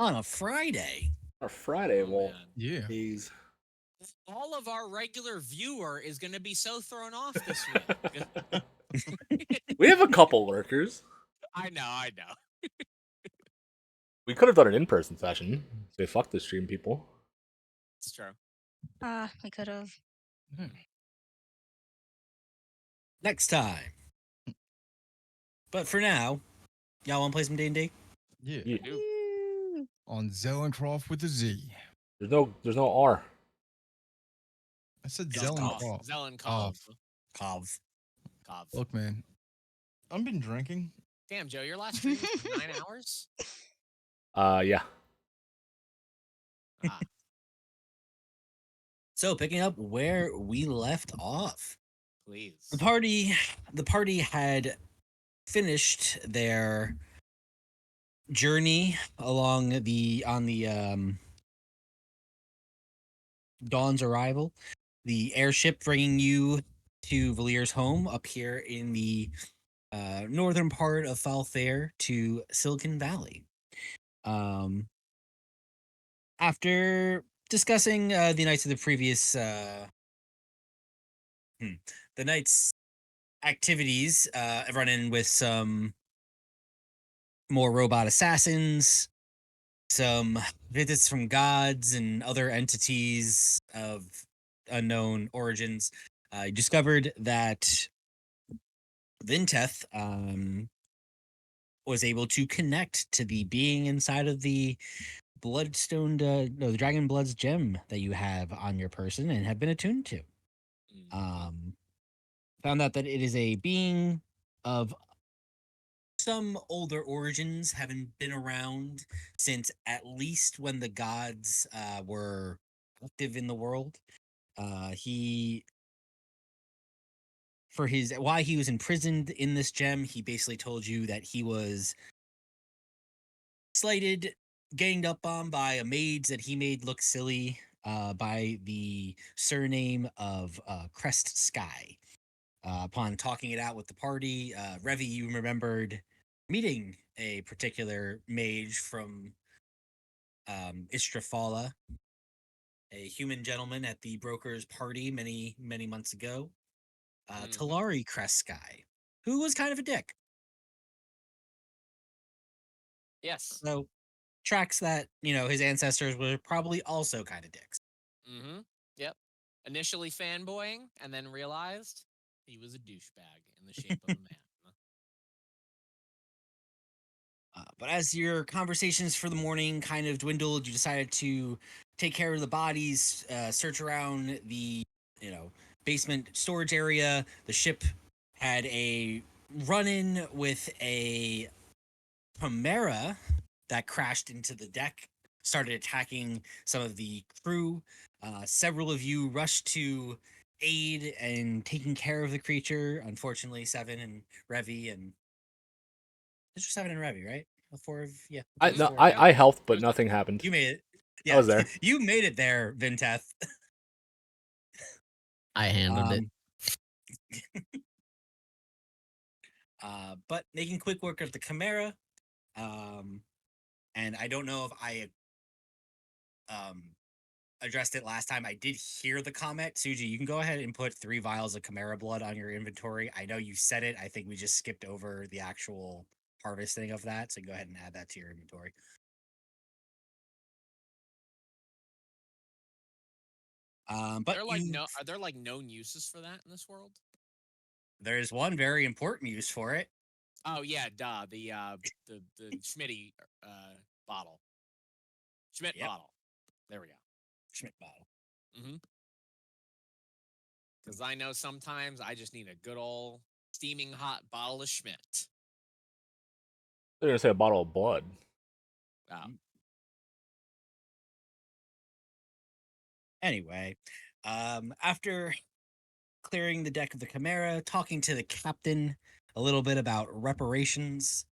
On a Friday. Or Friday, Oh, well, man. Yeah. he's All of our regular viewer is going to be so thrown off this week. we have a couple lurkers. I know. We could have done an in-person session. Say fuck the stream people. It's true. We could have. Next time. But for now, y'all want to play some D&D? Yeah. Yeah. I do. Woo! On Zelenkov with a Z. There's no R. I said Just Zelenkov. Zelenkov. Cov. Kov. Look, man. I've been drinking. Damn, Joe, your last stream was 9 hours? Yeah. Ah, So picking up where we left off. please. The party had finished their journey along the Dawn's arrival. The airship bringing you to Valier's home up here in the northern part of Falthair to Silicon Valley. After discussing the nights of the previous the night's activities, run in with some more robot assassins, some visits from gods and other entities of unknown origins. I discovered that Vinteth was able to connect to the being inside of the the Dragon Blood's gem that you have on your person and have been attuned to. Found out that it is a being of some older origins, haven't been around since at least when the gods were active in the world. He for his why he was imprisoned in this gem, he basically told you that he was slighted, ganged up on by a mage that he made look silly by the surname of Crest Sky. Upon talking it out with the party, Revi, you remembered meeting a particular mage from Istrafala, a human gentleman at the broker's party many months ago. Talari Crest Sky, who was kind of a dick. Yes. So tracks that, his ancestors were probably also kind of dicks. Mm-hmm. Yep. Initially fanboying, and then realized he was a douchebag in the shape of a man. But as your conversations for the morning kind of dwindled, you decided to take care of the bodies, search around the, basement storage area. The ship had a run-in with a Chimera that crashed into the deck, started attacking some of the crew. Several of you rushed to aid and taking care of the creature. Unfortunately, Seven and Revi and Mr. Seven and Revi, right? All four of I helped, but nothing happened. You made it. Yeah, I was there. You made it there, Vinteth. I handled it. But making quick work of the Chimera. And I don't know if I addressed it last time. I did hear the comment. Suji, you can go ahead and put 3 vials of Chimera blood on your inventory. I know you said it. I think we just skipped over the actual harvesting of that. So go ahead and add that to your inventory. But are there known uses for that in this world? There's one very important use for it. Oh yeah, duh. The Schmitty bottle. Schmidt bottle. There we go. Schmidt bottle. Mm-hmm. Because I know sometimes I just need a good old steaming hot bottle of Schmidt. They're gonna say a bottle of blood. Oh. Anyway, after clearing the deck of the Chimera, talking to the captain a little bit about reparations,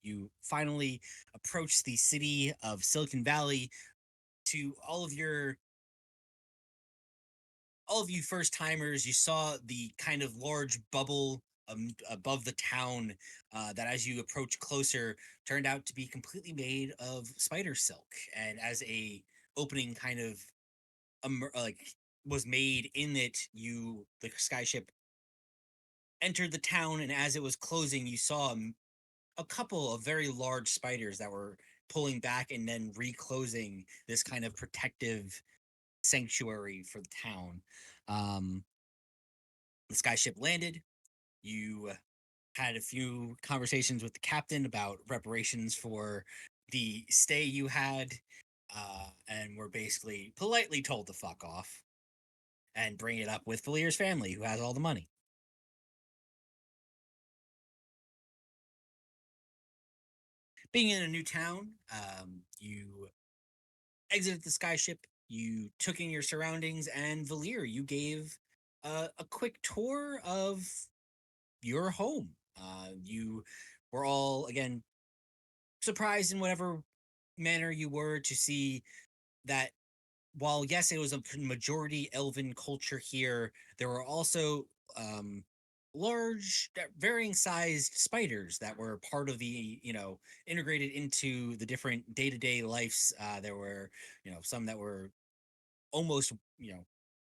you finally approach the city of Silicon Valley. To all of you first timers, you saw the kind of large bubble above the town that, as you approach closer, turned out to be completely made of spider silk. And as a opening kind of like was made in it, the skyship entered the town, and as it was closing, you saw a couple of very large spiders that were pulling back and then reclosing this kind of protective sanctuary for the town. Um, the skyship landed. You had a few conversations with the captain about reparations for the stay you had, and were basically politely told to fuck off and bring it up with Valier's family, who has all the money. Being in a new town, you exited the skyship, you took in your surroundings, and Valier, you gave a quick tour of your home. You were all, again, surprised in whatever manner you were to see that while, yes, it was a majority elven culture here, there were also large, varying sized spiders that were part of the, integrated into the different day to day lives. There were, some that were almost,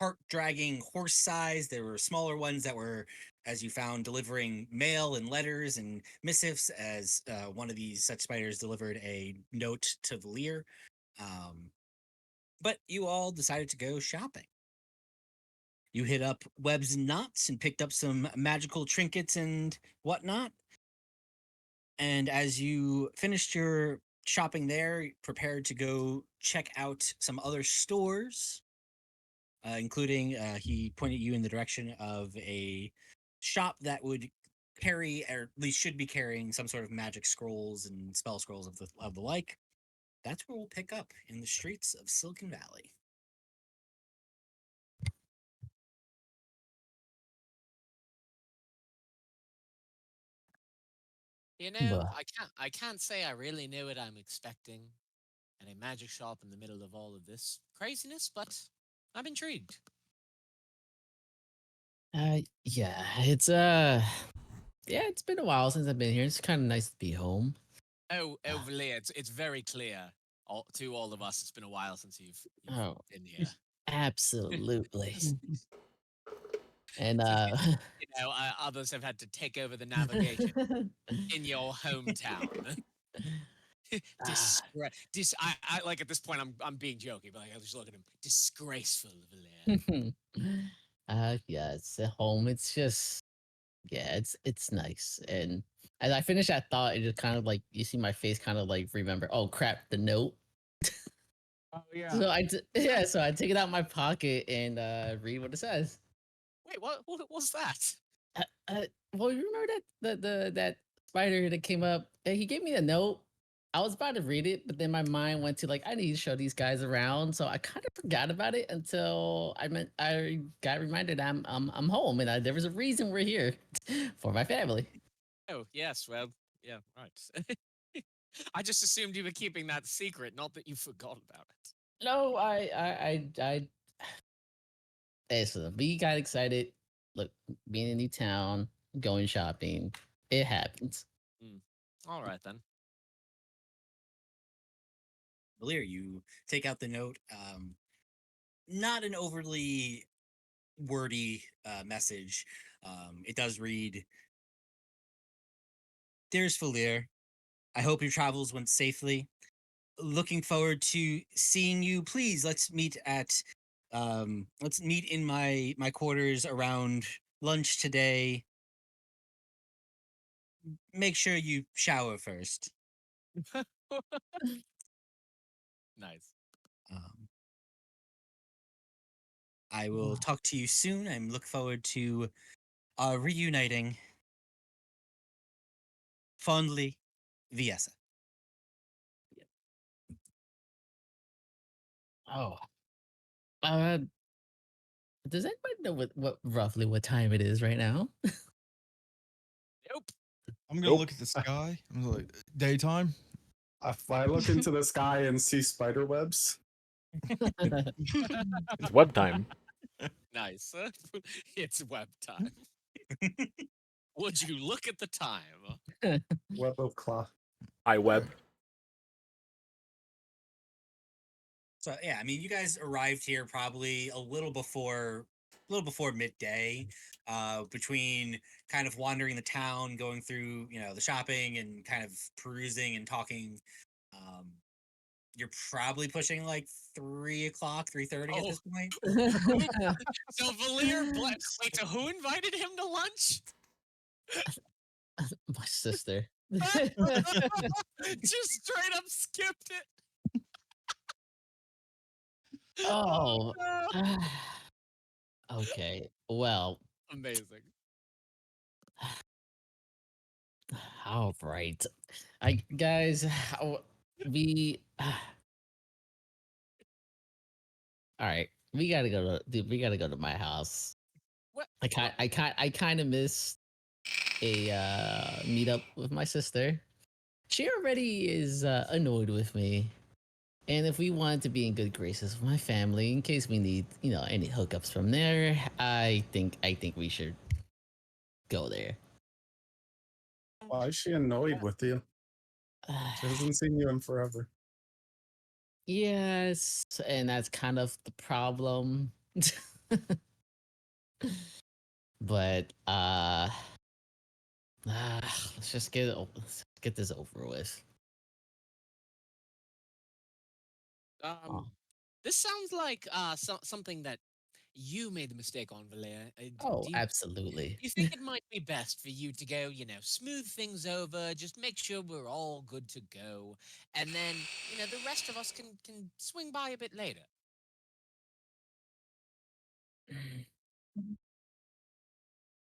cart dragging horse size. There were smaller ones that were, as you found, delivering mail and letters and missives, as one of these such spiders delivered a note to Valier. But you all decided to go shopping. You hit up Webs and Knots and picked up some magical trinkets and whatnot. And as you finished your shopping there, prepared to go check out some other stores, including he pointed you in the direction of a shop that would carry, or at least should be carrying, some sort of magic scrolls and spell scrolls of the like. That's where we'll pick up, in the streets of Silicon Valley. You know, Bruh. I can't say I really know what I'm expecting at a magic shop in the middle of all of this craziness, but I'm intrigued. Yeah, it's been a while since I've been here. It's kind of nice to be home. Oh, Valia, it's very clear to all of us. It's been a while since you've Oh, been here. absolutely. And Others have had to take over the navigation in your hometown. I like at this point I'm being joking, but like, I just look at him. Disgraceful, Valia. yeah, it's at home. It's just yeah, it's nice. And as I finish that thought, it just kind of like you see my face kind of like remember, oh crap, the note. Oh yeah. So I take it out of my pocket and read what it says. Wait, what was that? Uh, uh, well, you remember that spider that came up? He gave me a note. I was about to read it, but then my mind went to like I need to show these guys around, so I kind of forgot about it until I got reminded I'm home and there was a reason we're here for my family. Oh yes, well, yeah, right. I just assumed you were keeping that secret, not that you forgot about it. No, I listen, we got excited. Look, being in the town, going shopping, it happens. All right then. Valir, you take out the note. Not an overly wordy message. It does read, "Dearest Valir, I hope your travels went safely. Looking forward to seeing you. Please let's meet in my quarters around lunch today. Make sure you shower first. Nice. Um, I will talk to you soon. I'm look forward to reuniting. Fondly, Viesa." Oh, uh, does anybody know what roughly what time it is right now? Nope. I'm gonna Nope. look at the sky. I'm like, daytime. If I look into the sky and see spider webs, It's web time. Nice. It's web time. Would you look at the time? Web of Claw. Hi, web. So yeah, I mean, you guys arrived here probably a little before midday, between kind of wandering the town, going through the shopping and kind of perusing and talking. Um, you're probably pushing like 3 o'clock, 3:30 at Oh. this point. So Valir, wait, so who invited him to lunch? My sister. Just straight up skipped it. Oh. no. Okay. Well, Amazing. all right. Guys, we all right. We gotta go to dude, we gotta go to my house. What? I kind of missed a meetup with my sister. She already is annoyed with me. And if we want to be in good graces with my family, in case we need, any hookups from there, I think we should go there. Why is she annoyed with you? She hasn't seen you in forever. Yes, and that's kind of the problem. But let's just let's get this over with. Oh, This sounds like something that you made the mistake on, Valer. oh, Do you absolutely. you think it might be best for you to go, smooth things over, just make sure we're all good to go, and then, the rest of us can swing by a bit later?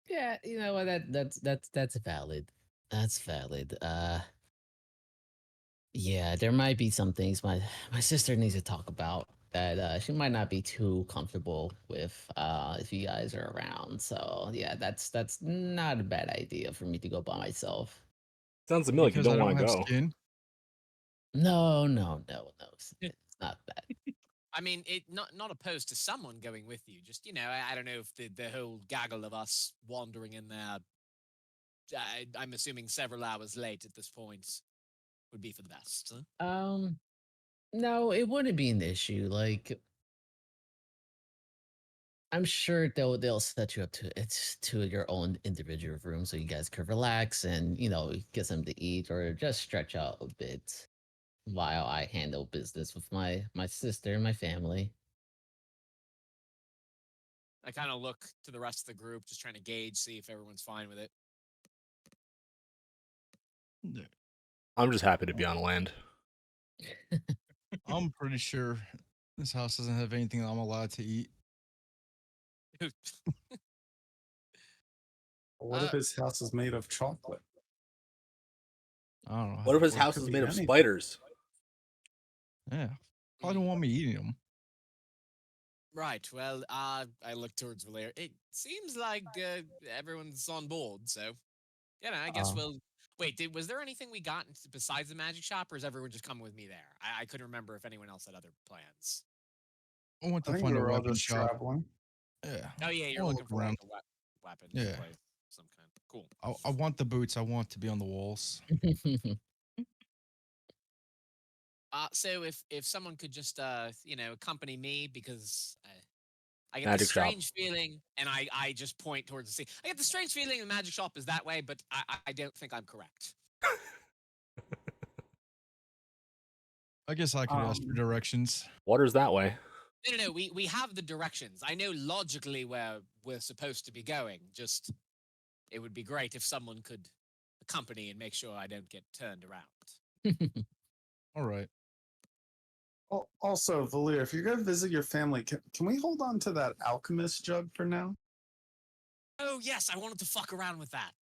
Yeah, you know what? That's valid. That's valid. Yeah, there might be some things my sister needs to talk about that she might not be too comfortable with if you guys are around. So yeah, that's not a bad idea for me to go by myself. Sounds to me like you Because I don't want don't to have go. skin. No. It's not bad. I mean, not opposed to someone going with you. Just I don't know if the whole gaggle of us wandering in there. I'm assuming several hours late at this point would be for the best. Huh? No, it wouldn't be an issue. Like I'm sure they'll set you up to your own individual room so you guys could relax and get something to eat or just stretch out a bit while I handle business with my sister and my family. I kind of look to the rest of the group, just trying to gauge, see if everyone's fine with it. I'm just happy to be on land. I'm pretty sure this house doesn't have anything that I'm allowed to eat. What if his house is made of chocolate? I don't know. What if his Well, it house could is be made of anything. spiders? Yeah. Probably don't want me eating them. Right. Well, I look towards Valer. It seems like everyone's on board, so I guess Uh, we'll wait. Was there anything we got besides the magic shop, or is everyone just coming with me there? I couldn't remember if anyone else had other plans. I want I to think find we a were all weapon just shop. traveling. Yeah. Oh yeah, I you're wanna looking look for around. like a weapon Yeah. of some kind. Cool. I want the boots. I want to be on the walls. So if someone could just accompany me, because I get this Magic shop. strange feeling, and I just point towards the sea. I get the strange feeling the magic shop is that way, but I don't think I'm correct. I guess I could ask for directions. Water's that way. No. We have the directions. I know logically where we're supposed to be going. Just it would be great if someone could accompany and make sure I don't get turned around. All right. Also, Valir, if you're going to visit your family, can we hold on to that alchemist jug for now? Oh yes, I wanted to fuck around with that.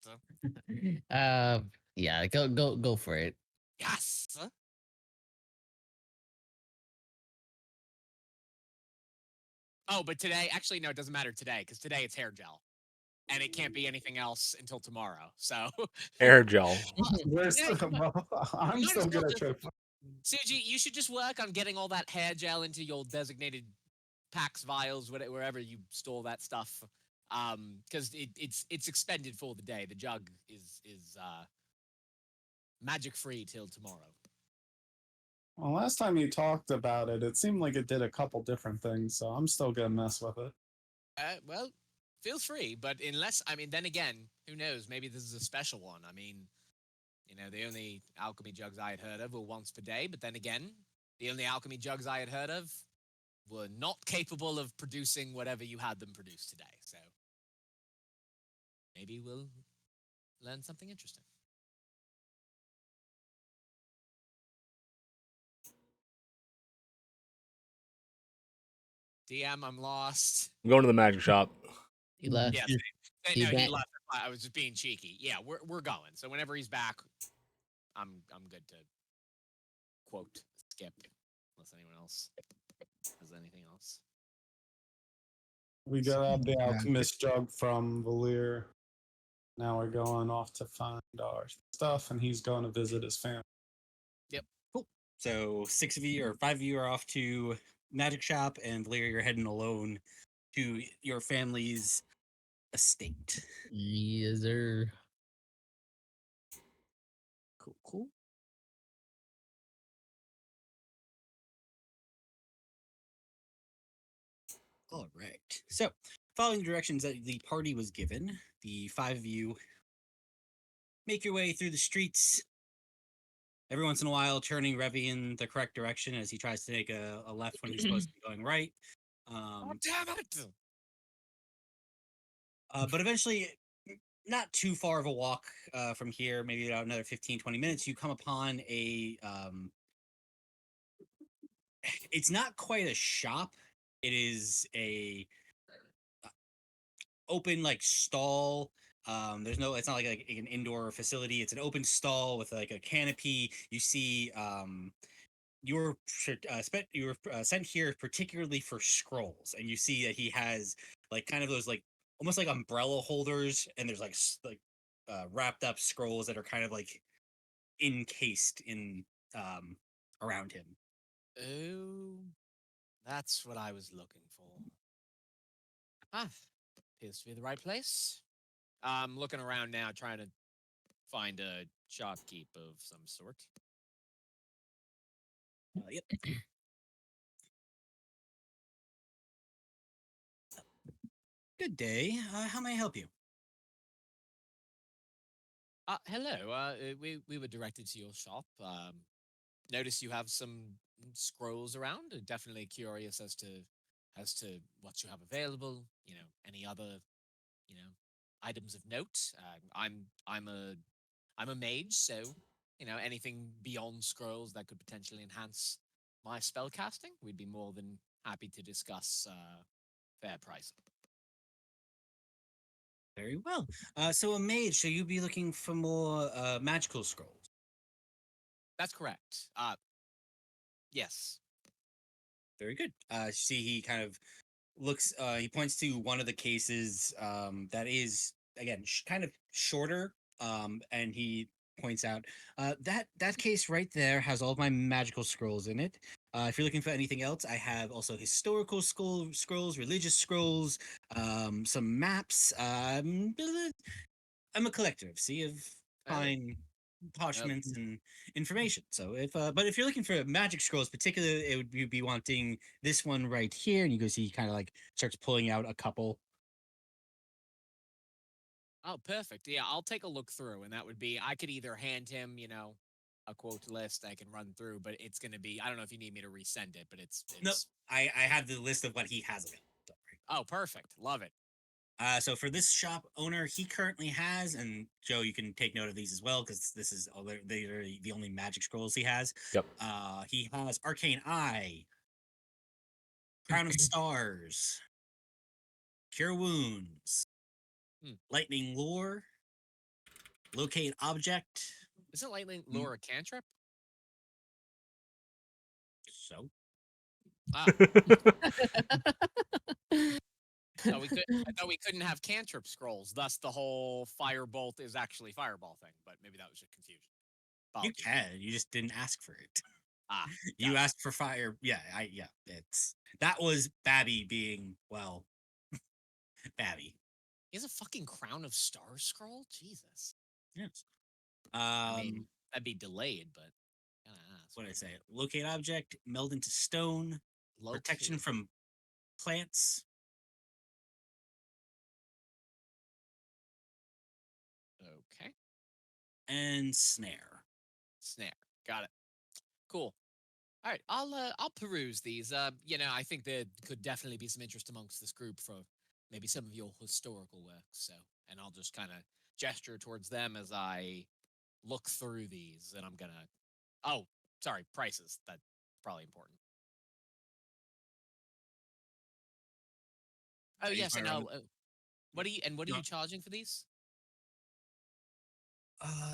yeah, go for it. Yes. Oh, but today, actually, no, it doesn't matter today, because today it's hair gel. And it can't be anything else until tomorrow. So, Hair gel. Where's Yeah, I'm might so as good well at just- trip. Suji, you should just work on getting all that hair gel into your designated packs, vials, wherever you store that stuff. Because it's expended for the day. The jug is magic free till tomorrow. Well, last time you talked about it, it seemed like it did a couple different things, so I'm still gonna mess with it. Well, feel free, but unless then again, who knows? Maybe this is a special one. I mean, the only alchemy jugs I had heard of were once per day, but then again, the only alchemy jugs I had heard of were not capable of producing whatever you had them produce today. So maybe we'll learn something interesting. DM, I'm lost. I'm going to the magic shop. He left. Yeah, He no, he back. left. I was just being cheeky. Yeah, we're going. So whenever he's back, I'm good to quote skip unless anyone else has anything else. We got the Yeah. alchemist jug from Valir. Now we're going off to find our stuff, and he's going to visit his family. Cool. So 6 of you or 5 of you are off to magic shop, and Valeria, you're heading alone to your family's estate. Yes, sir. Cool. All right. So, following the directions that the party was given, the 5 of you make your way through the streets. Every once in a while, turning Revy in the correct direction as he tries to take a left when he's supposed to be going right. Damn it! But eventually, not too far of a walk from here, maybe about another 15, 20 minutes, you come upon a it's not quite a shop. It is a open like stall. There's no, it's not like an indoor facility. It's an open stall with like a canopy. You see you were sent here particularly for scrolls, and you see that he has like kind of those like almost like umbrella holders, and there's like wrapped up scrolls that are kind of like encased in around him. Oh, that's what I was looking for. Ah, appears to be the right place. I'm looking around now, trying to find a shopkeep of some sort. Yep. Good day. How may I help you? Hello. We were directed to your shop. Notice you have some scrolls around. Definitely curious as to what you have available. Any other items of note. I'm a mage, so anything beyond scrolls that could potentially enhance my spell casting, we'd be more than happy to discuss fair pricing. Very well. So a mage, so you'd be looking for more magical scrolls. That's correct. Yes. Very good. See, he kind of looks. He points to one of the cases that is again kind of shorter. And he points out that case right there has all of my magical scrolls in it. If you're looking for anything else, I have also historical scrolls, religious scrolls, some maps. I'm a collector. See, of fine parchments and information. So but if you're looking for magic scrolls, particularly, it would you'd be wanting this one right here, and you go see he kind of like starts pulling out a couple. Oh, perfect. Yeah, I'll take a look through, and that would be I could either hand him, a quote list I can run through, but it's gonna be I don't know if you need me to resend it, but it's Nope, I have the list of what he has available. Oh, perfect. Love it. So for this shop owner, he currently has, and Joe, you can take note of these as well because this is they are the only magic scrolls he has. Yep. He has Arcane Eye, Crown of Stars, Cure Wounds, Lightning Lure, Locate Object. Isn't lightning lure a cantrip? So Ah. I thought we couldn't have cantrip scrolls. Thus, the whole firebolt is actually fireball thing. But maybe that was just confusion. you Apologies. can, you just didn't ask for it. Ah, You gotcha. asked for fire. Yeah, it's that was Babby being well, Babby. He has a fucking crown of star scroll. Jesus. Yes. I mean, that'd be delayed, but kind of ass. What did I say? Locate object, meld into stone, protection Locate. from plants. Okay. And snare. Snare. Got it. Cool. All right, I'll peruse these. I think there could definitely be some interest amongst this group for maybe some of your historical work. So, and I'll just kind of gesture towards them as I look through these, and I'm gonna. Oh, sorry, prices. That's probably important. Oh So you yes, wanna and run what are you you want- charging for these?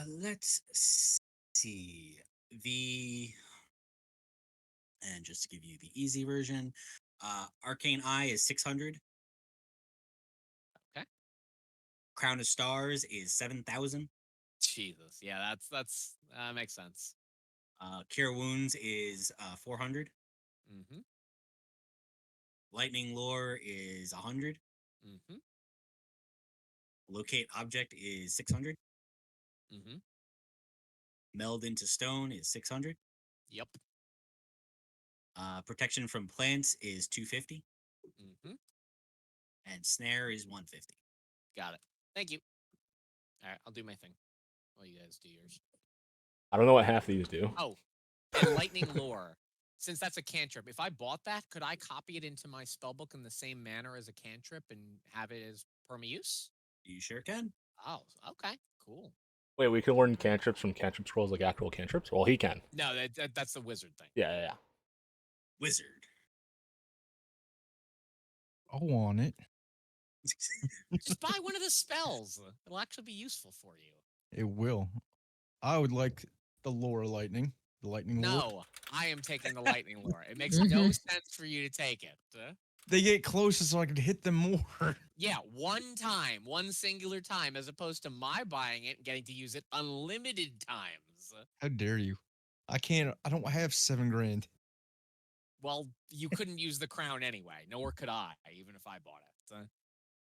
Let's see. And just to give you the easy version, Arcane Eye is 600. Okay. Crown of Stars is 7,000. Jesus, yeah, that's makes sense. Cure Wounds is 400. Mm-hmm. Lightning Lore is 100. Mm-hmm. Locate Object is 600. Mm-hmm. Meld into Stone is 600. Yep. Protection from Plants is 250. Mm-hmm. And Snare is 150. Got it. Thank you. All right, I'll do my thing while you guys do yours. I don't know what half these do. Oh, and Lightning Lore. Since that's a cantrip, if I bought that, could I copy it into my spellbook in the same manner as a cantrip and have it as perma-use? You sure can. Oh, okay, cool. Wait, we can learn cantrips from cantrip scrolls like actual cantrips? Well, he can. No, that's the wizard thing. Yeah. Wizard. I want it. Just buy one of the spells. It'll actually be useful for you. It will. I would like the lore lightning. The lightning lore. No, I am taking the lightning lore. It makes no sense for you to take it. They get closer so I can hit them more. Yeah, one time, one singular time, as opposed to my buying it and getting to use it unlimited times. How dare you? I don't have 7 grand. Well, you couldn't use the crown anyway, nor could I, even if I bought it.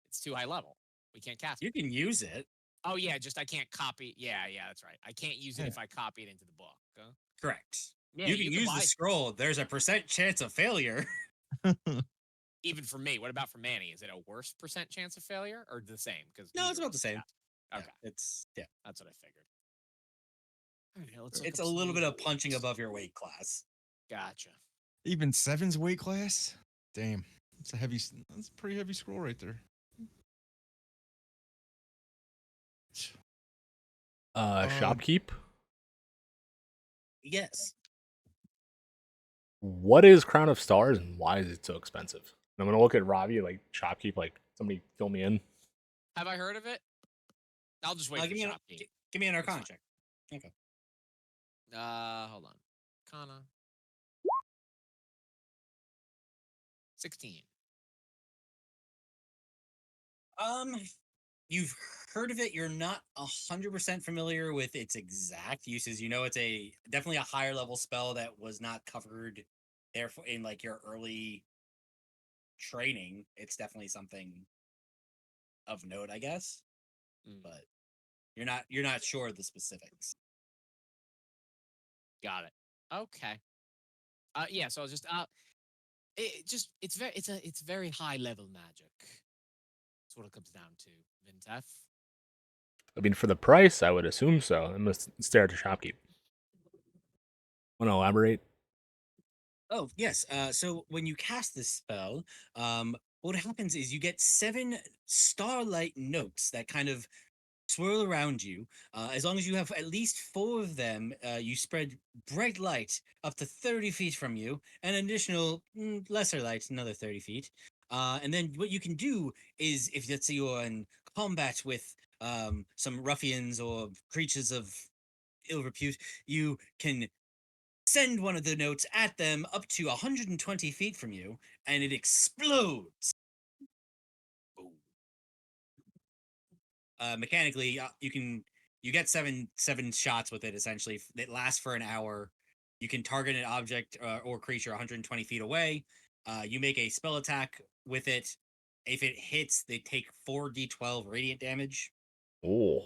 It's too high level. We can't cast You it. can use it. Oh, yeah, just I can't copy. Yeah, that's right. I can't use it if I copy it into the book. Correct. Yeah, you can use buy the scroll. There's a % chance of failure. even for me. What about for Manny? Is it a worse % chance of failure or the same? Because No, it's about the same. Okay, It's that's what I figured. All right, let's look it's up a some little bit of rules. punching above your weight class. Gotcha. Even 7's weight class? Damn. That's a pretty heavy scroll right there. Shopkeep. Yes. What is Crown of Stars and why is it so expensive? And I'm gonna look at Ravi like shopkeep, like somebody fill me in. Have I heard of it? I'll just wait for give me shopkeep. give me an That's Arcana fine. check. Okay. Hold on. Kana. 16. You've heard of it. You're not 100% familiar with its exact uses. You know, it's definitely a higher level spell that was not covered therefore in like your early training. It's definitely something of note, I guess. Mm, But you're not sure of the specifics. got it. Okay. Yeah. So I was just it's very high level magic. That's what it comes down to. Vintef. I mean, for the price, I would assume so. I'm gonna stare at the shopkeep. Want to elaborate? Oh, yes. So when you cast this spell, what happens is you get 7 starlight notes that kind of swirl around you. As long as you have at least 4 of them, you spread bright light up to 30 feet from you, and additional lesser light another 30 feet. And then what you can do is, if let's say you're in combat with some ruffians or creatures of ill repute, you can send one of the notes at them up to 120 feet from you, and it explodes. Boom. Mechanically, you get seven shots with it. Essentially, it lasts for an hour. You can target an object or creature 120 feet away. You make a spell attack with it, If it hits, they take 4d12 radiant damage. Oh.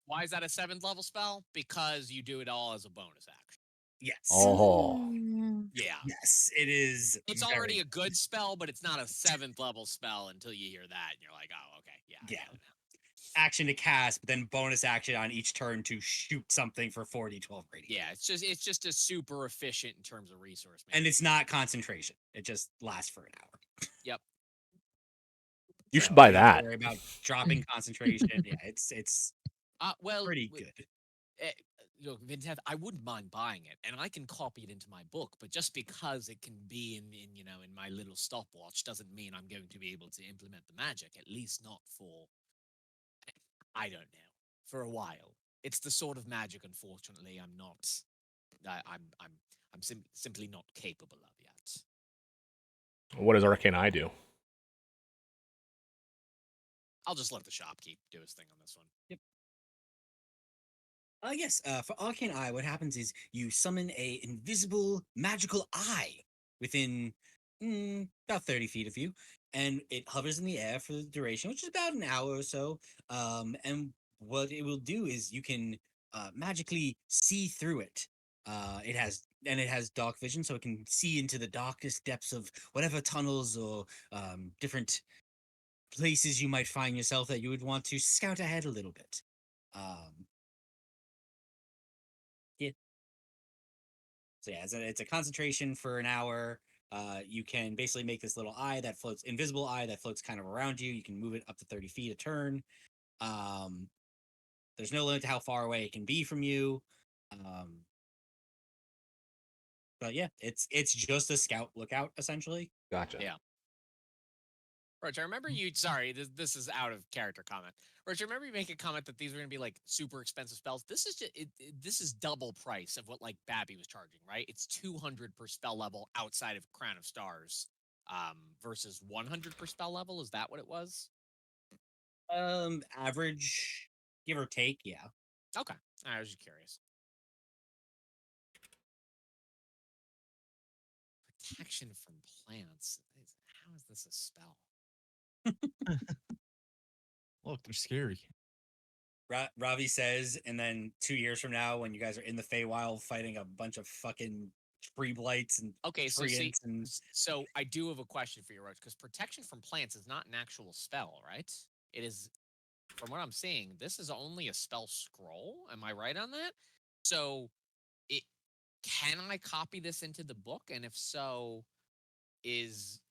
Why is that a 7th level spell? Because you do it all as a bonus action. Yes. Oh. Mm. Yeah. Yes, it is. It's very already a good spell, but it's not a 7th level spell until you hear that, and you're like, oh, okay, yeah. I Yeah. get it now. action to cast, but then bonus action on each turn to shoot something for 4d12 radiant. Yeah, it's just a super efficient in terms of resource And management. it's not concentration. It just lasts for an hour. Yep. You So should buy you don't have to that. Worry about dropping concentration. Yeah, it's Well, pretty w- good. eh, look, Vintev, I wouldn't mind buying it, and I can copy it into my book. But just because it can be in my little stopwatch doesn't mean I'm going to be able to implement the magic. At least not for, I don't know, for a while. It's the sort of magic, unfortunately, I'm not. I'm simply not capable of yet. What does Arcane Eye do? I'll just let the shopkeep do his thing on this one. Yep. Yes, for Arcane Eye, what happens is you summon a invisible magical eye within about 30 feet of you, and it hovers in the air for the duration, which is about an hour or so. And what it will do is you can magically see through it. It has dark vision, so it can see into the darkest depths of whatever tunnels or different places you might find yourself that you would want to scout ahead a little bit. So yeah, it's a concentration for an hour. You can basically make this little eye that floats, invisible eye that floats kind of around you. You can move it up to 30 feet a turn. There's no limit to how far away it can be from you. But yeah, it's just a scout lookout essentially. Gotcha. Yeah. Roach, I remember you. Sorry, this is out of character comment. Roach, I remember you making a comment that these were going to be like super expensive spells. This is just this is double price of what like Babby was charging, right? It's 200 per spell level outside of Crown of Stars, versus 100 per spell level. Is that what it was? Average, give or take, yeah. Okay, I was just curious. Protection from plants. How is this a spell? Look, they're scary. Ravi says, and then 2 years from now, when you guys are in the Feywild fighting a bunch of fucking tree blights and Okay, so see, treants and so I do have a question for you, Roach, because protection from plants is not an actual spell, right? It is, from what I'm seeing, this is only a spell scroll. Am I right on that? So, it can I copy this into the book? And if so,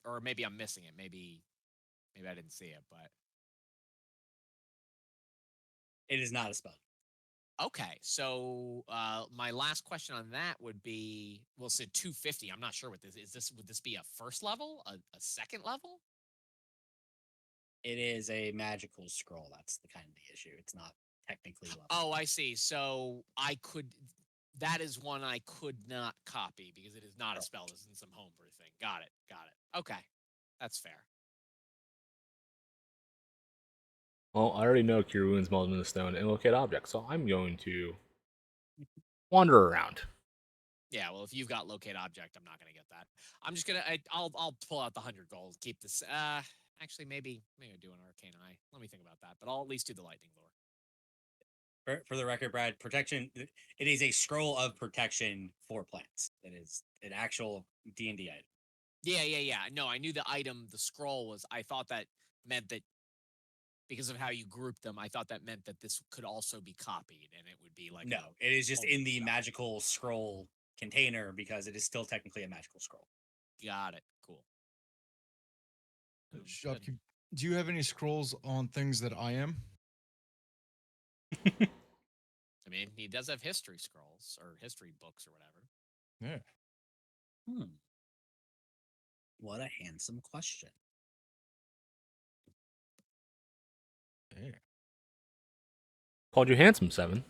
or maybe I'm missing it. Maybe I didn't see it, but it is not a spell. okay. So, my last question on that would be, well, so 250. I'm not sure what this is. Would this be a first level, a second level? It is a magical scroll. That's the kind of the issue. It's not technically level. Oh, I see. So that is one I could not copy because it is not a spell. This isn't some homebrew thing. Got it. Okay. That's fair. Well, I already know Cure Wounds, Meld in the Stone, and Locate Objects, so I'm going to wander around. Yeah, well, if you've got locate object, I'm not gonna get that. I'm just gonna I'll pull out the 100 gold, keep this actually maybe I do an arcane eye. Let me think about that, but I'll at least do the lightning lure. For the record, Brad, protection. It is a scroll of protection for plants. It is an actual D&D item. Yeah. No, I knew the item, the scroll was. I thought that meant that because of how you group them, I thought that meant that this could also be copied, and it would be like No, it is just in the spell. magical scroll container because it is still technically a magical scroll. Got it. Cool. Shopkeep, do you have any scrolls on things that I am? I mean, he does have history scrolls or history books or whatever. Yeah. What a handsome question. Yeah. Called you handsome, Seven.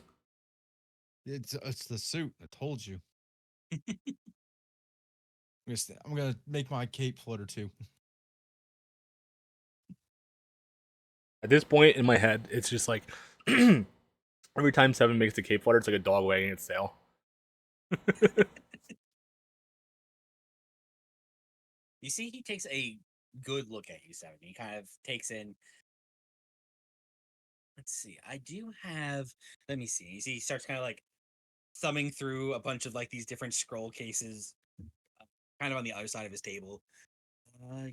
It's the suit. I told you. I'm gonna make my cape flutter too. At this point in my head, it's just like every time Seven makes the cape flutter, it's like a dog wagging its tail. You see, he takes a good look at you, Seven. He kind of takes in. Let's see. I do have. Let me see. You see, he starts kind of like thumbing through a bunch of like these different scroll cases, kind of on the other side of his table. Uh,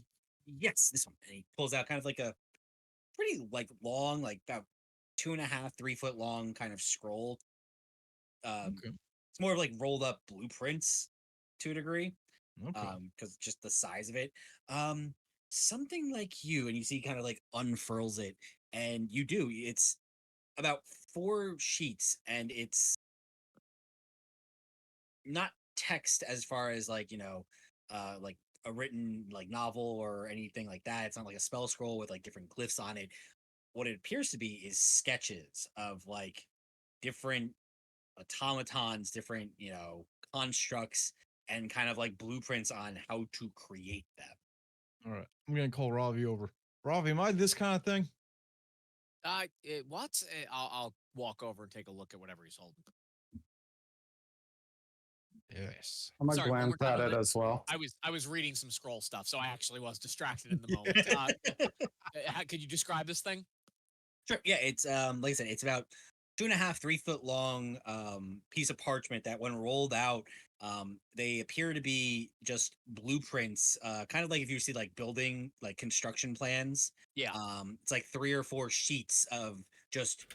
yes, this one. And he pulls out kind of like a pretty like long, like about 2.5, 3 foot long kind of scroll. Okay. It's more of like rolled up blueprints to a degree, Okay. because just the size of it. Um, Something like you, and you see kind of like unfurls it, and you do. It's about 4 sheets, and it's not text as far as like like a written like novel or anything like that. It's not like a spell scroll with like different glyphs on it. What it appears to be is sketches of like different automatons, different constructs, and kind of like blueprints on how to create them. All right. I'm gonna call Ravi over. Ravi, am I this kind of thing? What? I'll walk over and take a look at whatever he's holding. Yes. I'm gonna Sorry, one glance more time. at it as well. I was reading some scroll stuff, so I actually was distracted in the Yeah. moment. Could you describe this thing? Sure. Yeah, it's like I said, it's about 2.5, 3 foot long piece of parchment that when rolled out, they appear to be just blueprints, kind of like if you see like building like construction plans. Yeah. It's like 3 or 4 sheets of just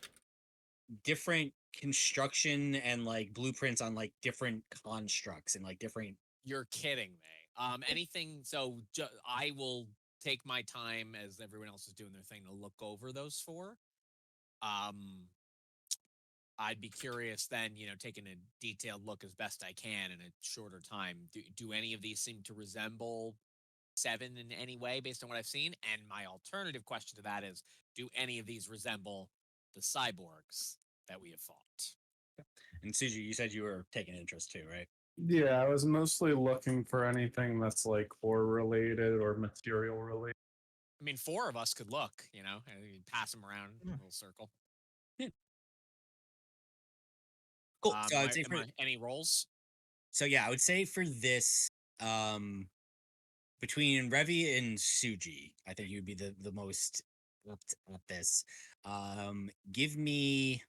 different construction and like blueprints on like different constructs and like different. You're kidding me. Anything. So I will take my time as everyone else is doing their thing to look over those 4. Um, I'd be curious then, taking a detailed look as best I can in a shorter time. Do any of these seem to resemble Seven in any way based on what I've seen? And my alternative question to that is, do any of these resemble the cyborgs that we have fought? And Suji, you said you were taking interest too, right? Yeah, I was mostly looking for anything that's like ore related or material related. I mean, 4 of us could look, and you pass them around in a little circle. Cool. So I would say Any rolls? so yeah, I would say for this, between Revi and Suji, I think you'd be the most apt at this. Give me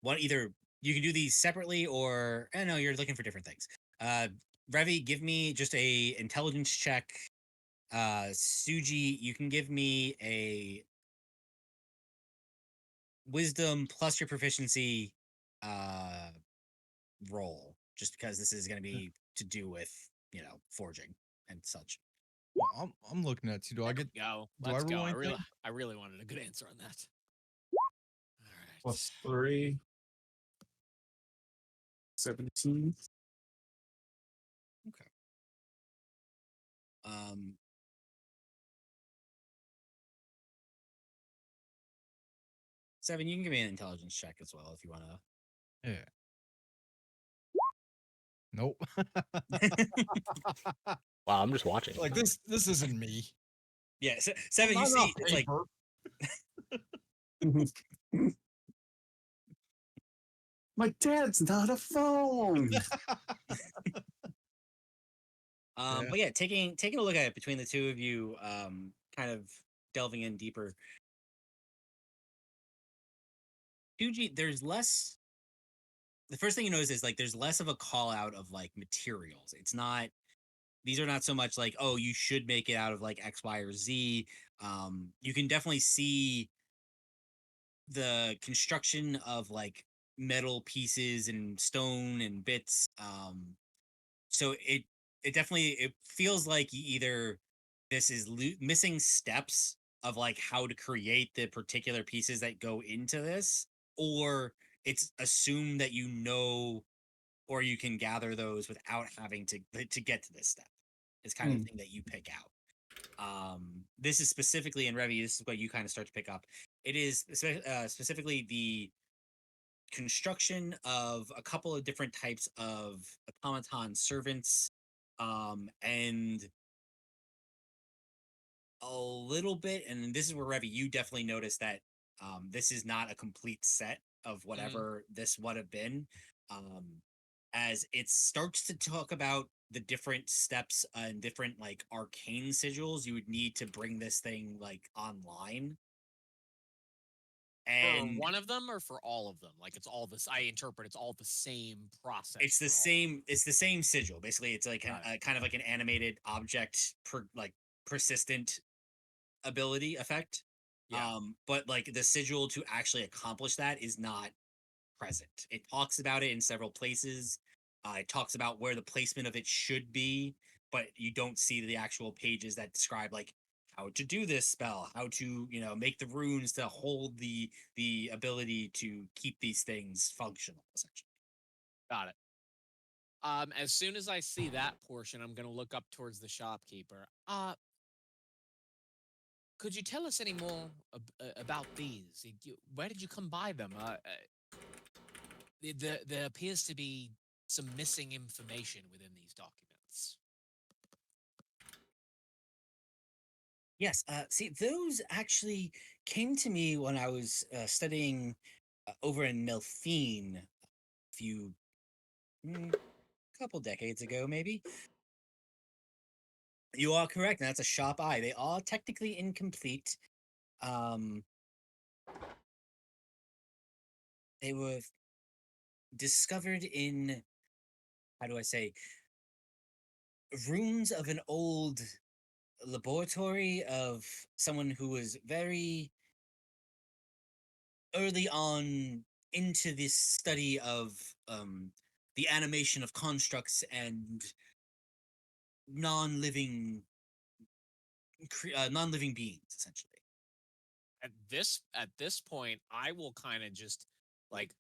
one. Either you can do these separately, or no, you're looking for different things. Revi, give me just a intelligence check. Suji, you can give me a wisdom plus your proficiency roll, just because this is going to be to do with forging and such. Well, I'm looking at you. Do I get? Go. Do I Let's go. roll anything? I really wanted a good answer on that. All right. Plus 3. 17. Okay. Um, Seven, you can give me an intelligence check as well if you want Yeah. Nope. to. Wow, I'm just watching. Like this isn't me. Yeah, Seven, you I'm not see, it's like paper. My dad's not a phone. Yeah. but yeah, taking a look at it between the two of you, kind of delving in deeper. 2G, there's less. The first thing you notice is like there's less of a call out of like materials. It's not. These are not so much like, oh, you should make it out of like X, Y, or Z. You can definitely see the construction of like metal pieces and stone and bits. So it definitely it feels like either this is missing steps of like how to create the particular pieces that go into this, or it's assumed that or you can gather those without having to get to this step. It's kind of the thing that you pick out. This is specifically in Revi. This is what you kind of start to pick up. It is specifically the construction of a couple of different types of automaton servants, and a little bit. And this is where Revi, you definitely notice that this is not a complete set of whatever this would have been, as it starts to talk about the different steps and different like arcane sigils you would need to bring this thing like online. For And one of them or for all of them? Like it's all this. I interpret it's all the same process. it's the for all. same. It's the same sigil. Basically, it's like Got kind of like an animated object, like persistent ability effect. Yeah. But like the sigil to actually accomplish that is not present. It talks about it in several places. It talks about where the placement of it should be, but you don't see the actual pages that describe like how to do this spell, how to make the runes to hold the ability to keep these things functional, essentially. Got it. As soon as I see that portion, I'm gonna look up towards the shopkeeper. Could you tell us any more about these? Where did you come by them? There appears to be some missing information within these documents. Yes, see, those actually came to me when I was studying over in Melfine a few couple decades ago, maybe. You are correct. That's a sharp eye. They are technically incomplete. Um, they were discovered in, how do I say, rooms of an old laboratory of someone who was very early on into this study of the animation of constructs and non-living non-living beings, essentially. At this point, I will kind of just like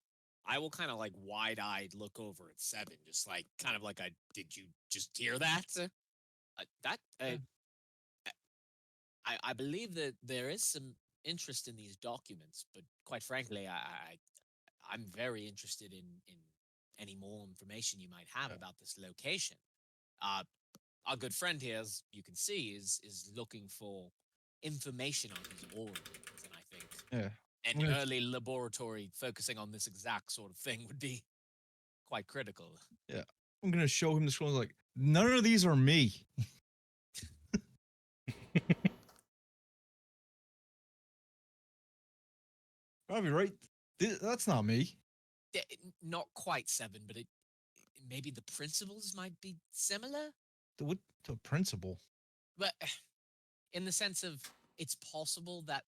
I will kind of like wide-eyed look over at Seven, just like kind of like did you just hear that? That I believe that there is some interest in these documents, but quite frankly, I'm very interested in any more information you might have about this location. Uh, our good friend here, as you can see, is looking for information on his origins, and I think Yeah. an I'm gonna- early laboratory focusing on this exact sort of thing would be quite critical. Yeah. I'm gonna show him the scroll. Like, none of these are me. Probably right. That's not me. Not quite Seven, but maybe the principles might be similar. What the principle? But in the sense of it's possible that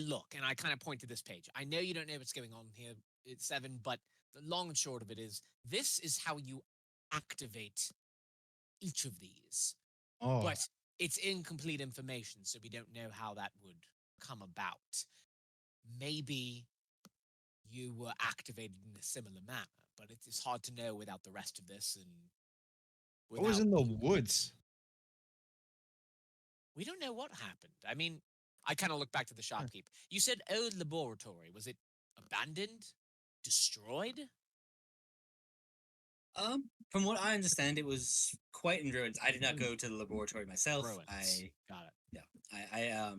look, and I kind of point to this page. I know you don't know what's going on here, it's Seven, but the long and short of it is this is how you activate each of these. Oh, But it's incomplete information, so we don't know how that would come about. Maybe you were activated in a similar manner, but it's hard to know without the rest of this and I was without in the woods. we don't know what happened. I mean, I kind of look back to the shopkeep. You said old laboratory. Was it abandoned? Destroyed? From what I understand, it was quite in ruins. I did not go to the laboratory myself. Ruins. Got it. I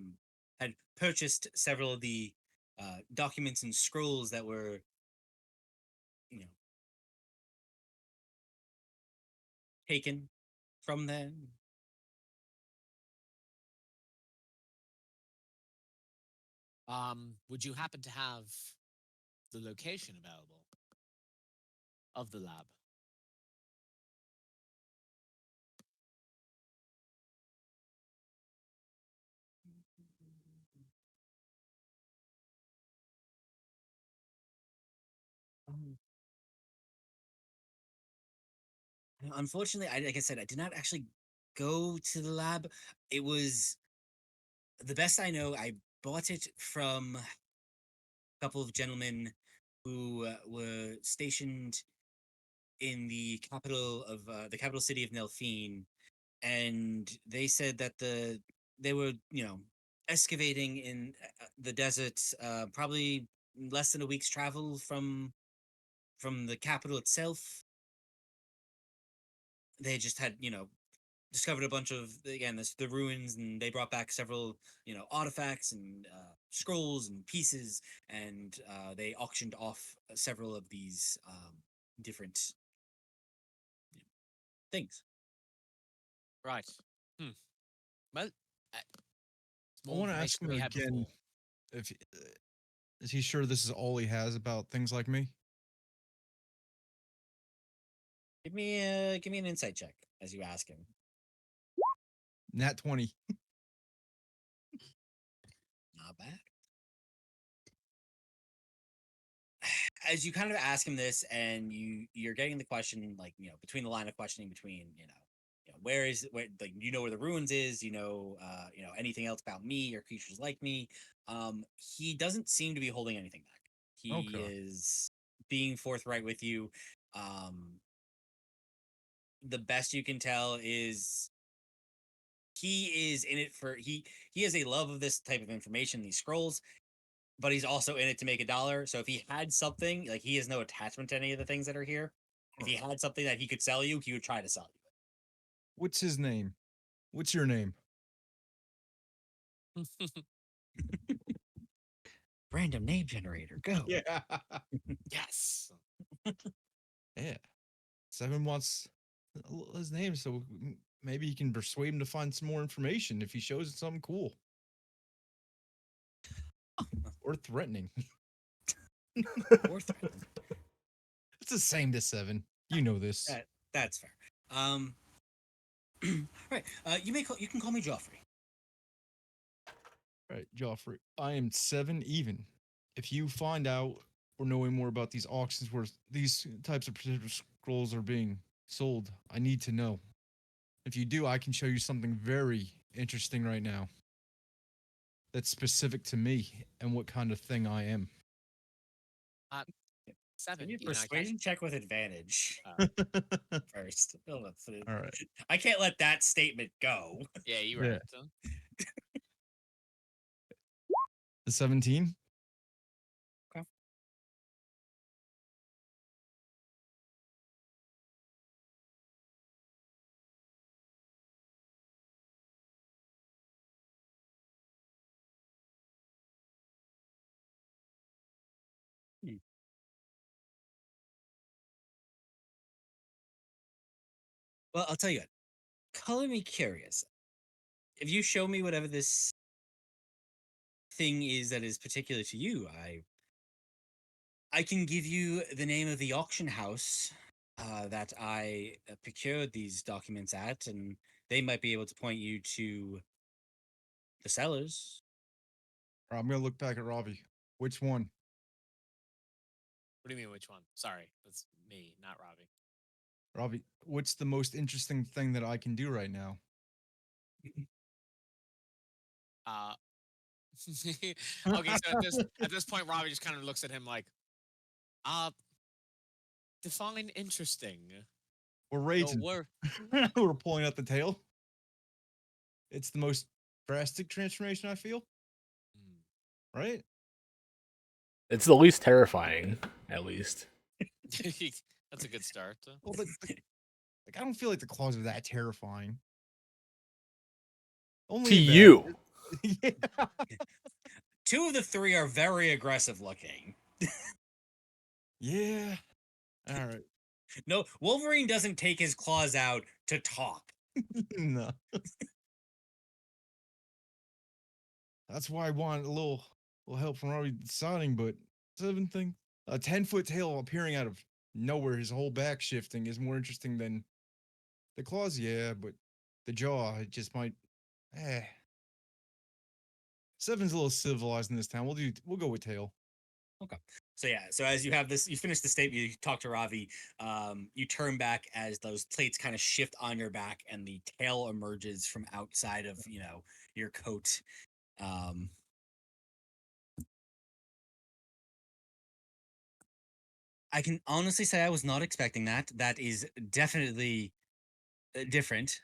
had purchased several of the documents and scrolls that were, you know, taken from them. Would you happen to have the location available of the lab? Unfortunately, like I said, I did not actually go to the lab. It was the best I know. I bought it from a couple of gentlemen who were stationed in the capital city of Nelfine, and they said that they were excavating in the desert, probably less than a week's travel from the capital itself. They just had discovered a bunch of, again, the ruins, and they brought back several artifacts and scrolls and pieces, and they auctioned off several of these different things. Right. Well, I more want to ask information him than we had again before. if is he sure this is all he has about things like me? Give me an insight check as you ask him. Nat 20. Not bad. As you kind of ask him this, and you're getting the question, like, between the line of questioning between, where is where, like, where the ruins is, anything else about me or creatures like me. He doesn't seem to be holding anything back. He Okay. is being forthright with you. The best you can tell is he is in it for he has a love of this type of information, these scrolls, but he's also in it to make a dollar. So if he had something, like, he has no attachment to any of the things that are here. If he had something that he could sell you, he would try to sell you. What's his name? What's your name? Random name generator, go. Yeah. Yes. Yeah. Seven wants his name, so maybe he can persuade him to find some more information if he shows us something cool. Or threatening. Or threaten. It's the same to Seven. You know this. That's fair. Right. You can call me Joffrey. Right, Joffrey. I am 7 even. If you find out or know any more about these auctions where these types of particular scrolls are being sold, I need to know. If you do, I can show you something very interesting right now. That's specific to me and what kind of thing I am. 7. Give me a You know, I can't. persuasion check with advantage All first. right. I can't let that statement go. Yeah, you're Yeah. right. The 17? Okay. Well, I'll tell you what. Color me curious. If you show me whatever this thing is that is particular to you, I can give you the name of the auction house that I procured these documents at, and they might be able to point you to the sellers. All right, I'm going to look back at Robbie. Which one? What do you mean, which one? Sorry, that's me, not Robbie. Robbie, what's the most interesting thing that I can do right now? Okay, so at this point, Robbie just kind of looks at him like, define interesting. We're Your raging. wor- We're pulling out the tail. It's the most drastic transformation I feel, Hmm. right? It's the least terrifying, at least. That's a good start. Well, like I don't feel like the claws are that terrifying. Only To in bed. you. Yeah. 2 of the 3 are very aggressive looking. Yeah. All right. No, Wolverine doesn't take his claws out to talk. No. That's why I want a little help from Robbie deciding, but 7 thing, a 10-foot tail appearing out of nowhere, his whole back shifting is more interesting than the claws. Yeah, but the jaw, it just might. Eh. 7's a little civilized in this town. We'll go with tail. Okay. So yeah, so as you have this, you finish the statement, you talk to Ravi, you turn back as those plates kind of shift on your back and the tail emerges from outside of, your coat. I can honestly say I was not expecting that. That is definitely different.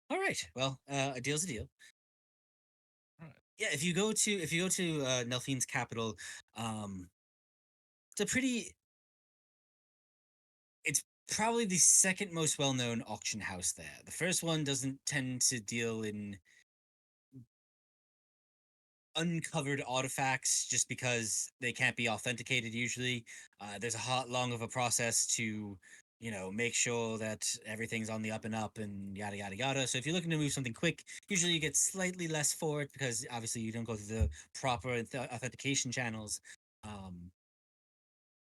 All right. Well, a deal's a deal. Yeah, if you go to Nelphine's capital, it's a pretty. It's probably the second most well-known auction house there. The first one doesn't tend to deal in uncovered artifacts just because they can't be authenticated usually. There's a long of a process to, make sure that everything's on the up and up and yada yada yada. So if you're looking to move something quick, usually you get slightly less for it because obviously you don't go through the proper authentication channels.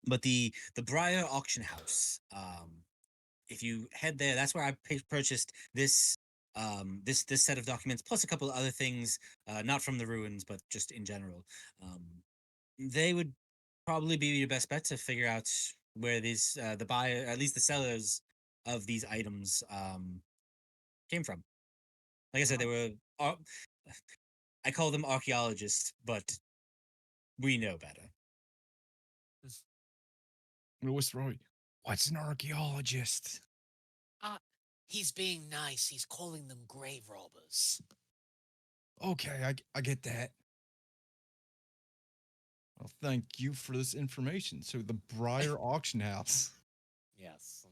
But the Briar Auction House, if you head there, that's where I purchased this set of documents plus a couple of other things, not from the ruins, but just in general. They would probably be your best bet to figure out where these the buyer, at least the sellers of these items, came from. Like I said, they were. I call them archaeologists, but we know better. What's right? What's an archaeologist? He's being nice. He's calling them grave robbers. Okay, I get that. Well, thank you for this information. So the Briar Auction House. Yes.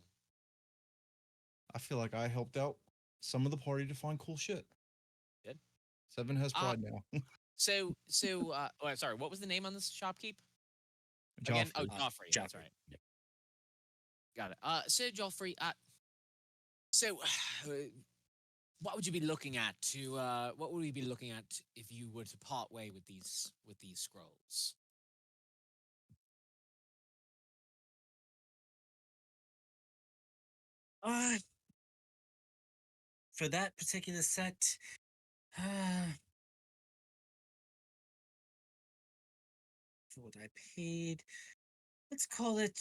I feel like I helped out some of the party to find cool shit. Good. 7 has pride now. So, sorry, what was the name on this shopkeep? Again? Joffrey. Oh, Joffrey. That's Joffrey. right. Got it. So Joffrey, so what would you be looking at what would we be looking at if you were to part way with these scrolls? Uh, for that particular set, for what I paid, let's call it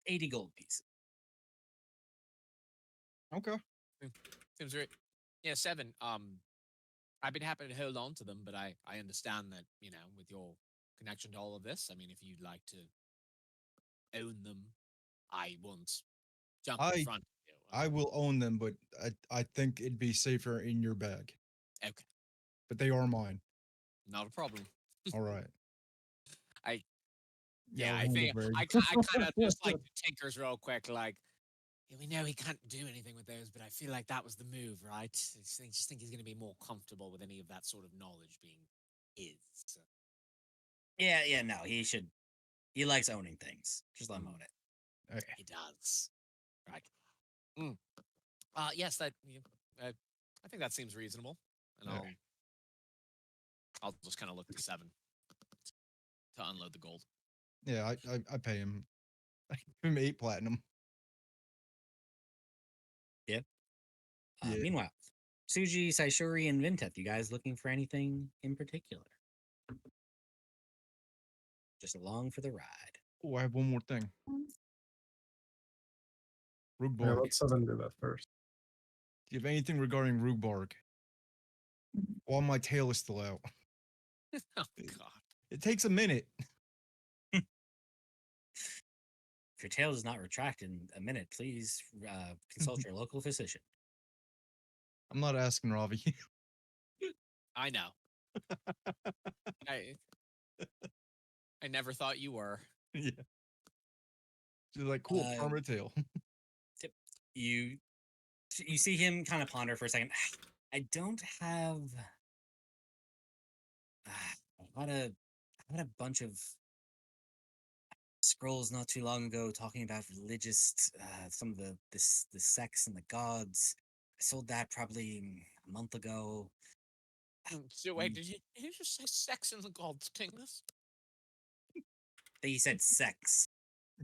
80 gold pieces. Okay. Seems right. Yeah, 7. I'd be happy to hold on to them, but I understand that, with your connection to all of this, I mean, if you'd like to own them, I won't jump in front of you. I will own them, but I think it'd be safer in your bag. Okay, But they are mine. not a problem. All right. Yeah, I we'll think go I kind of just like the tinkers real quick. Like, yeah, we know he can't do anything with those, but I feel like that was the move, right? I just think he's going to be more comfortable with any of that sort of knowledge being his. Yeah, no, he should. He likes owning things. Just let him own it. Okay. He does, right? Yes, I think that seems reasonable, and Okay. I'll just kind of look to 7 to unload the gold. Yeah, I pay him. I give him 8 platinum. Yeah. Yeah. Meanwhile, Suji, Saishuri, and Vinteth, you guys looking for anything in particular? Just along for the ride. Oh, I have one more thing. Yeah, Rugbarg. let 7 do that first. Do you have anything regarding Rugbarg? While my tail is still out. Oh God! It takes a minute. If your tail does not retract in a minute, please consult your local physician. I'm not asking Ravi. I know. I never thought you were. Yeah. She's like, cool, permanent tail. You see him kind of ponder for a second. I don't have. I had a bunch of scrolls not too long ago talking about religious, some of the sects and the gods. I sold that probably a month ago. So wait, did you just say sex in the gods, Tingus? He said sex.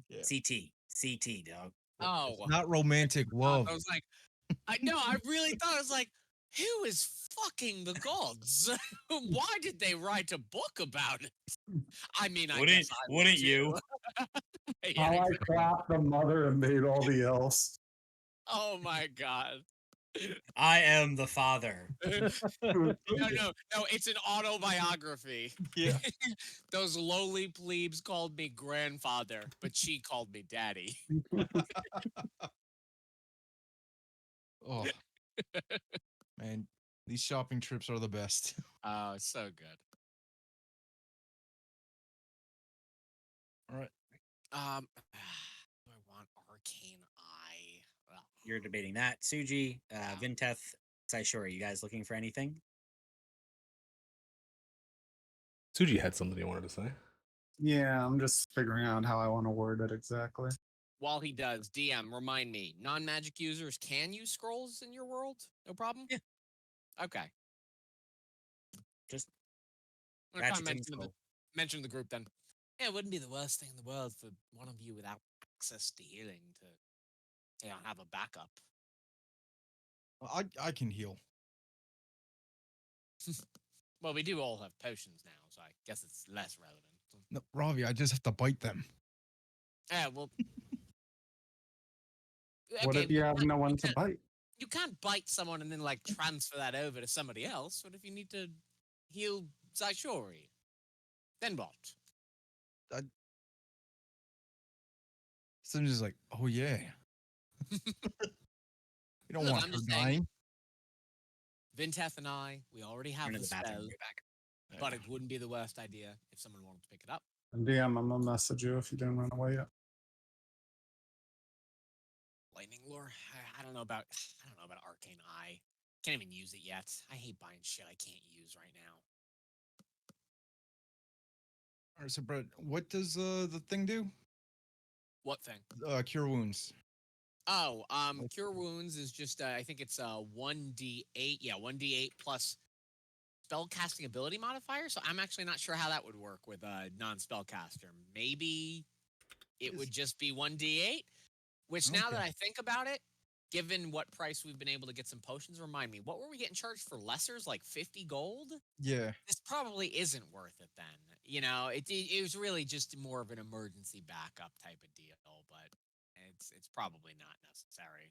Yeah. CT, dog. Oh, Not romantic love. I was like, I really thought it was like, who is fucking the gods? Why did they write a book about it? I mean, I guess I would wouldn't too. you? Yeah, How I exactly. craft the mother and made all the else. Oh my God. I am the father. No, it's an autobiography. Yeah. Those lowly plebes called me grandfather, but she called me daddy. Oh. Man, these shopping trips are the best. Oh, so good. All right. Do I want Arcane Eye? Well, You're debating that. Suji, Yeah. Vinteth, Saishori, you guys looking for anything? Suji had something he wanted to say. Yeah, I'm just figuring out how I want to word it exactly. While he does, DM, remind me, non-magic users can use scrolls in your world? No problem? Yeah. Okay. Just I'm gonna ratchet and mention the group then. Yeah, it wouldn't be the worst thing in the world for one of you without access to healing to have a backup. I can heal. Well, we do all have potions now, so I guess it's less relevant. No, Ravi, I just have to bite them. Yeah, well. What Okay, if you have no one to bite? you can't bite someone and then like transfer that over to somebody else. What if you need to heal Zaishori? Then what? So I'm just like, oh yeah. You don't Look, want I'm her just saying, dying. Vinteth and I, we already have Run to the the bathroom. spell, Be back. but it wouldn't be the worst idea if someone wanted to pick it up. And DM, I'm gonna message you if you didn't run away yet. Lightning lore? I don't know about Arcane Eye. Can't even use it yet. I hate buying shit I can't use right now. All right, so Brett, what does the thing do? What thing? Cure wounds. Oh, Cure Wounds is just I think it's 1d8. Yeah, 1d8 plus spell casting ability modifier. So I'm actually not sure how that would work with a non-spellcaster. Maybe it would just be 1d8. Which now that Okay. I think about it, given what price we've been able to get some potions, remind me, what were we getting charged for lessers? Like 50 gold? Yeah. This probably isn't worth it then. You know, it was really just more of an emergency backup type of deal, but it's probably not necessary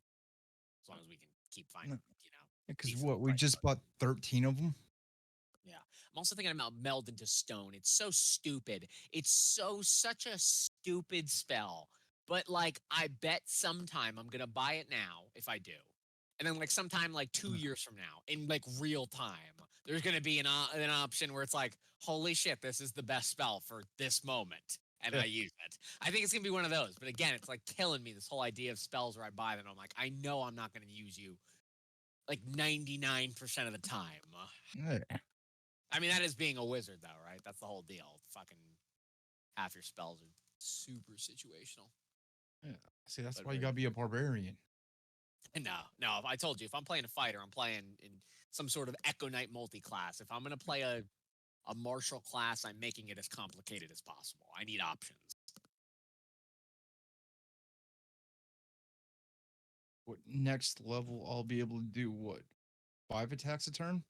as long as we can keep finding, Because decently what we priced just bought 13 of them. yeah. I'm also thinking about meld into stone. It's so stupid. It's such a stupid spell. But like I bet sometime I'm gonna buy it now if I do. And then like sometime like 2 years from now, in like real time, there's gonna be an option where it's like, holy shit, this is the best spell for this moment. And I use it. I think it's gonna be one of those. But again, it's like killing me, this whole idea of spells where I buy them. I'm like, I know I'm not gonna use you like 99% of the time. Yeah. I mean, that is being a wizard, though, right? That's the whole deal. Fucking half your spells are super situational. Yeah. See, that's But why you very gotta be a barbarian. No. If I told you, if I'm playing a fighter, I'm playing in some sort of Echo Knight multi-class. If I'm gonna play a martial class, I'm making it as complicated as possible. I need options. What next level? I'll be able to do what? 5 attacks a turn?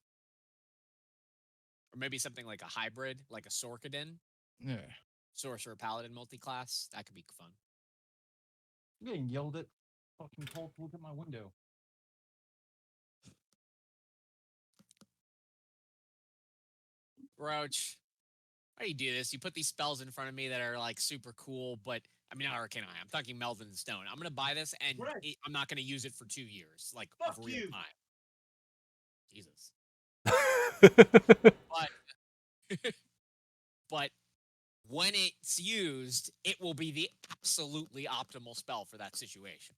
Or maybe something like a hybrid, like a Sorkadin, Yeah. Sorcerer Paladin multi-class. That could be fun. I'm getting yelled at. Fucking Colt, look at my window. Roach, how do you do this? You put these spells in front of me that are like super cool, but I mean, not Arcane Eye. I'm talking Meld in Stone. I'm gonna buy this, and Right. I'm not gonna use it for 2 years, like Fuck of real you. time. Jesus, That's but but when it's used, it will be the absolutely optimal spell for that situation.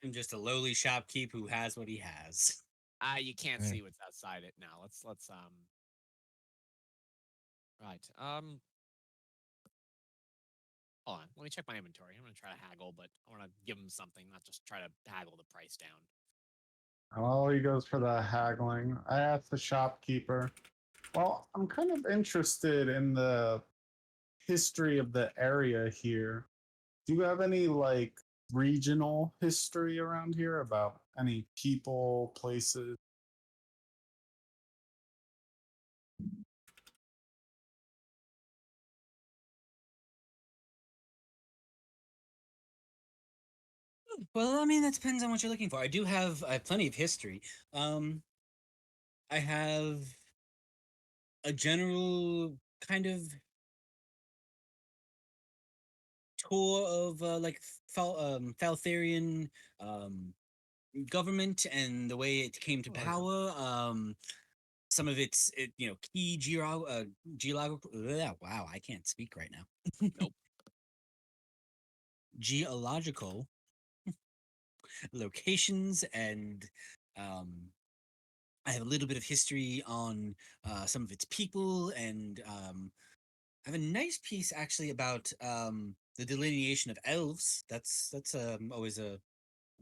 I'm just a lowly shopkeep who has what he has. You can't Yeah. see what's outside it now. Let's right. Hold on. Let me check my inventory. I'm gonna try to haggle, but I want to give him something, not just try to haggle the price down. Oh, he goes for the haggling. I asked the shopkeeper. Well, I'm kind of interested in the history of the area here. Do you have any like regional history around here about any people, places? Well, I mean, that depends on what you're looking for. I have plenty of history. Um, I have a general kind of tour of Faltharian government and the way it came to Oh, okay. power. some of its key geological. Wow, I can't speak right now. Nope. Geological locations, and I have a little bit of history on some of its people, and I have a nice piece actually about the delineation of elves. That's always a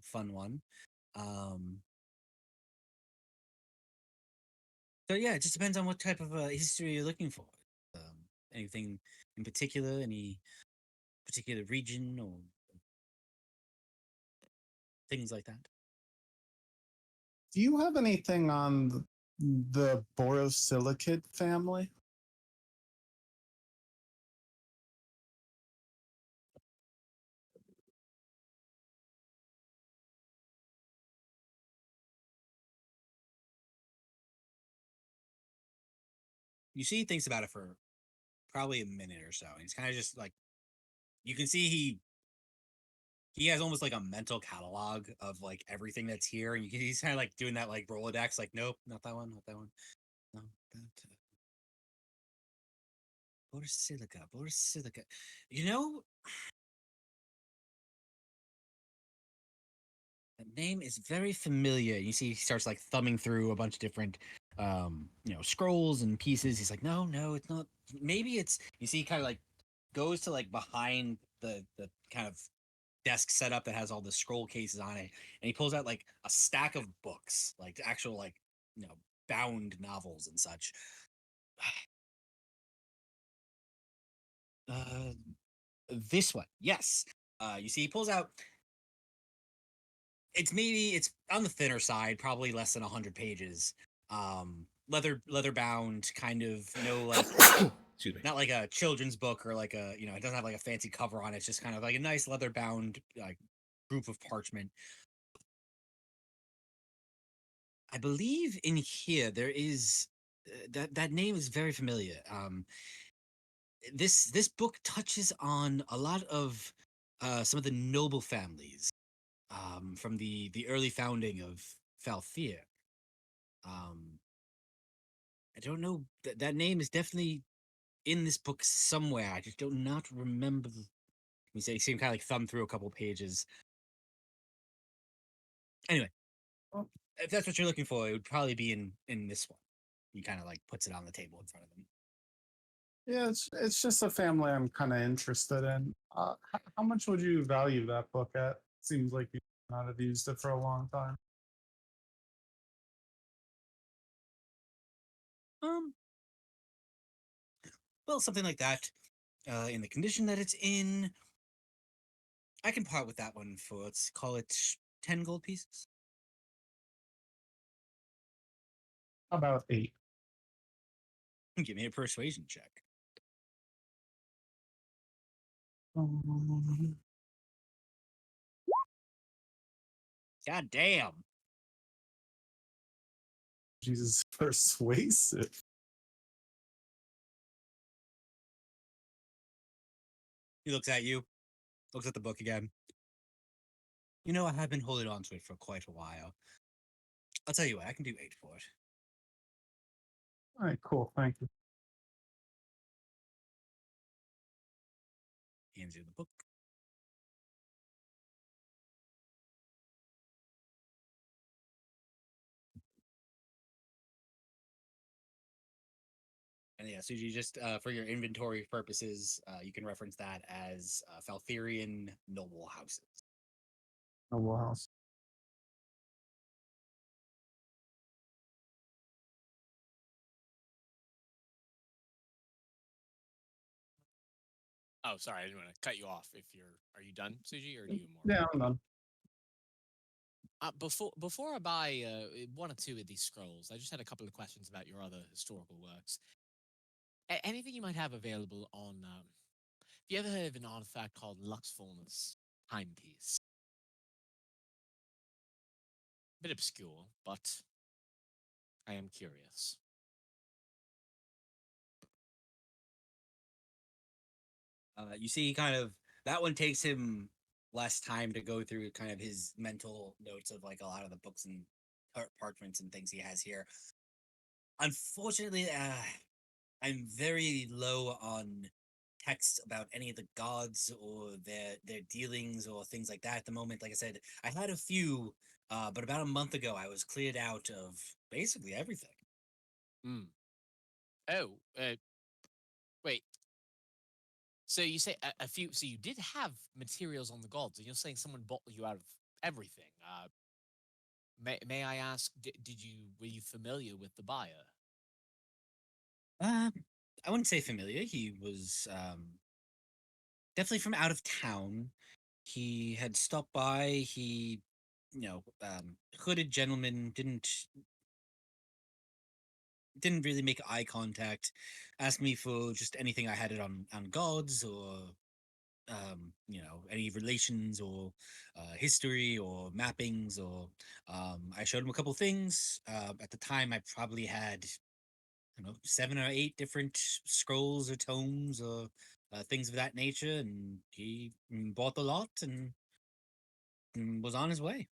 fun one. Um, so yeah, it just depends on what type of history you're looking for. Anything in particular? Any particular region or things like that? Do you have anything on the borosilicate family? You see, he thinks about it for probably a minute or so. And he's kind of just like, you can see he has almost like a mental catalog of like everything that's here, and he's kind of like doing that like Rolodex, like nope, not that one, not that one, no, that. Borosilica, borosilica. You know, the name is very familiar. You see, he starts like thumbing through a bunch of different, scrolls and pieces. He's like, no, no, it's not. Maybe it's. You see, he kind of like goes to like behind the kind of desk setup that has all the scroll cases on it, and he pulls out like a stack of books, like actual like bound novels and such. Uh, this one, yes. You see, he pulls out. It's on the thinner side, probably less than 100 pages. Leather bound, kind of no like Excuse me. not like a children's book or like it doesn't have like a fancy cover on it. It's just kind of like a nice leather bound like group of parchment. I believe in here there is that name is very familiar. This book touches on a lot of some of the noble families from the early founding of Falthir. Um, I don't know that name is definitely in this book somewhere. I just do not remember. You say you see him kind of like thumb through a couple pages. Anyway, Oh, if that's what you're looking for, it would probably be in this one. He kind of like puts it on the table in front of him. yeah, it's just a family I'm kind of interested in. How much would you value that book at? Seems like you not have used it for a long time. Um, well, something like that. In the condition that it's in, I can part with that one for let's call it 10 gold pieces. How about 8? Give me a persuasion check. Um, God damn. Jesus, persuasive. He looks at you, looks at the book again. You know, I have been holding on to it for quite a while. I'll tell you what, I can do 8 for it. All right, cool. Thank you. Hands you the book. And yeah, so you just for your inventory purposes, you can reference that as Faltherian noble houses. Noble house. Oh, sorry, I didn't want to cut you off. Are you done, Suji, or do you have more? Yeah, I'm done. Before I buy one or two of these scrolls, I just had a couple of questions about your other historical works. Anything you might have available on? Have you ever heard of an artifact called Luxfulness Timepiece? A bit obscure, but I am curious. You see, kind of that one takes him less time to go through kind of his mental notes of like a lot of the books and parchments and things he has here. Unfortunately, I'm very low on text about any of the gods or their dealings or things like that at the moment. Like I said, I had a few, but about a month ago, I was cleared out of basically everything. Hmm. Oh, wait. So you say a few? So you did have materials on the gods, and you're saying someone bought you out of everything. May I ask? Did you were you familiar with the buyer? Um, I wouldn't say familiar. He was definitely from out of town. He had stopped by. He, hooded gentleman didn't really make eye contact. Asked me for just anything I had it on gods or any relations or history or mappings or I showed him a couple things. At the time, I probably had I don't know 7 or 8 different scrolls or tomes or things of that nature, and he bought the lot and was on his way.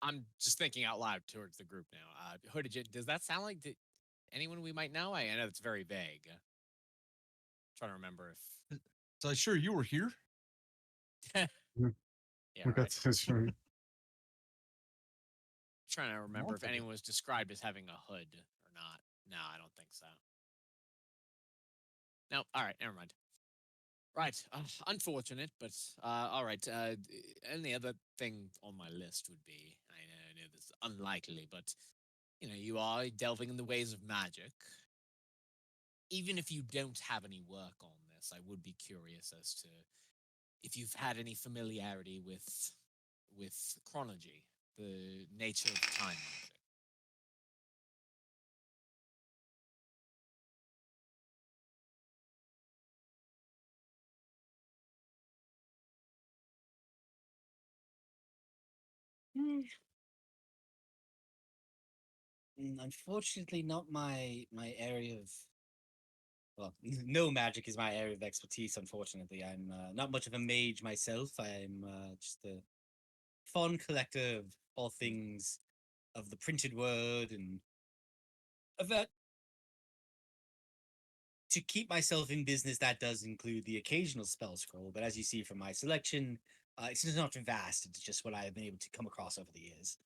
I'm just thinking out loud towards the group now. Hooded, does that sound like anyone we might know? I know it's very vague. Trying to remember if. So I sure you were here. Yeah, Look right. at history. Trying to remember if Multiple. anyone was described as having a hood or not. No, I don't think so. No, all right, never mind. Right, unfortunate, but all right. Only other thing on my list would be I know this is unlikely, but you are delving in the ways of magic. Even if you don't have any work on this, I would be curious as to if you've had any familiarity with chronology, the nature of time magic. Hmm. Unfortunately, not my area of well, no magic is my area of expertise. Unfortunately, I'm not much of a mage myself. I'm just a fond collector of all things of the printed word and of that. To keep myself in business, that does include the occasional spell scroll. But as you see from my selection, it's not vast. It's just what I've been able to come across over the years.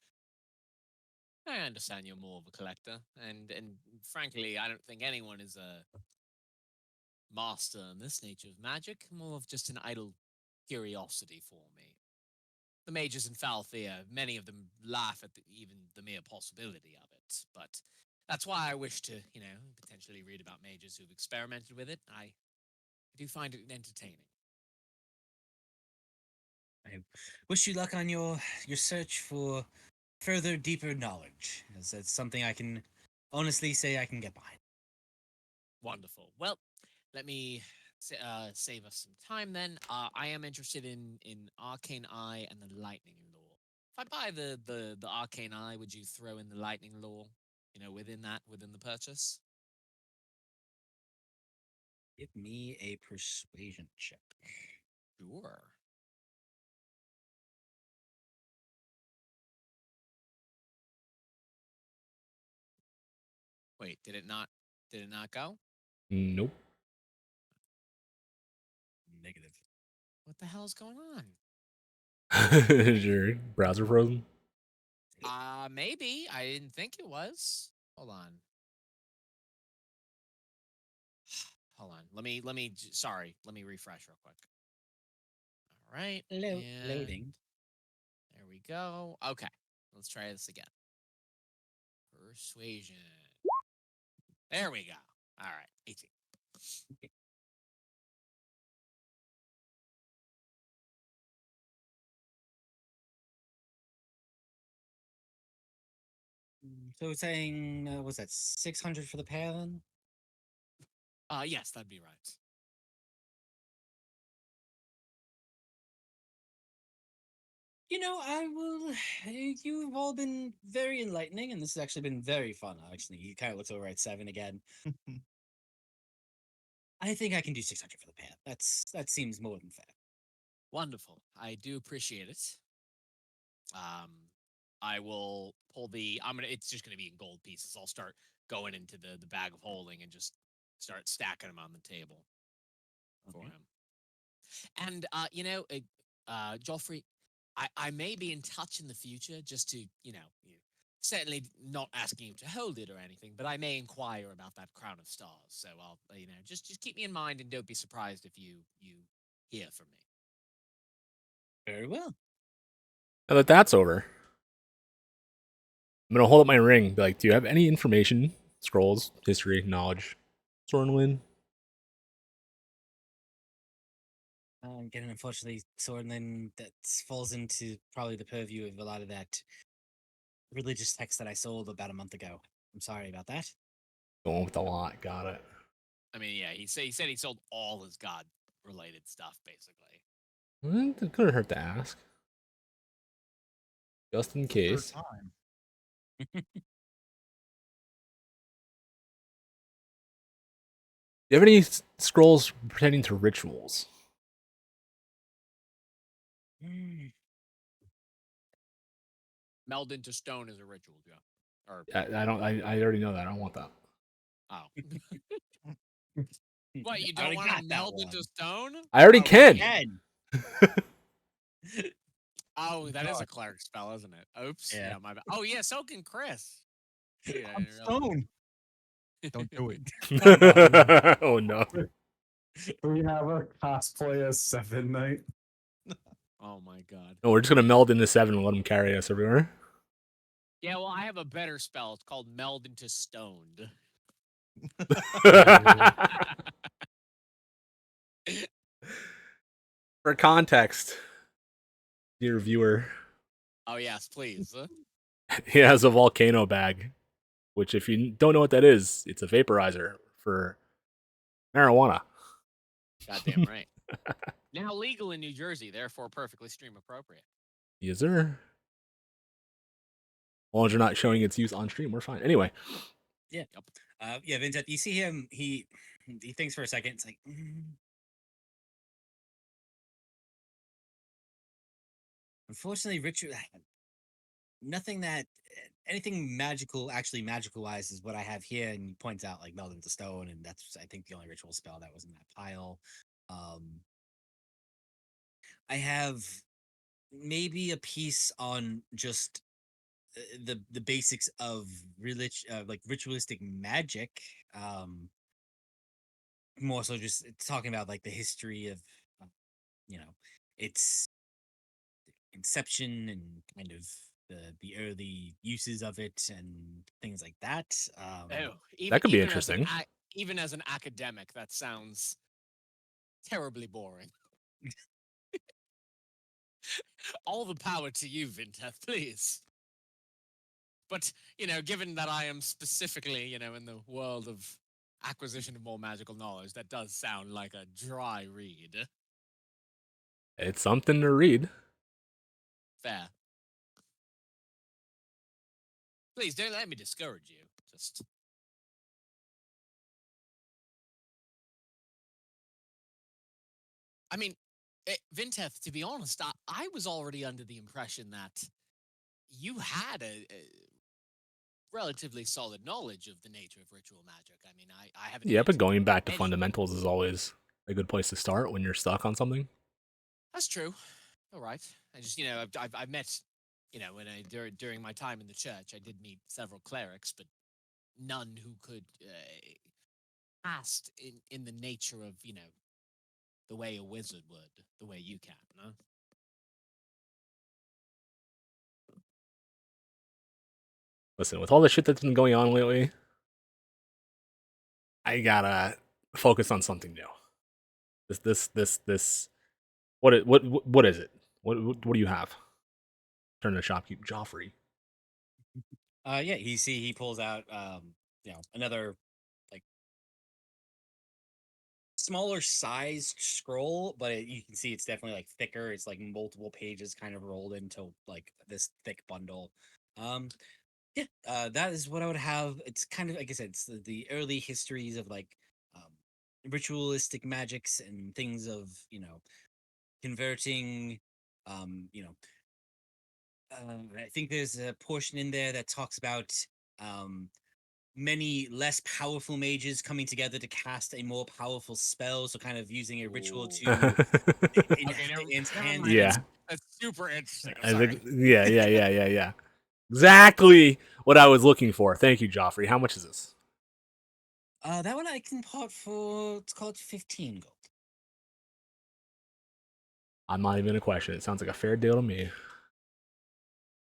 I understand you're more of a collector, and frankly, I don't think anyone is a master in this nature of magic. More of just an idle curiosity for me. The mages in Falthea, many of them laugh at even the mere possibility of it. But that's why I wish to, potentially read about mages who've experimented with it. I do find it entertaining. I wish you luck on your search for further, deeper knowledge, as that's something I can honestly say I can get behind. Wonderful. Well, let me save us some time then. I am interested in Arcane Eye and the Lightning Law. If I buy the Arcane Eye, would you throw in the Lightning Law? Within the purchase. Give me a persuasion check. Sure. Wait, did it not? Did it not go? Nope. Negative. What the hell is going on? Is your browser frozen? Maybe. I didn't think it was. Hold on. Hold on. Sorry. Let me refresh real quick. All right. Loading. There we go. Okay. Let's try this again. Persuasion. There we go. All right. 18. So we're saying, what's that, 600 for the pair then? Yes, that'd be right. I will. You've all been very enlightening, and this has actually been very fun. Actually, he kind of looks over at 7 again. I think I can do 600 for the pair. That seems more than fair. Wonderful. I do appreciate it. Um, I will pull the. It's just gonna be in gold pieces. I'll start going into the bag of holding and just start stacking them on the table for Okay. him. And Joffrey, I may be in touch in the future just to certainly not asking you to hold it or anything, but I may inquire about that crown of stars. So I'll just keep me in mind and don't be surprised if you hear from me. Very well. Now that that's over, I'm gonna hold up my ring. Be like, do you have any information, scrolls, history, knowledge, Sornwin? Again, unfortunately, Sornlin, that falls into probably the purview of a lot of that religious text that I sold about a month ago. I'm sorry about that. Going with a lot. Got it. I mean, yeah, he said he sold all his god related stuff basically. Well, it couldn't hurt to ask, just in Third case. time. Do you have any scrolls pertaining to rituals? Mm, Meld into stone is a ritual, yeah. Or I don't. I already know that. I don't want that. oh, what you I already don't want to got that meld one. into stone? I already Oh, can. Again. Oh, that is a God. cleric spell, isn't it? Oops. Yeah. Yeah, my bad. Oh yeah, so can Chris. Dude, I I'm didn't realize. stone. Don't do it. Oh no. We have a cosplay as Seven Knight. Oh my god. No, we're just gonna meld into 7 and let them carry us everywhere. Yeah, well, I have a better spell. It's called meld into stoned. For context, dear viewer, Oh yes, please. he has a volcano bag, which, if you don't know what that is, it's a vaporizer for marijuana. Goddamn right. Now legal in New Jersey, therefore perfectly stream appropriate. Yes, sir. As long as you're not showing its use on stream, we're fine. Anyway, Yeah. Yeah, Vincent, you see him, he thinks for a second, it's like, unfortunately, Richard, nothing that, anything magical, actually magical wise, is what I have here. And he points out like meld into stone, and that's, I think, the only ritual spell that was in that pile. I have maybe a piece on just the basics of like ritualistic magic. More so just talking about like the history of, uh, you know, its inception and kind of the early uses of it and things like that. Oh, that could be even as interesting. even as an academic, that sounds terribly boring. All the power to you, Vinteth, please. But, given that I am specifically, in the world of acquisition of more magical knowledge, that does sound like a dry read. It's something to read. Fair. Please don't let me discourage you. Just. I mean, Vinteth, to be honest, I was already under the impression that you had a relatively solid knowledge of the nature of ritual magic. I mean, I haven't. Yeah, but met going back to any- fundamentals is always a good place to start when you're stuck on something. That's true. All right. I just, I've met, when during my time in the church, I did meet several clerics, but none who could cast in the nature of, the way a wizard would, the way you can, no? Listen, with all the shit that's been going on lately, I gotta focus on something new. This. What is it? What do you have? Turn to shopkeep Joffrey. Yeah, he pulls out another like smaller sized scroll, but you can see it's definitely like thicker. It's like multiple pages kind of rolled into like this thick bundle. Yeah, that is what I would have. It's kind of like I said, it's the early histories of like ritualistic magics and things of converting, I think there's a portion in there that talks about um, many less powerful mages coming together to cast a more powerful spell. So, kind of using a ritual Ooh. to Okay, enhance never mind. Yeah. That's super interesting. I'm I sorry. think, yeah. Exactly what I was looking for. Thank you, Joffrey. How much is this? That one I can part for, let's call it 15 gold. I'm not even gonna question. It sounds like a fair deal to me.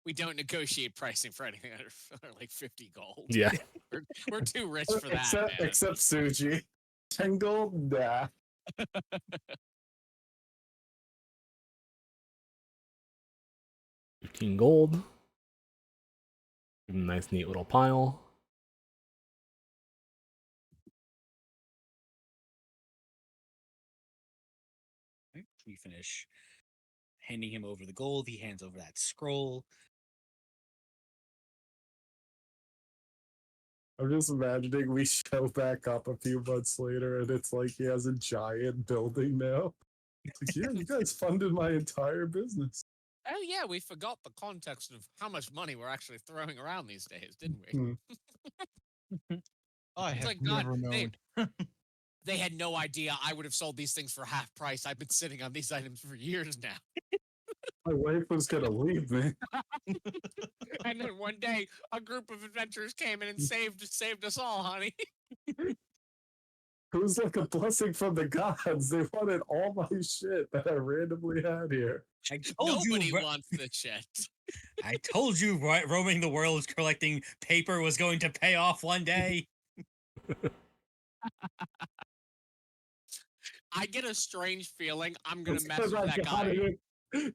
We don't negotiate pricing for anything under like 50 gold. Yeah. We're too rich for that. Except man. except Suji. 10 gold? Nah. 15 gold. Give him a nice, neat little pile. Right, we finish handing him over the gold. He hands over that scroll. I'm just imagining we show back up a few months later and it's like he has a giant building now. It's like, yeah, you guys funded my entire business. Oh yeah, we forgot the context of how much money we're actually throwing around these days, didn't we? Hmm. I It's have like, God, never known. they had no idea I would have sold these things for half price. I've been sitting on these items for years now. My wife was gonna leave me. And then one day, a group of adventurers came in and saved us all, honey. It was like a blessing from the gods. They wanted all my shit that I randomly had here. I told Nobody you, wants the shit. I told you, roaming the world collecting paper was going to pay off one day. I get a strange feeling I'm gonna Just mess 'cause with I that got guy.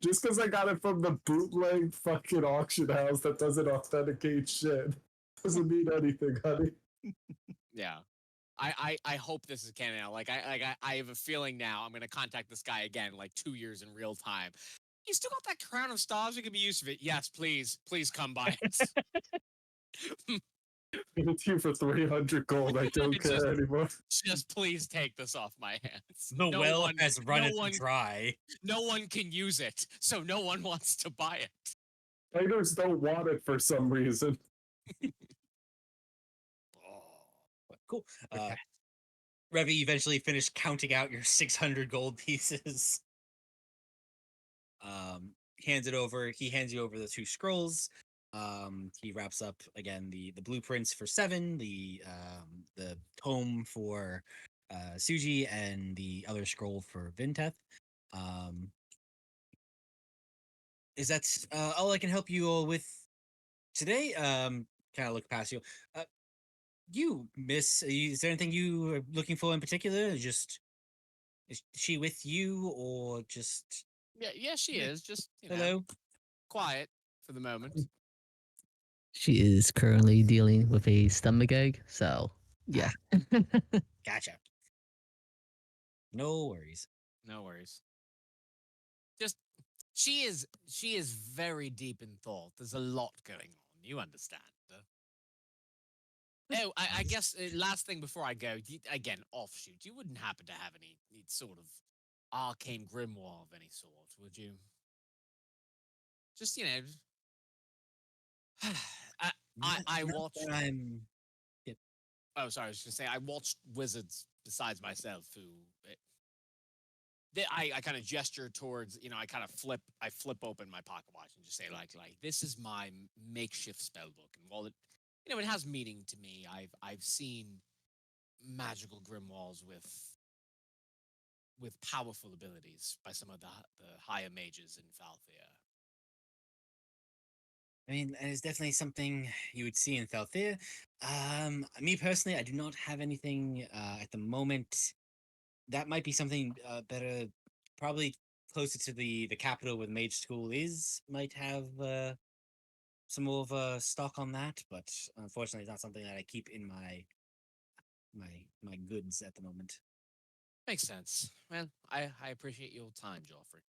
just because I got it from the bootleg fucking auction house that doesn't authenticate shit doesn't mean anything, honey. Yeah. I hope this is canon now. I have a feeling now I'm gonna contact this guy again, like 2 years in real time. You still got that crown of stars? You can be used of it. Yes, please come by it. Give it to you for 300 gold. I don't It's care anymore. just please take this off my hands. The well has run no it one, dry. no one can use it, so no one wants to buy it. Fighters don't want it for some reason. Cool. Revi eventually finished counting out your 600 gold pieces. Hands it over. He hands you over the 2 scrolls. He wraps up again the blueprints for 7, the tome for Suji, and the other scroll for Vinteth. Is that all I can help you all with today? Kind of look past you. You, Miss, is there anything you are looking for in particular? Just is she with you, or just Yeah, she is. Just hello? quiet for the moment. She is currently dealing with a stomach ache, so yeah. Gotcha. No worries. No worries. Just she is very deep in thought. There's a lot going on. You understand? Oh, I guess last thing before I go, again, offshoot. You wouldn't happen to have any sort of arcane grimoire of any sort, would you? Just I Not watched. that I'm. Oh, sorry. I was gonna say I watched wizards besides myself who. I kind of gesture towards I kind of flip open my pocket watch and just say like this is my makeshift spell book, and while it has meaning to me, I've seen magical grimoires with powerful abilities by some of the higher mages in Falthea. I mean, it's definitely something you would see in Falthea. Me personally, I do not have anything at the moment. That might be something better, probably closer to the capital where the mage school is. Might have some more of a stock on that, but unfortunately, it's not something that I keep in my goods at the moment. Makes sense. Well, I appreciate your time, Joffrey.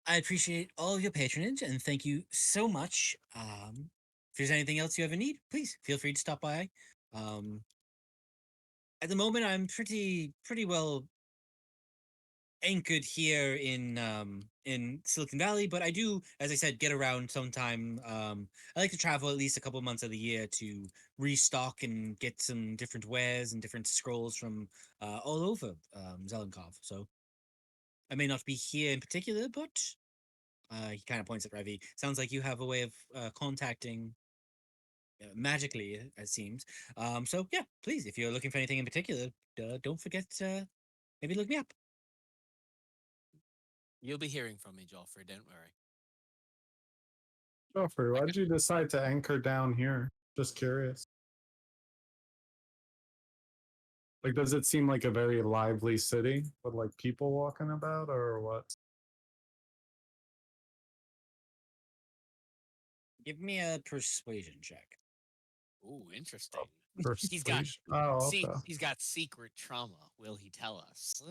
I appreciate all of your patronage and thank you so much. If there's anything else you ever need, please feel free to stop by. At the moment, I'm pretty well anchored here in Silicon Valley, but I do, as I said, get around sometime. I like to travel at least a couple months of the year to restock and get some different wares and different scrolls from all over Zelenkov. So I may not be here in particular, but he kind of points at Revi. Sounds like you have a way of contacting magically, it seems. So yeah, please, if you're looking for anything in particular, don't forget maybe look me up. You'll be hearing from me, Joffrey. Don't worry. Joffrey, why'd you decide to anchor down here? Just curious. Like, does it seem like a very lively city with like people walking about, or what? Give me a persuasion check. Ooh, interesting. Persuasion. Oh, okay. He's got secret trauma. Will he tell us?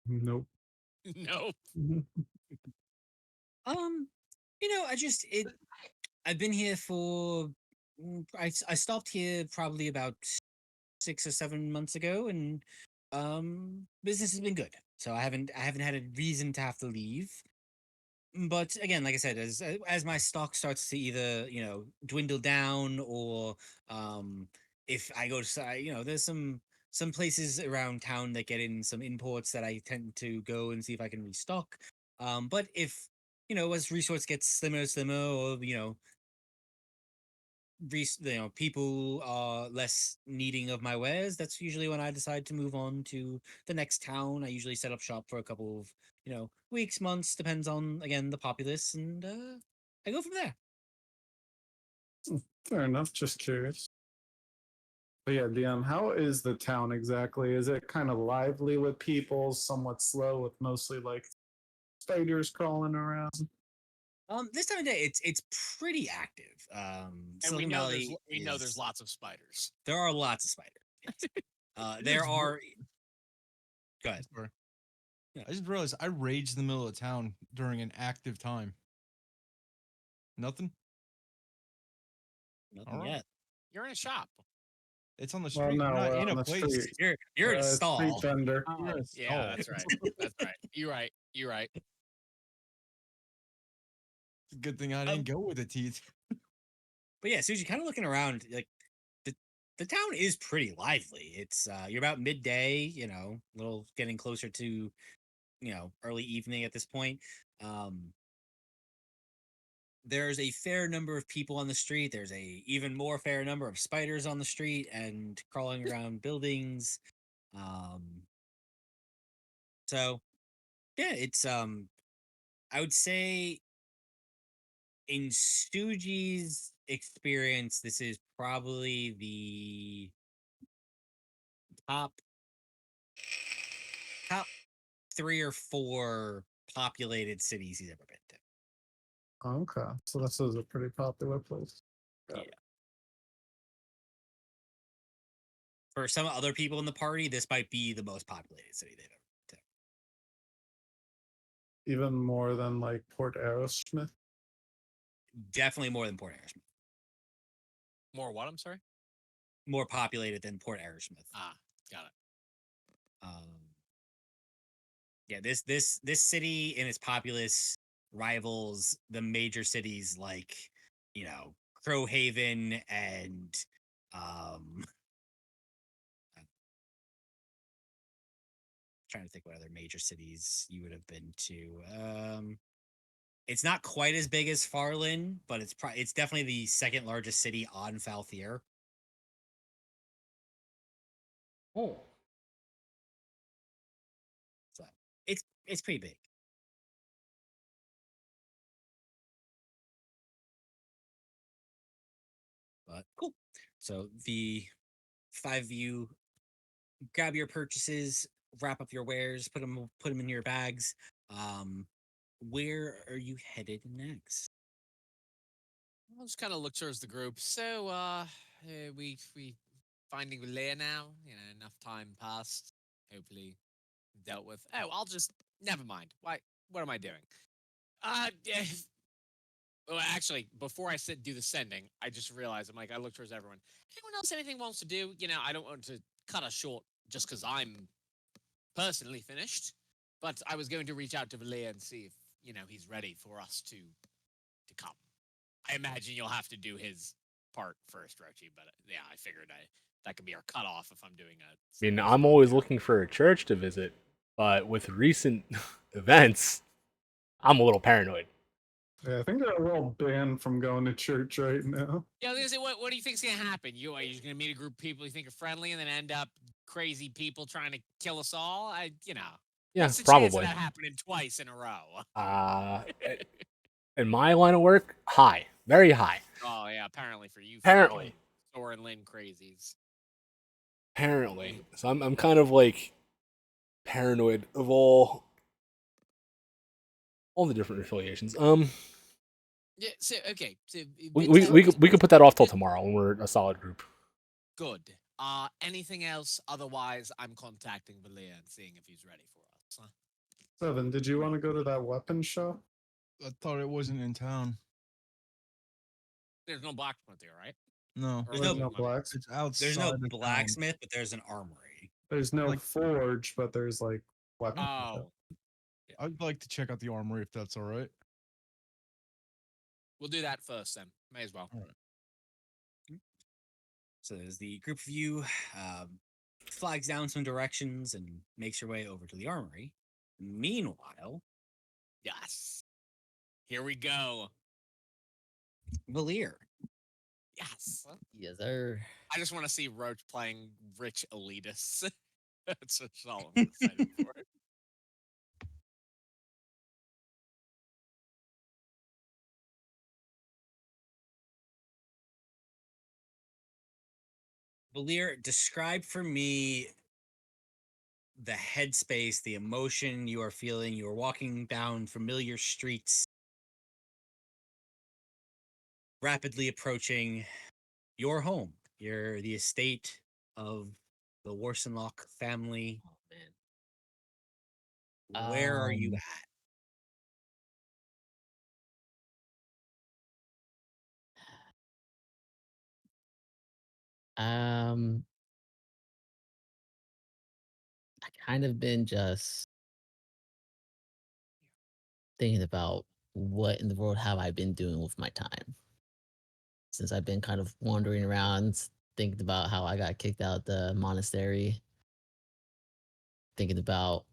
Nope. No. I've been here for I stopped here probably about 6 or 7 months ago, and business has been good. So I haven't had a reason to have to leave. But again, like I said, as my stock starts to either dwindle down, or if I go to there's some places around town that get in some imports that I tend to go and see if I can restock. But if as resource gets slimmer and slimmer, or people are less needing of my wares, that's usually when I decide to move on to the next town. I usually set up shop for a couple of weeks, months, depends on again the populace, and I go from there. Fair enough. Just curious. But yeah, DM, how is the town exactly? Is it kind of lively with people, somewhat slow with mostly like spiders crawling around? This time of day, it's pretty active. And Silicon Valley we know there's lots of spiders. There are lots of spiders. Yes. There are. Go ahead. Sorry. Yeah. I just realized I raged in the middle of town during an active time. Nothing? Nothing All right. yet. You're in a shop. It's on the Well, street. no, We're not we're in on a the place. street. You're in a Street stall. vendor. You're in a Yeah, stall. that's right. That's right. You're right. You're right. It's a good thing I didn't go with the teeth. But yeah, Suji, kind of looking around, like the town is pretty lively. It's you're about midday, a little getting closer to early evening at this point. There's a fair number of people on the street. There's a even more fair number of spiders on the street and crawling around buildings. So yeah, it's I would say in Stooge's experience, this is probably the top top 3 or 4 populated cities he's ever been to. Okay, so this is a pretty popular place. Got it. For some other people in the party, this might be the most populated city they've ever been to. Even more than like Port Aerosmith. Definitely more than Port Aerosmith. More what? I'm sorry. More populated than Port Aerosmith. Ah, got it. Yeah, this city and its populace rivals the major cities like Crowhaven and trying to think what other major cities you would have been to. It's not quite as big as Farland, but it's definitely the second largest city on Falthier. Oh. So it's pretty big. But cool. So the 5 of you grab your purchases, wrap up your wares, put them in your bags. Where are you headed next? I'll just kind of look towards the group. So, we finding Leia now. Enough time passed. Hopefully, dealt with. Oh, I'll just never mind. Why? What am I doing? Yeah. Well, actually, before I do the sending, I just realized I look towards everyone. Anyone else anything wants to do? I don't want to cut us short just because I'm personally finished. But I was going to reach out to Valia and see if he's ready for us to come. I imagine you'll have to do his part first, Rochi. But yeah, I figured that could be our cutoff if I'm doing a. I mean, I'm always looking for a church to visit, but with recent events, I'm a little paranoid. Yeah, I think they're a little banned from going to church right now. Yeah, I was gonna say, what do you think's gonna happen? Are you just gonna meet a group of people you think are friendly and then end up crazy people trying to kill us all? Yeah, What's the chance of probably. that happening twice in a row? In my line of work, high, very high. Oh yeah, apparently for you. Apparently. Soren Lynn crazies. Apparently. So I'm kind of like paranoid of all the different affiliations. Yeah. So okay. So we could put that off till tomorrow when we're a solid group. Good. Anything else? Otherwise, I'm contacting Valia and seeing if he's ready for us. Seven, did you want to go to that weapon shop? I thought it wasn't in town. There's no blacksmith here, right? No, Or There's is no there one? it's outside. There's no of town. blacksmith, but there's an armory. There's no Like- forge, but there's like weapon. Oh, I'd like to check out the armory if that's all right. we'll do that first then. May as well. All right. So as the group of you flags down some directions and makes your way over to the armory. Meanwhile, Yes. Here we go. Valir. Yes. Yes, sir. I just want to see Roach playing rich elitists. That's all I'm excited for. Valir, describe for me the headspace, the emotion you are feeling. You are walking down familiar streets, rapidly approaching your home, the estate of the Warsenlock family. Oh man. Where are you Um, at? Um, I kind of been just thinking about what in the world have I been doing with my time since I've been kind of wandering around, thinking about how I got kicked out the monastery, thinking about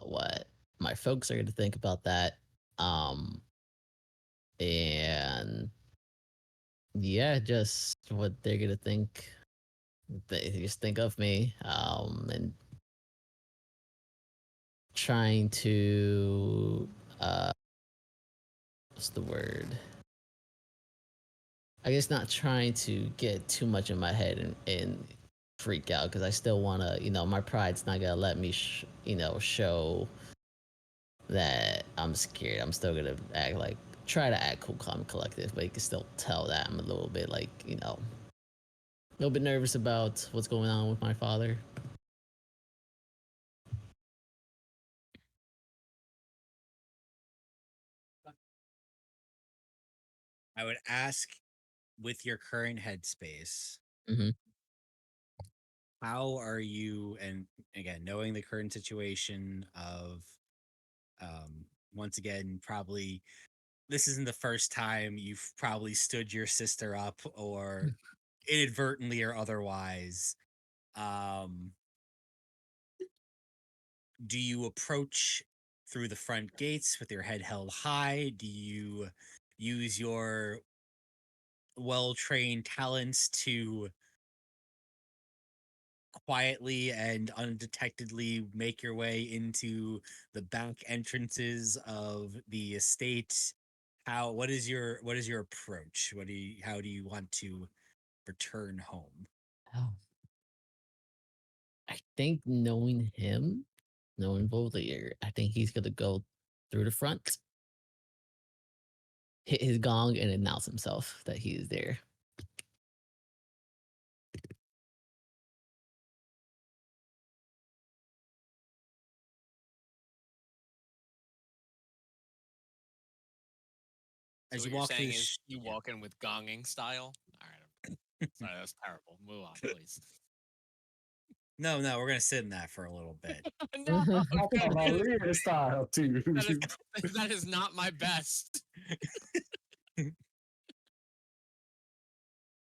what my folks are going to think about that, and yeah, just what they're going to think. They just think of me, and trying to what's the word? I guess not trying to get too much in my head and freak out because I still want to, my pride's not gonna let me, show that I'm scared. I'm still gonna try to act cool, calm, and collective, but you can still tell that I'm a little bit a little bit nervous about what's going on with my father. I would ask, with your current headspace, Mhm. how are you, and again, knowing the current situation of, once again, probably this isn't the first time you've probably stood your sister up or inadvertently or otherwise. Um, do you approach through the front gates with your head held high? Do you use your well-trained talents to quietly and undetectedly make your way into the back entrances of the estate? What is your approach? How do you want to return home? Oh. I think knowing him, knowing Volier, I think he's gonna go through the front, hit his gong, and announce himself that he is there. As So you what you're walk through saying the is you yeah. walk in with gonging style. All right. Sorry, that's terrible. Move on, please. No, we're gonna sit in that for a little bit. No, Cavalier style, dude. that is not my best.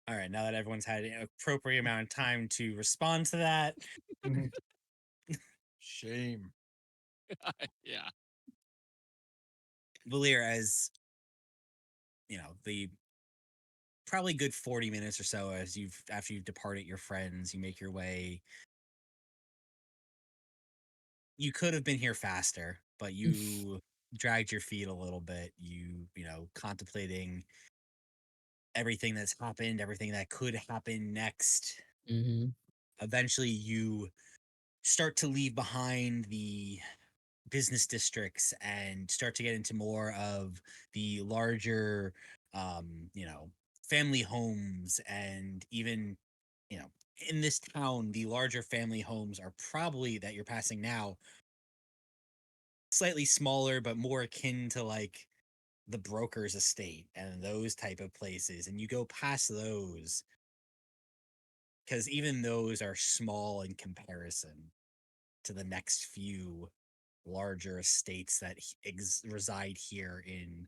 All right, now that everyone's had an appropriate amount of time to respond to that, Shame. Yeah. Valir, as you know, the probably good 40 minutes or so as after you've departed your friends, you make your way. You could have been here faster, but you dragged your feet a little bit. Contemplating everything that's happened, everything that could happen next. Hmm. Eventually, you start to leave behind the business districts and start to get into more of the larger, family homes. And even, you know, in this town, the larger family homes are probably that you're passing now slightly smaller, but more akin to like the broker's estate and those type of places. And you go past those because even those are small in comparison to the next few larger estates that reside here in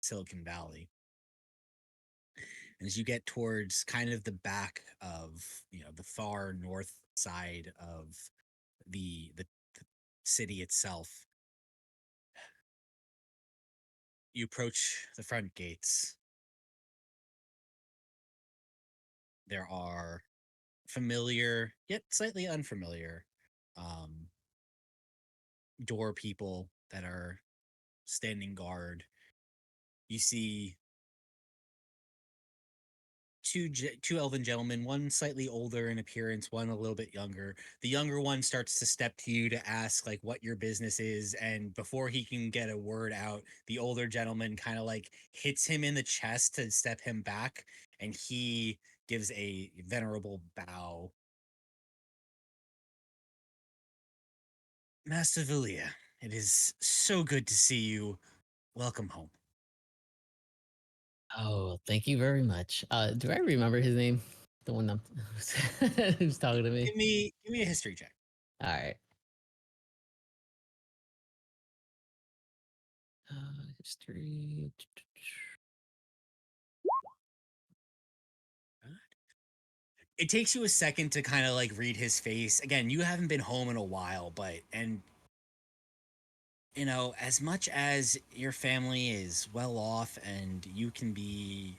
Silicon Valley. And as you get towards kind of the back of, the far north side of the city itself, you approach the front gates. There are familiar yet slightly unfamiliar um, door people that are standing guard. You see two elven gentlemen, one slightly older in appearance, one a little bit younger. The younger one starts to step to you to ask like what your business is, and before he can get a word out, the older gentleman kind of like hits him in the chest to step him back, and he gives a venerable bow. Master Villia, it is so good to see you. Welcome home. Oh, thank you very much. Do I remember his name? The one that who's talking to me. Give me a history check. All right. History. It takes you a second to kind of like read his face. Again, you haven't been home in a while, as much as your family is well off and you can be,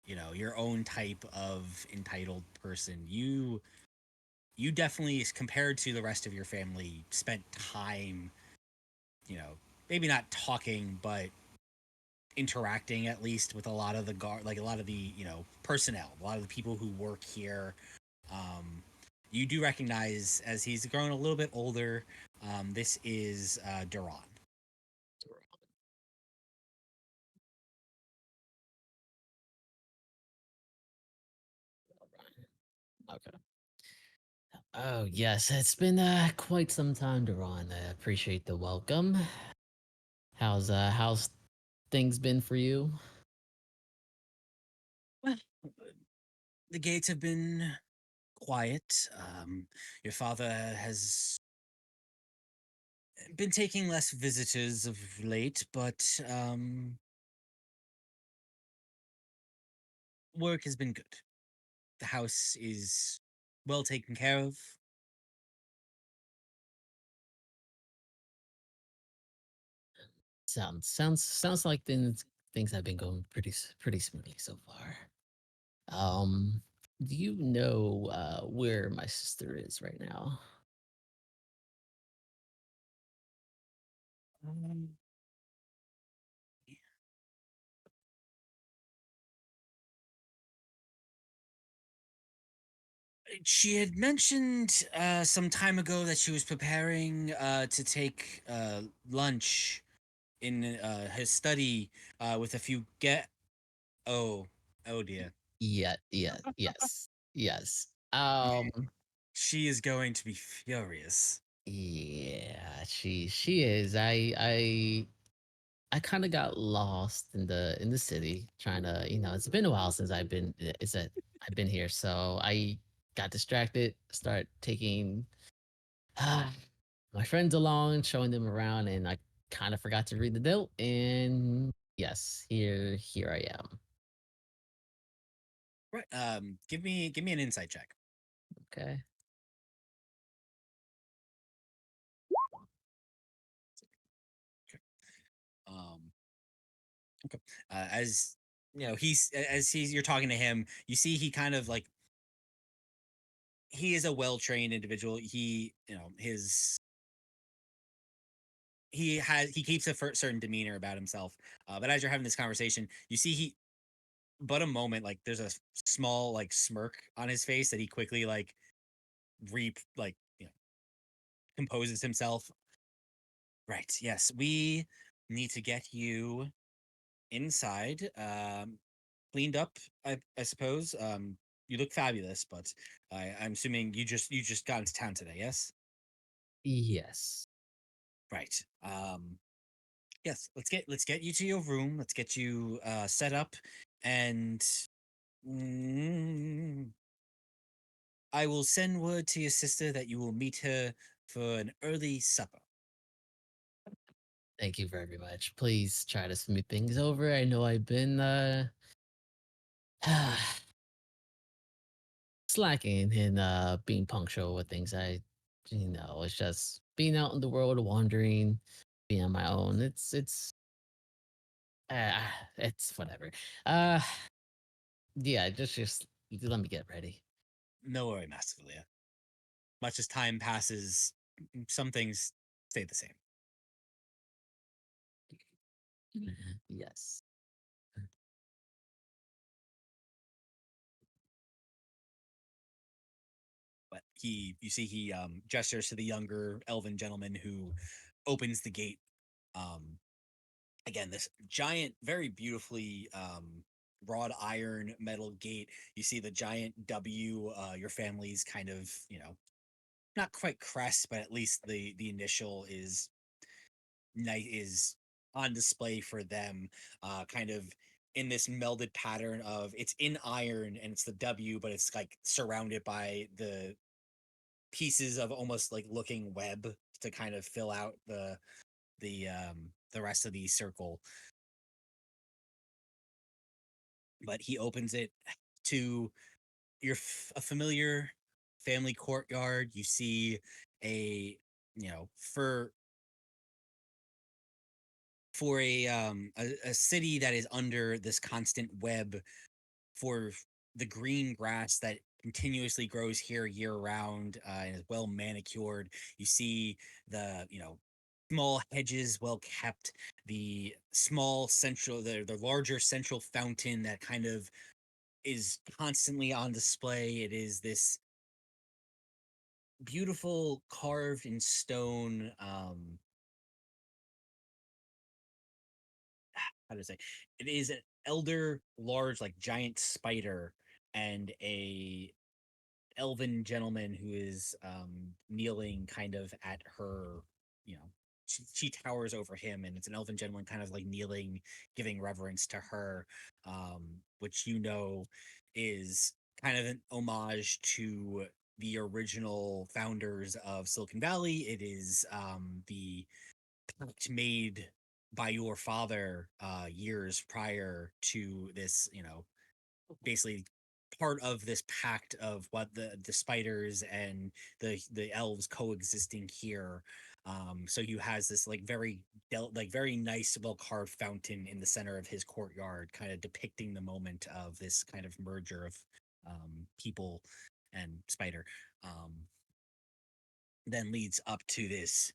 your own type of entitled person, you definitely, compared to the rest of your family, spent time, you know, maybe not talking, but interacting at least with a lot of the guard, like a lot of the, personnel, a lot of the people who work here. You do recognize as he's grown a little bit older. This is Duran. Okay. Oh yes, it's been quite some time, Duran. I appreciate the welcome. How's things been for you? Well, the gates have been quiet. Your father has been taking less visitors of late, but work has been good. The house is well taken care of. Sounds like things have been going pretty smoothly so far. Do you know where my sister is right now? Um, she had mentioned some time ago that she was preparing to take lunch in his study with a few get. Oh, oh dear. Yes. She is going to be furious. Yeah, she is. I kind of got lost in the city trying to, it's been a while since I've been. It's that I've been here. So I got distracted, start taking my friends along, showing them around, and I kind of forgot to read the note. And yes, here I am. Right. Give me an insight check. Okay. Um, okay. As you know, you're talking to him, you see he kind of like he is a well-trained individual. He keeps a certain demeanor about himself. But as you're having this conversation, you see but a moment, like there's a small like smirk on his face that he quickly like composes himself. Right. Yes, we need to get you inside, cleaned up. I suppose. You look fabulous, but I'm assuming you just got into town today. Yes. Yes. Right. Yes. Let's get you to your room. Let's get you set up, and mm, I will send word to your sister that you will meet her for an early supper. Thank you very much. Please try to smooth things over. I know I've been slacking in being punctual with things. It's just being out in the world, wandering, being on my own. Uh, it's whatever. Uh yeah, just let me get ready. No worry, Master Valia. Much as time passes, some things stay the same. Yes. But you see, he gestures to the younger elven gentleman who opens the gate. Um, Again, this giant, very beautifully wrought iron metal gate. You see the giant W, your family's kind of, not quite crest, but at least the initial is on display for them, kind of in this melded pattern of it's in iron and it's the W, but it's like surrounded by the pieces of almost like looking web to kind of fill out the rest of the circle. But he opens it to a familiar family courtyard. You see a for a city that is under this constant web, for the green grass that continuously grows here year round, and is well manicured. You see the small hedges well kept, the the larger central fountain that kind of is constantly on display. It is this beautiful carved in stone, how to say, it is an elder large like giant spider and a elven gentleman who is kneeling kind of at her, you know she towers over him, and it's an elven gentleman kind of like kneeling, giving reverence to her, which is kind of an homage to the original founders of Silicon Valley. It is the pact made by your father years prior to this, basically part of this pact of what the spiders and the elves coexisting here. So you has this like very nice, well carved fountain in the center of his courtyard, kind of depicting the moment of this kind of merger of people and spider. Then leads up to this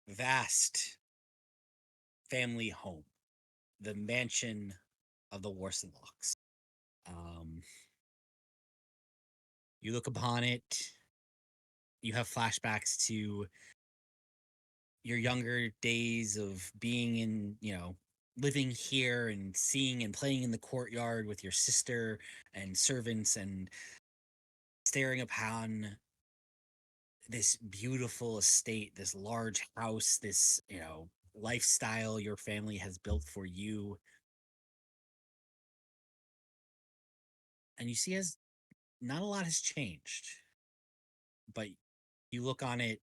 vast family home, the mansion of the Warsenlocks. Um, you look upon it, you have flashbacks to your younger days of being living here and seeing and playing in the courtyard with your sister and servants, and staring upon this beautiful estate, this large house, this, lifestyle your family has built for you. and you see as not a lot has changed, but you look on it.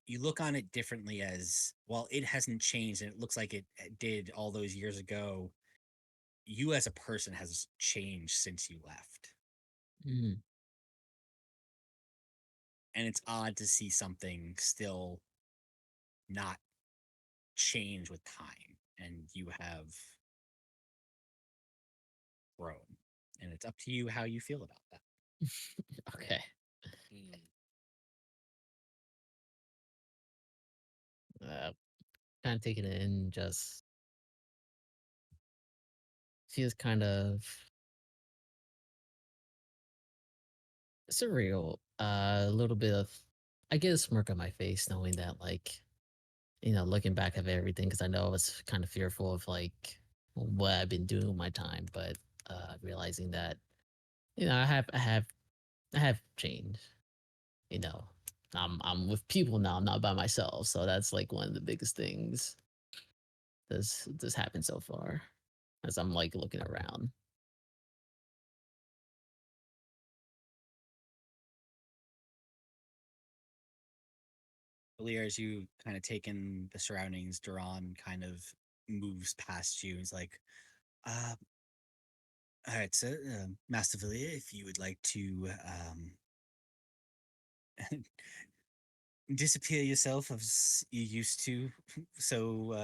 You look on it differently as well. It hasn't changed, and it looks like it did all those years ago. You as a person has changed since you left, Mm. and it's odd to see something still not change with time, and you have grown, and it's up to you how you feel about that. Okay. Hmm. Kind of taking it in, just feels kind of surreal. A little bit of, I get a smirk on my face knowing that, like, looking back at everything, because I know I was kind of fearful of like what I've been doing with my time, but realizing that I have changed. You know, I'm with people now. I'm not by myself, so that's like one of the biggest things this happened so far. As I'm like looking around. Earlier, as you kind of take in the surroundings, Duran kind of moves past you. He's like, uh, all right, sir, Master Villiers, if you would like to disappear yourself as you used to so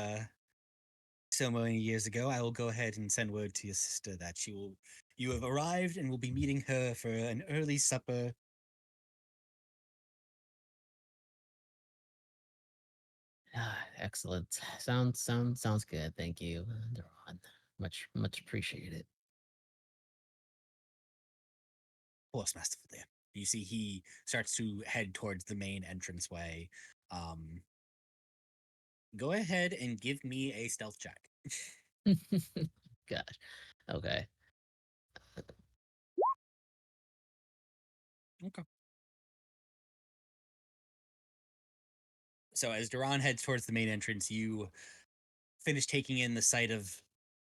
many years ago, I will go ahead and send word to your sister that you have arrived and will be meeting her for an early supper. Excellent. Sounds good. Thank you, Duran. Much appreciated. Of course, Master Villiers. You see, he starts to head towards the main entranceway. Um, Go ahead and give me a stealth check. Gosh. Okay. Okay. So as Duran heads towards the main entrance, you finish taking in the sight of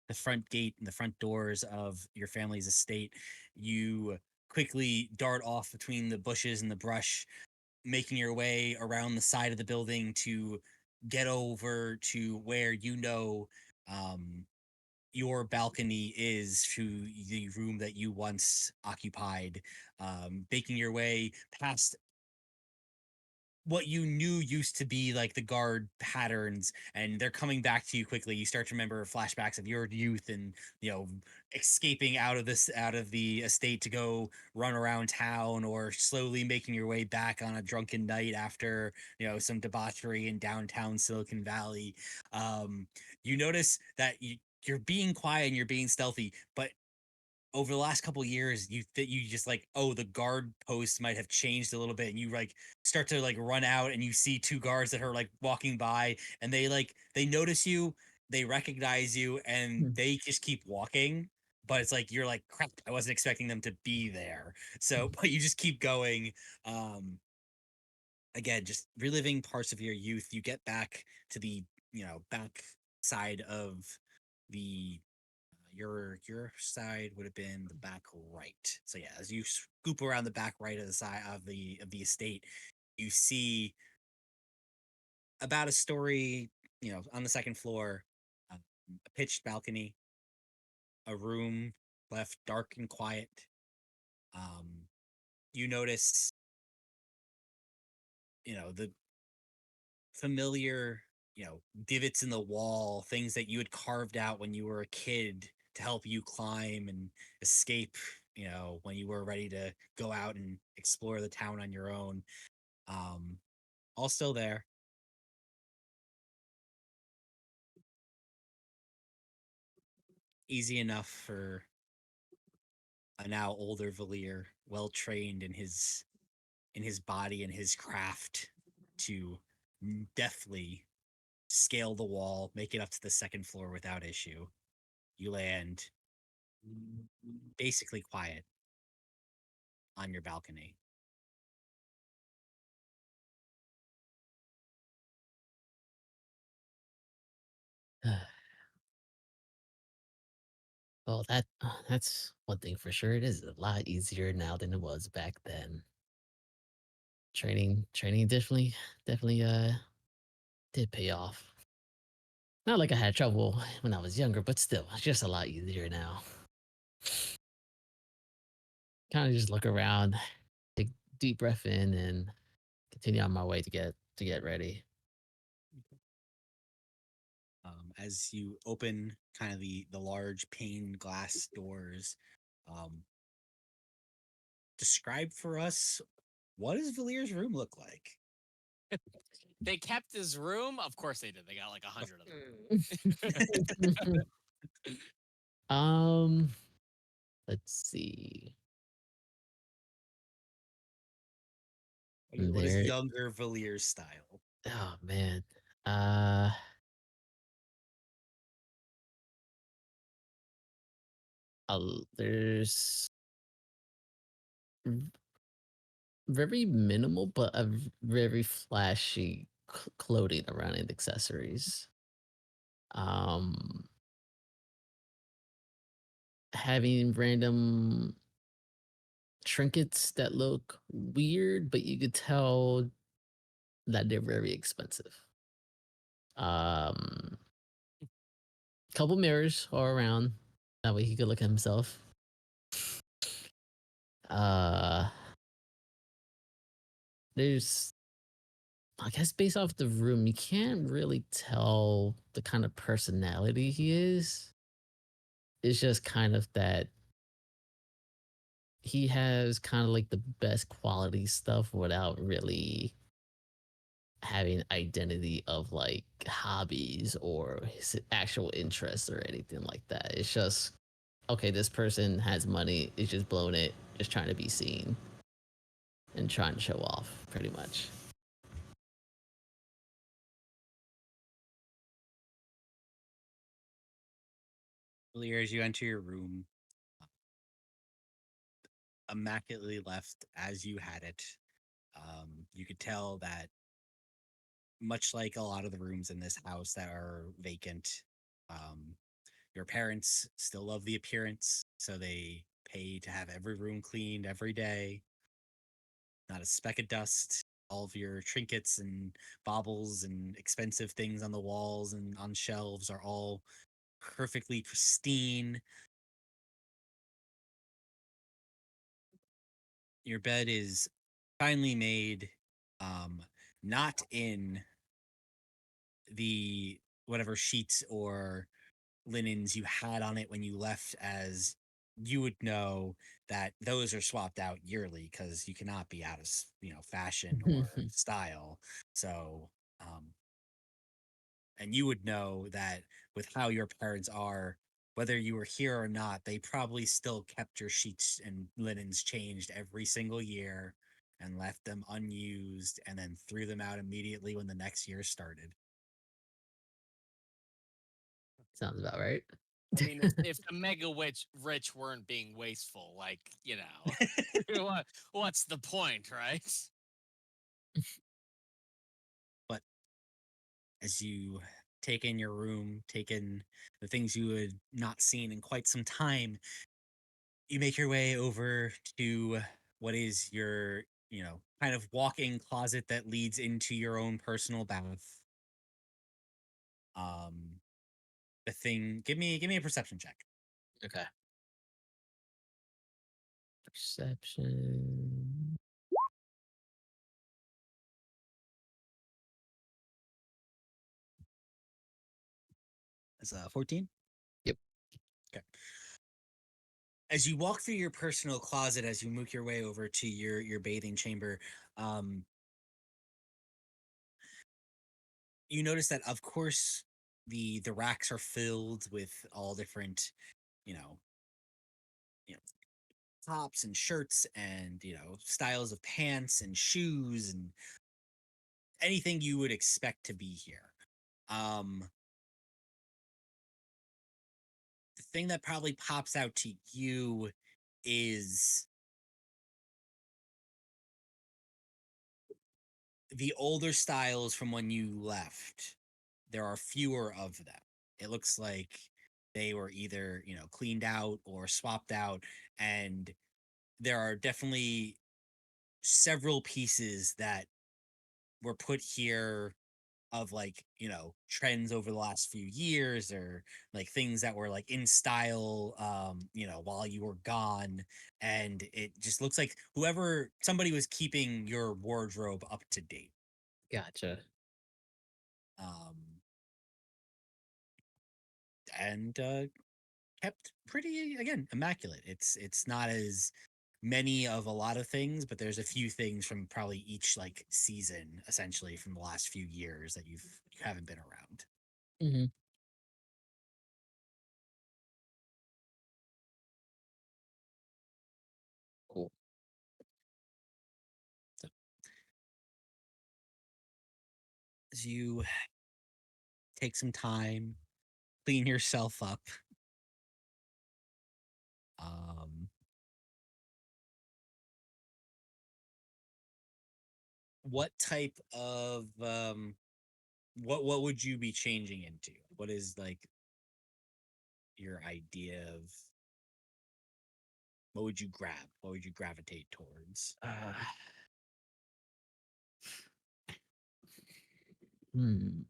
the front gate and the front doors of your family's estate. You quickly dart off between the bushes and the brush, making your way around the side of the building to get over to where um, your balcony is, to the room that you once occupied, making your way past what you knew used to be like the guard patterns, and they're coming back to you quickly. You start to remember flashbacks of your youth and escaping out of the estate to go run around town, or slowly making your way back on a drunken night after some debauchery in downtown Silicon Valley. You notice that you're being quiet and you're being stealthy, but over the last couple of years, you just like, oh, the guard posts might have changed a little bit, and you like start to like run out, and you see two guards that are like walking by, and they notice you, they recognize you, and Hmm. they just keep walking. But it's like you're like, crap, I wasn't expecting them to be there. So, but you just keep going. Um, Again, just reliving parts of your youth. You get back to the back side of the your side would have been the back right. So yeah, as you scoop around the back right of the side of the estate, you see about a story, on the second floor, a pitched balcony, a room left dark and quiet. Um, you notice, the familiar, divots in the wall, things that you had carved out when you were a kid to help you climb and escape, when you were ready to go out and explore the town on your own. Um, all still there. Easy enough for a now older Valier, well trained in his body and his craft, to deftly scale the wall, make it up to the second floor without issue. You land basically quiet on your balcony. Well, that's one thing for sure. It is a lot easier now than it was back then. Training definitely did pay off. Not like I had trouble when I was younger, but still, it's just a lot easier now. Kind of just look around, take deep breath in, and continue on my way to get ready. As you open kind of the large pane glass doors, um, describe for us, what does Valier's room look like? They kept his room. Of course they did. They got like 100 of them. um, let's see. What is There. younger Valier's style? Oh man. Uh, there's very minimal, but a very flashy clothing around and accessories. Um, having random trinkets that look weird, but you could tell that they're very expensive. Um, couple mirrors all around. That way he could look at himself. Uh, there's, I guess, based off the room, you can't really tell the kind of personality he is. It's just kind of that he has kind of like the best quality stuff without really having identity of like hobbies or his actual interests or anything like that. It's just okay, this person has money, is just blowing it, just trying to be seen and trying to show off pretty much. Valier, as you enter your room, immaculately left as you had it. You could tell that, much like a lot of the rooms in this house that are vacant, um, your parents still love the appearance, so they pay to have every room cleaned every day. Not a speck of dust. All of your trinkets and baubles and expensive things on the walls and on shelves are all perfectly pristine. Your bed is finely made, um, not in the whatever sheets or linens you had on it when you left, as you would know that those are swapped out yearly because you cannot be out of fashion or style. So and you would know that with how your parents are, whether you were here or not, they probably still kept your sheets and linens changed every single year and left them unused and then threw them out immediately when the next year started. Sounds about right. I mean, if the mega rich weren't being wasteful, like, what's the point, right? But as you take in your room, take in the things you had not seen in quite some time, you make your way over to what is your, kind of walk-in closet that leads into your own personal bath. Um, the thing, give me a perception check. Okay. Perception. It's 14. Yep. Okay. As you walk through your personal closet, as you make your way over to your bathing chamber, um, you notice that, of course, the racks are filled with all different, you know, you know, tops and shirts and styles of pants and shoes and anything you would expect to be here. Um, the thing that probably pops out to you is the older styles from when you left. There are fewer of them. It looks like they were either, cleaned out or swapped out. And there are definitely several pieces that were put here of like, trends over the last few years, or like things that were like in style, while you were gone. And it just looks like somebody was keeping your wardrobe up to date. Gotcha. Um, and kept pretty, again, immaculate. It's not as many of a lot of things, but there's a few things from probably each like season, essentially from the last few years that you haven't been around. Mm-hmm. Cool. So as you take some time, clean yourself up, um what type of what would you be changing into? What is like your idea of what would you grab? What would you gravitate towards? Hmm.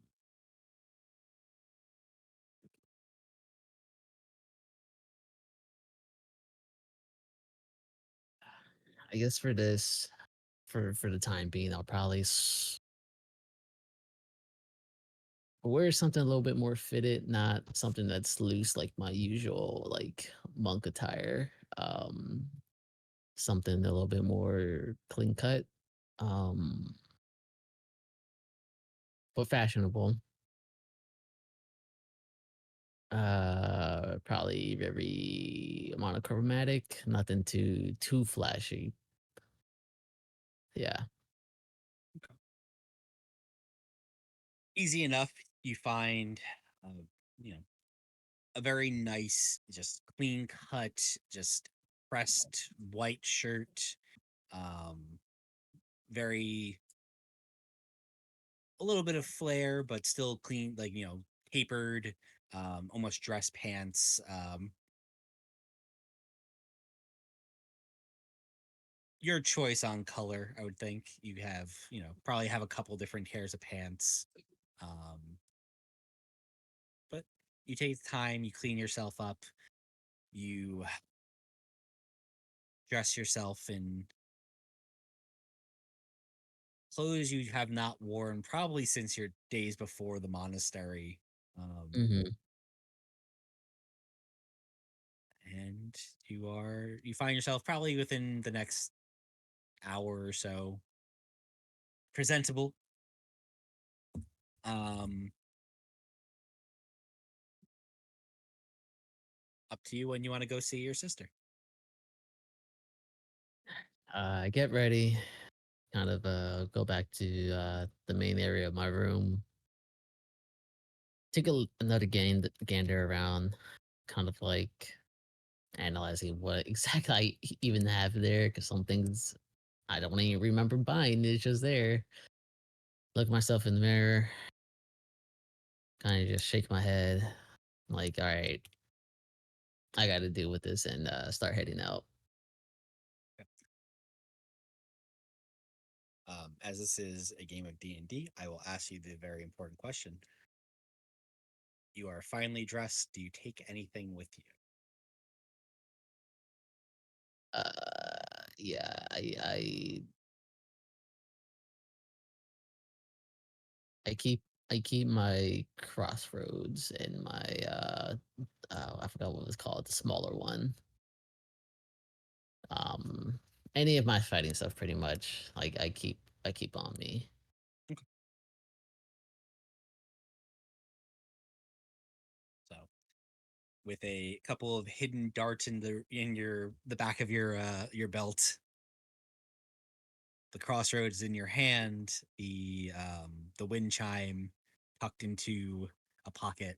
I guess for this, for the time being, I'll probably wear something a little bit more fitted, not something that's loose like my usual like monk attire. Something a little bit more clean cut, um, but fashionable. Probably very monochromatic, nothing too flashy. Yeah. Easy enough. You find, uh, you know, a very nice, just clean cut, just pressed white shirt. Um, very a little bit of flair, but still clean, like tapered, almost dress pants. Your choice on color, I would think. You have, probably have a couple different pairs of pants. Um, but you take the time, you clean yourself up, you dress yourself in clothes you have not worn probably since your days before the monastery. Um, Mm-hmm. and you find yourself probably within the next hour or so presentable. Um, Up to you when you want to go see your sister. Get ready. Kind of go back to the main area of my room. Take another gander around, kind of like analyzing what exactly I even have there, because some things I don't even remember buying. It's just there. Look myself in the mirror, kind of just shake my head, like, all right, I got to deal with this, and start heading out. As this is a game of D&D, I will ask you the very important question. You are finely dressed. Do you take anything with you? Yeah, I keep I keep my crossroads and my I forgot what it was called, the smaller one. Um, any of my fighting stuff, pretty much, like I keep on me. So, with a couple of hidden darts in the back of your belt, the crossroads in your hand, the wind chime tucked into a pocket,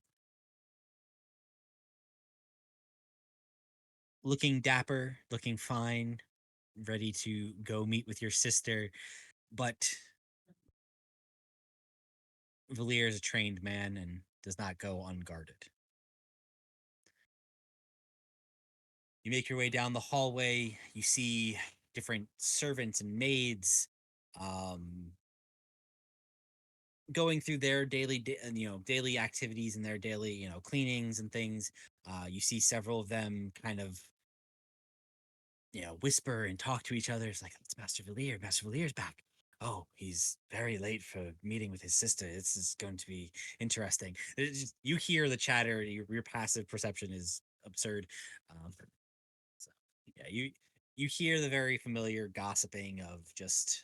looking dapper, looking fine, ready to go meet with your sister. But Valir is a trained man and does not go unguarded. You make your way down the hallway. You see different servants and maids going through their daily activities and their daily cleanings and things. You see several of them kind of whisper and talk to each other. It's like, it's Master Valier. Master Valier's back. Oh, he's very late for meeting with his sister. This is going to be interesting. You hear the chatter. Your passive perception is absurd. So yeah, you hear the very familiar gossiping of just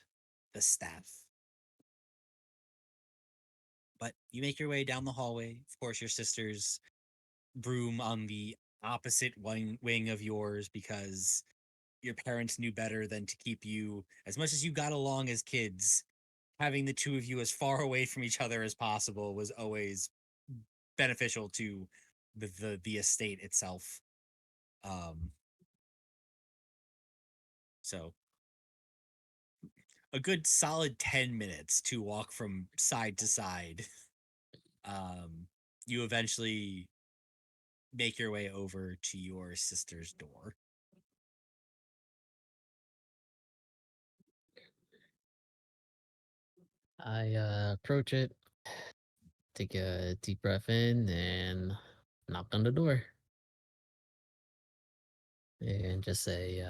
the staff. But you make your way down the hallway. Of course, your sister's room on the opposite wing of yours, because your parents knew better than to keep you, as much as you got along as kids, having the two of you as far away from each other as possible was always beneficial to the estate itself. So a good solid 10 minutes to walk from side to side. You eventually make your way over to your sister's door. I approach it, take a deep breath in, and knock on the door. And just say,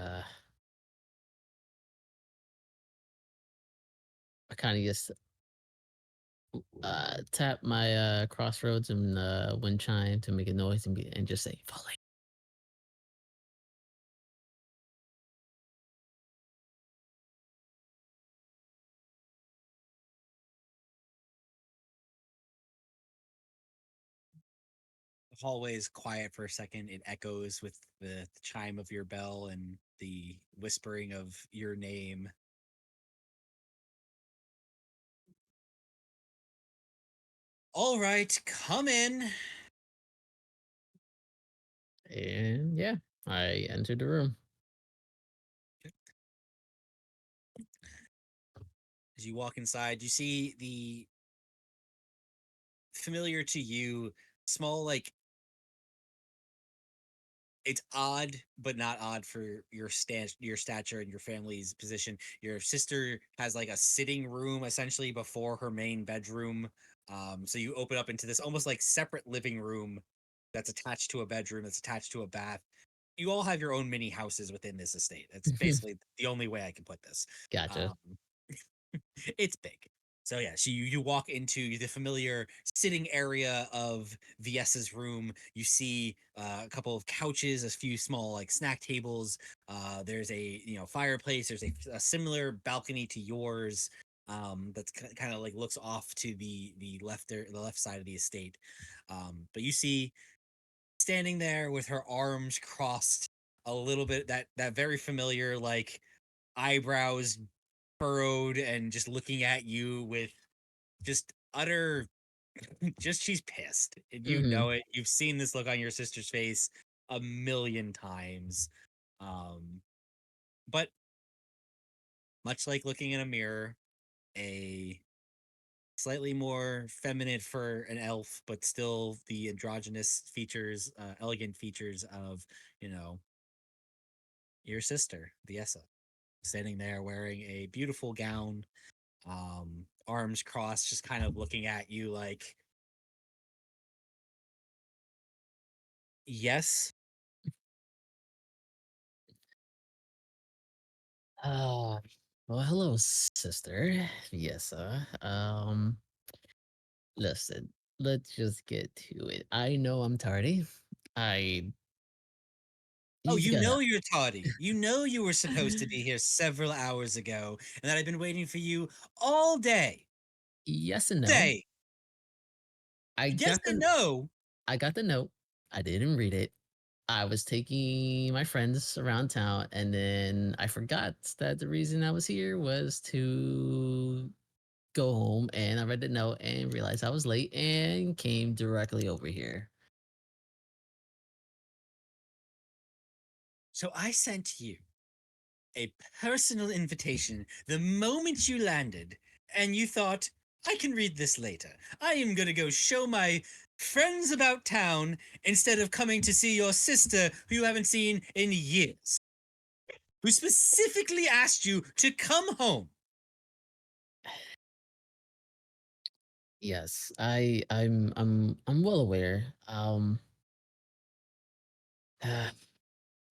I kind of just tap my crossroads and wind chime to make a noise and just say, "Follow." The hallway is quiet for a second. It echoes with the chime of your bell and the whispering of your name. All right, come in. And yeah, I entered the room. As you walk inside, you see the familiar to you small, like, it's odd, but not odd for your stature and your family's position. Your sister has like a sitting room essentially before her main bedroom. So you open up into this almost like separate living room that's attached to a bedroom that's attached to a bath. You all have your own mini houses within this estate. That's basically the only way I can put this. Gotcha. It's big. So yeah, so you walk into the familiar sitting area of Viessa's room. You see a couple of couches, a few small like snack tables. There's a fireplace. There's a similar balcony to yours. That's kind of like looks off to the left side of the estate. But you see standing there with her arms crossed, a little bit that very familiar like eyebrows furrowed and just looking at you with just utter just she's pissed and you Hmm. know it. You've seen this look on your sister's face a million times. But much like looking in a mirror, a slightly more feminine for an elf, but still the androgynous features, elegant features of you know your sister Viessa, standing there wearing a beautiful gown, arms crossed, just kind of looking at you like, yes. Uh, well, hello, sister. Yes, listen, let's just get to it. I know I'm tardy. I Oh, he's you know gonna you're tardy. You know you were supposed to be here several hours ago, and that I've been waiting for you all day. yes and no. Day. I Yes got and the no. I got the note. I didn't read it. I was taking my friends around town, and then I forgot that the reason I was here was to go home. And I read the note and realized I was late and came directly over here. So I sent you a personal invitation the moment you landed, and you thought, I can read this later. I am going to go show my friends about town instead of coming to see your sister who you haven't seen in years, who specifically asked you to come home. Yes, I'm well aware.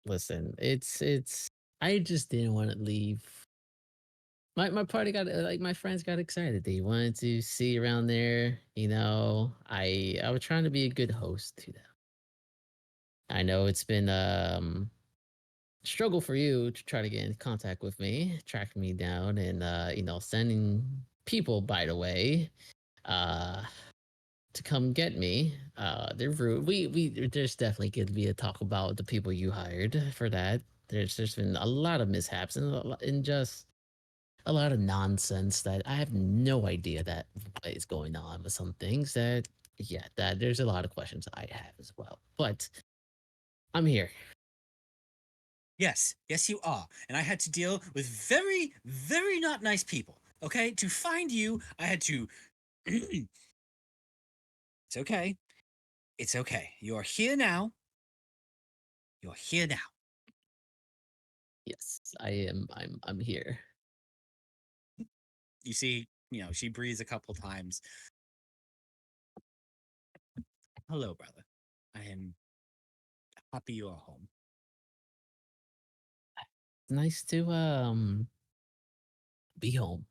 Listen, it's I just didn't want to leave. My party got like my friends got excited. They wanted to see around there. I was trying to be a good host to them. I know it's been struggle for you to try to get in contact with me, track me down, and sending people, by the way, uh to come get me. They're rude. There's definitely going to be a talk about the people you hired for that. There's been a lot of mishaps and just a lot of nonsense that I have no idea that what is going on with some things that yeah, that there's a lot of questions I have as well. But I'm here. Yes, yes, you are. And I had to deal with very, very not nice people. Okay? To find you, I had to. It's okay. It's okay. You're here now. You're here now. Yes, I am. I'm here. You see, she breathes a couple times. Hello, brother. I am happy you are home. Nice to be home.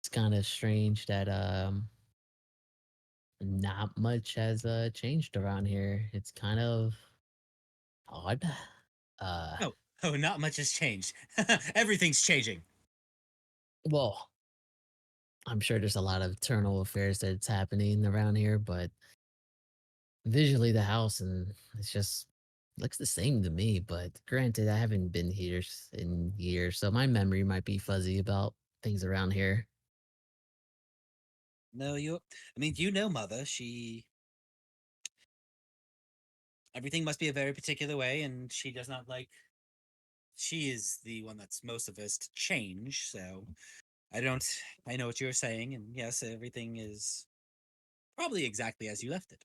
It's kind of strange that not much has changed around here. It's kind of odd. Uh Oh, oh, not much has changed. Everything's changing. well, I'm sure there's a lot of internal affairs that's happening around here, but visually the house and it's just looks the same to me. But granted, I haven't been here in years, so my memory might be fuzzy about things around here. No, mother. Everything must be a very particular way, and she does not like. She is the one that's most averse to change, so I don't. I know what you're saying, and yes, everything is probably exactly as you left it.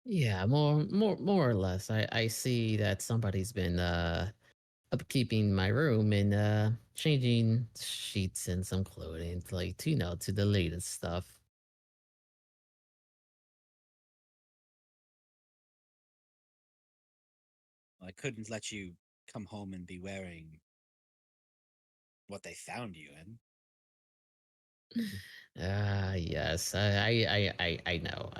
Yeah, more or less. I see that somebody's been upkeeping my room and changing sheets and some clothing to like to the latest stuff. I couldn't let you come home and be wearing what they found you in. Yes, I know.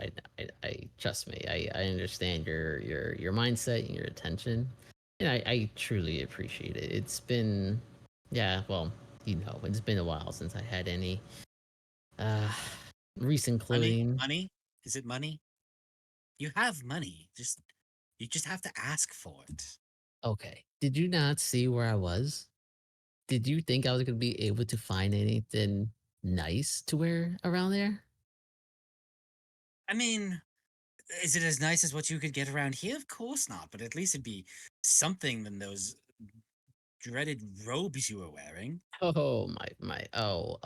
I trust me. I understand your mindset and your attention, and I truly appreciate it. It's been, yeah, well, it's been a while since I had any uh recent Money, clothing. money. Is it money? You have money. You just have to ask for it. Okay, did you not see where I was? Did you think I was gonna be able to find anything nice to wear around there? I mean, is it as nice as what you could get around here? Of course not, but at least it'd be something than those dreaded robes you were wearing. Oh my! Oh.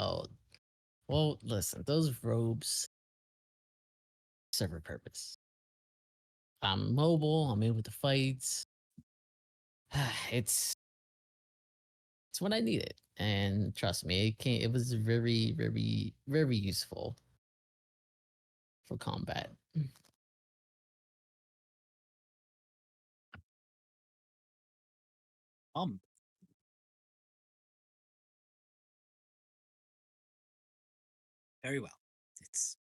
Well, listen, those robes serve a purpose. I'm mobile. I'm able to fight. It's it's what I needed, and trust me, it can It was very, very, very useful for combat. Um, very well. It's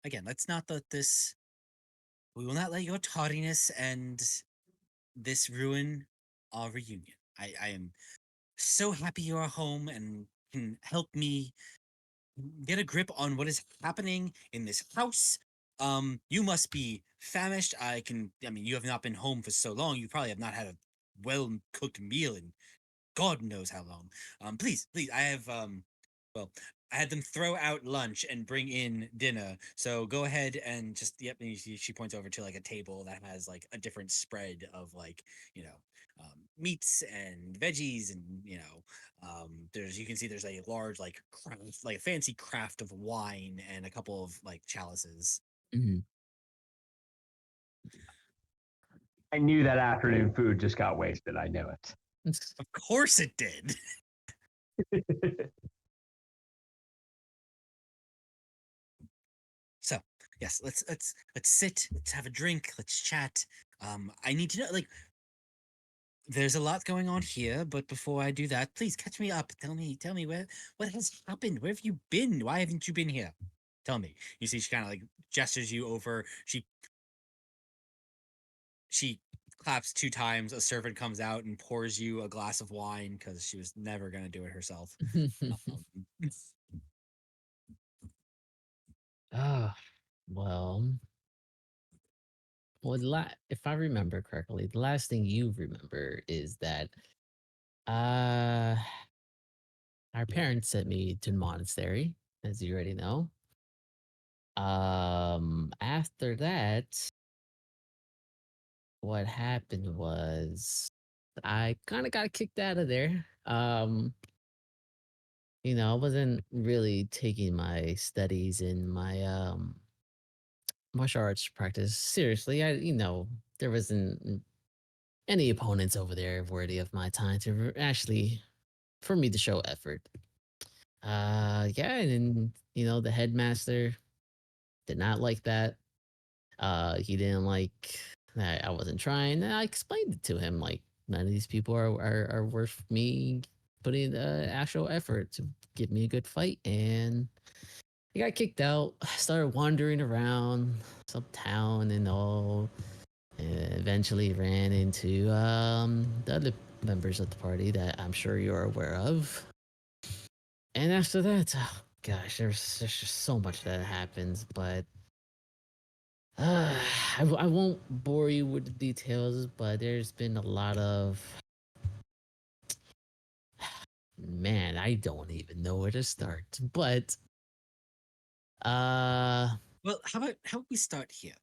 again, let's not let this. We will not let your tardiness and this ruin our reunion. I am so happy you are home and can help me get a grip on what is happening in this house. You must be famished. I mean, you have not been home for so long. You probably have not had a well cooked meal in God knows how long. Please, I have, well, I had them throw out lunch and bring in dinner. So go ahead and just yep. And she points over to like a table that has like a different spread of like meats and veggies and there's you can see there's a large like craft, like a fancy craft of wine and a couple of like chalices. Mhm. I knew that afternoon food just got wasted. I knew Of course it did. it. So yes, let's sit, let's have a drink, let's chat. I need to know like there's a lot going on here, but before I do that, please catch me up. Tell me what has happened. Where have you been? Why haven't you been here? Tell me. You see, she kind of like gestures you over. She claps 2 times. A servant comes out and pours you a glass of wine because she was never gonna do it herself. Um, Ah, well, if I remember correctly, the last thing you remember is that uh our parents sent me to the monastery, as you already know. After that, what happened was I kind of got kicked out of there. I wasn't really taking my studies and my martial arts practice seriously. There wasn't any opponents over there worthy of my time to actually for me to show effort. Yeah, and then the headmaster did not like that. He didn't like that I wasn't trying. And I explained it to him like none of these people are worth me putting the actual effort to give me a good fight. And I got kicked out. Started wandering around some town and all. And eventually ran into the other members of the party that I'm sure you're aware of. And after that, oh gosh, there's just so much that happens, but I won't bore you with the details, but there's been a lot of man, I don't even know where to start. But uh well, how about we start here?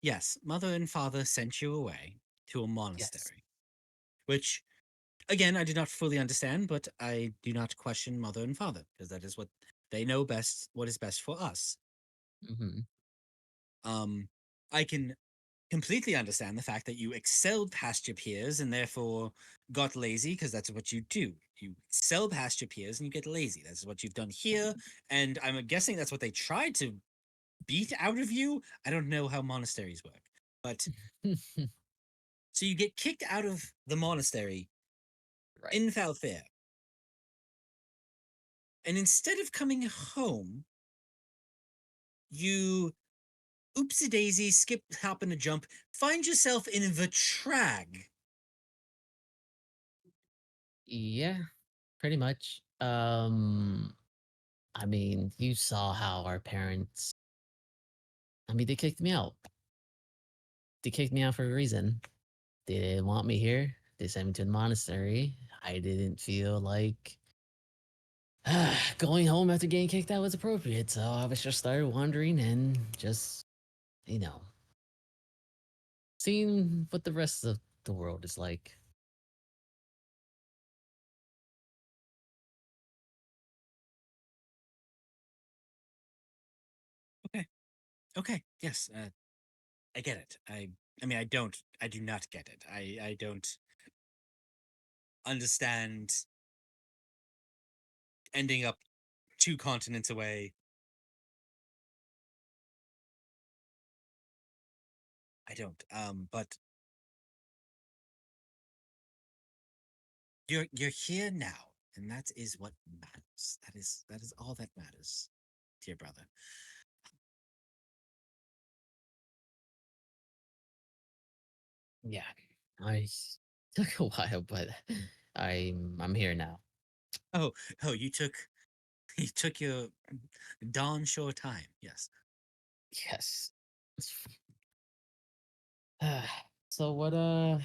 Yes, mother and father sent you away to a yes. monastery, which again I do not fully understand, but I do not question mother and father because that is what they know best, what is best for us. Hmm. I can completely understand the fact that you excelled past your peers and therefore got lazy because that's what you do. You excel past your peers and you get lazy. That's what you've done here, and I'm guessing that's what they tried to beat out of you. I don't know how monasteries work, but so you get kicked out of the monastery Right. in Falfair, and instead of coming home, you oopsie daisy, skip, hop, and a jump, find yourself in the trag. Yeah, pretty much. I mean, you saw how our parents they kicked me out. They kicked me out for a reason. They didn't want me here. They sent me to the monastery. I didn't feel like going home after getting kicked out was appropriate. So I was just started wandering and just, you know, seeing what the rest of the world is like. Okay, okay, yes, I get it. I mean, I do not get it. I don't understand ending up 2 continents away. I don't. But you're here now, and that is what matters. That is all that matters, dear brother. Yeah, I took a while, but I'm here now. Oh, oh, you took you took your darn sure time. Yes. Yes. So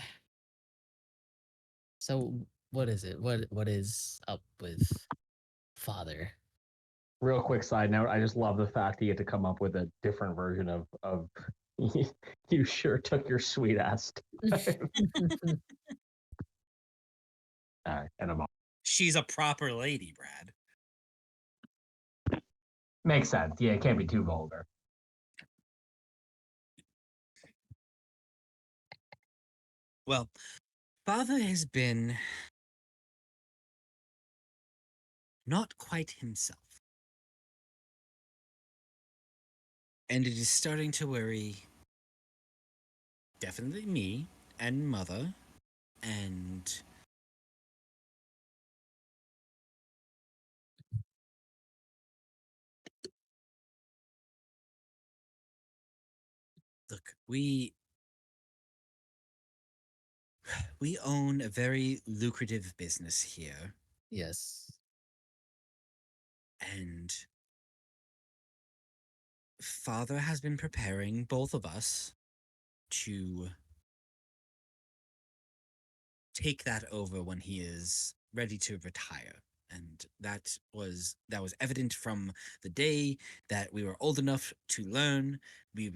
so what is it? What is up with father. Real quick side note, I just love the fact you get to come up with a different version of you sure took your sweet ass time. All right, and I'm off. She's a proper lady, Brad. Makes sense. Yeah, it can't be too vulgar. Well, father has been not quite himself. And it is starting to worry definitely me and mother and look, we own a very lucrative business here, Yes. and father has been preparing both of us to take that over when he is ready to retire. And that was evident from the day that we were old enough to learn. We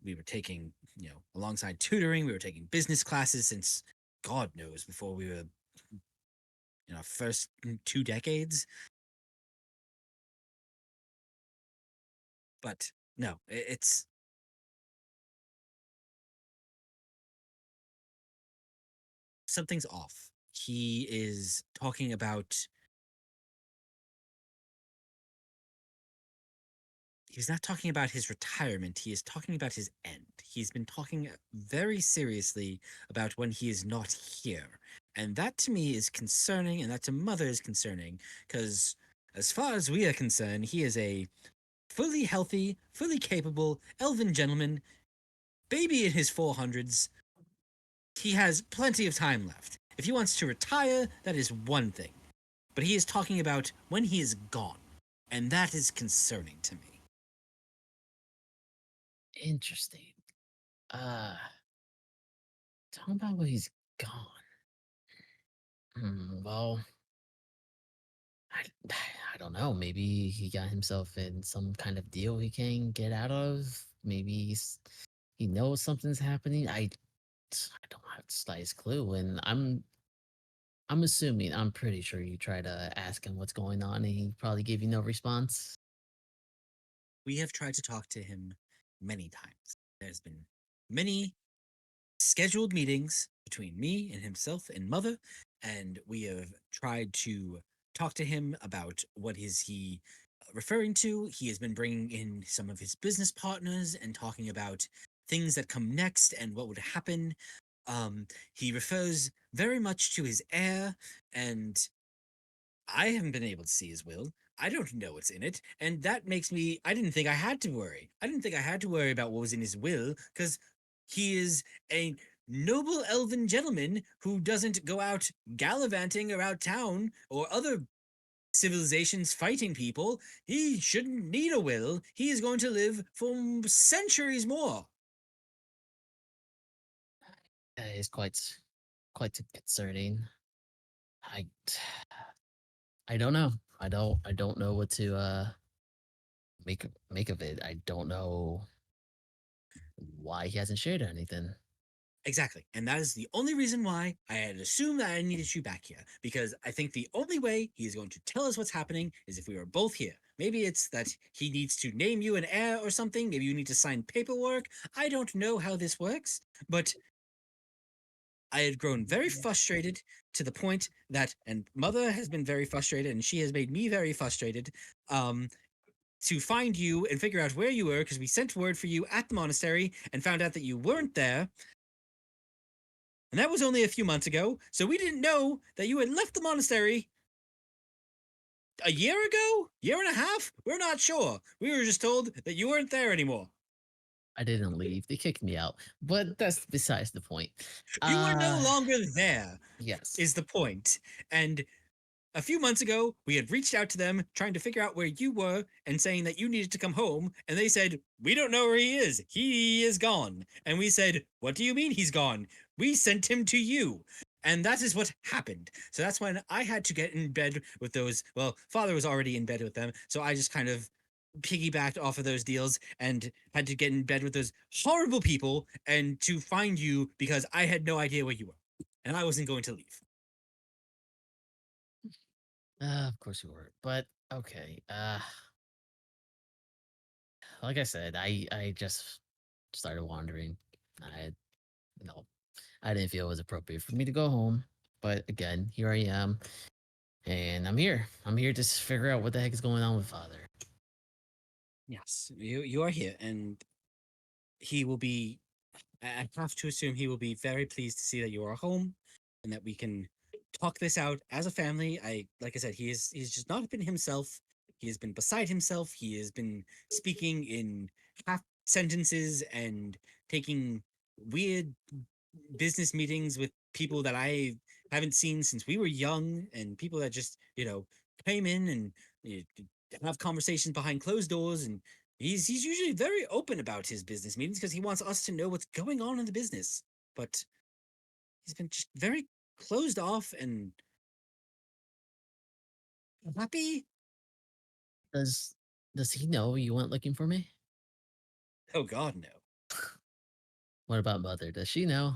were taking, alongside tutoring, we were taking business classes since God knows before we were in our first 2 decades. But no, it's something's off. He is talking about he's not talking about his retirement. He is talking about his end. He's been talking very seriously about when he is not here. And that to me is concerning, and that to mother is concerning, because as far as we are concerned, he is a fully healthy, fully capable elven gentleman, baby in his 400s. He has plenty of time left. If he wants to retire, that is one thing. But he is talking about when he is gone. And that is concerning to me. Interesting. Talking about when he's gone. Well, I, I don't know. Maybe he got himself in some kind of deal he can't get out of. Maybe he knows something's happening. I don't have the slightest clue, and I'm assuming. I'm pretty sure you try to ask him what's going on, and he probably gave you no response. We have tried to talk to him many times. There's been many scheduled meetings between me and himself and mother, and we have tried to talk to him about what is he referring to. He has been bringing in some of his business partners and talking about things that come next and what would happen. He refers very much to his heir, and I haven't been able to see his will. I don't know what's in it, and that makes me. I didn't think I had to worry. I didn't think I had to worry about what was in his will, because he is a noble elven gentleman who doesn't go out gallivanting around town or other civilizations fighting people. He shouldn't need a will. He is going to live for centuries more. That is quite concerning. I I don't know. I don't know what to make of it. I don't know why he hasn't shared anything. Exactly. And that is the only reason why I had assumed that I needed you back here. Because I think the only way he is going to tell us what's happening is if we were both here. Maybe it's that he needs to name you an heir or something. Maybe you need to sign paperwork. I don't know how this works, but I had grown very frustrated to the point that, and mother has been very frustrated, and she has made me very frustrated, to find you and figure out where you were, because we sent word for you at the monastery and found out that you weren't there. And that was only a few months ago, so we didn't know that you had left the monastery a year ago? Year and a half? We're not sure. We were just told that you weren't there anymore. I didn't leave. They kicked me out. But that's besides the point. You were no Uh, longer there, Yes. is the point. And a few months ago, we had reached out to them trying to figure out where you were and saying that you needed to come home. And they said, "We don't know where he is. He is gone." And we said, "What do you mean he's gone? We sent him to you." And that is what happened. So that's when I had to get in bed with those. Well, father was already in bed with them. So I just kind of piggybacked off of those deals and had to get in bed with those horrible people and to find you because I had no idea where you were. And I wasn't going to leave. Of course you were. But okay. Like I said, I just started wandering. I you know, I didn't feel it was appropriate for me to go home. But again, here I am. And I'm here. I'm here to figure out what the heck is going on with father. Yes, you are here, and he will be. I have to assume he will be very pleased to see that you are home, and that we can talk this out as a family. Like I said, he's just not been himself. He has been beside himself. He has been speaking in half sentences and taking weird business meetings with people that I haven't seen since we were young, and people that just came in and have conversations behind closed doors. And he's usually very open about his business meetings because he wants us to know what's going on in the business. But he's been just very closed off and happy. Does does he know you went looking for me? Oh God, no. What about mother? Does she know?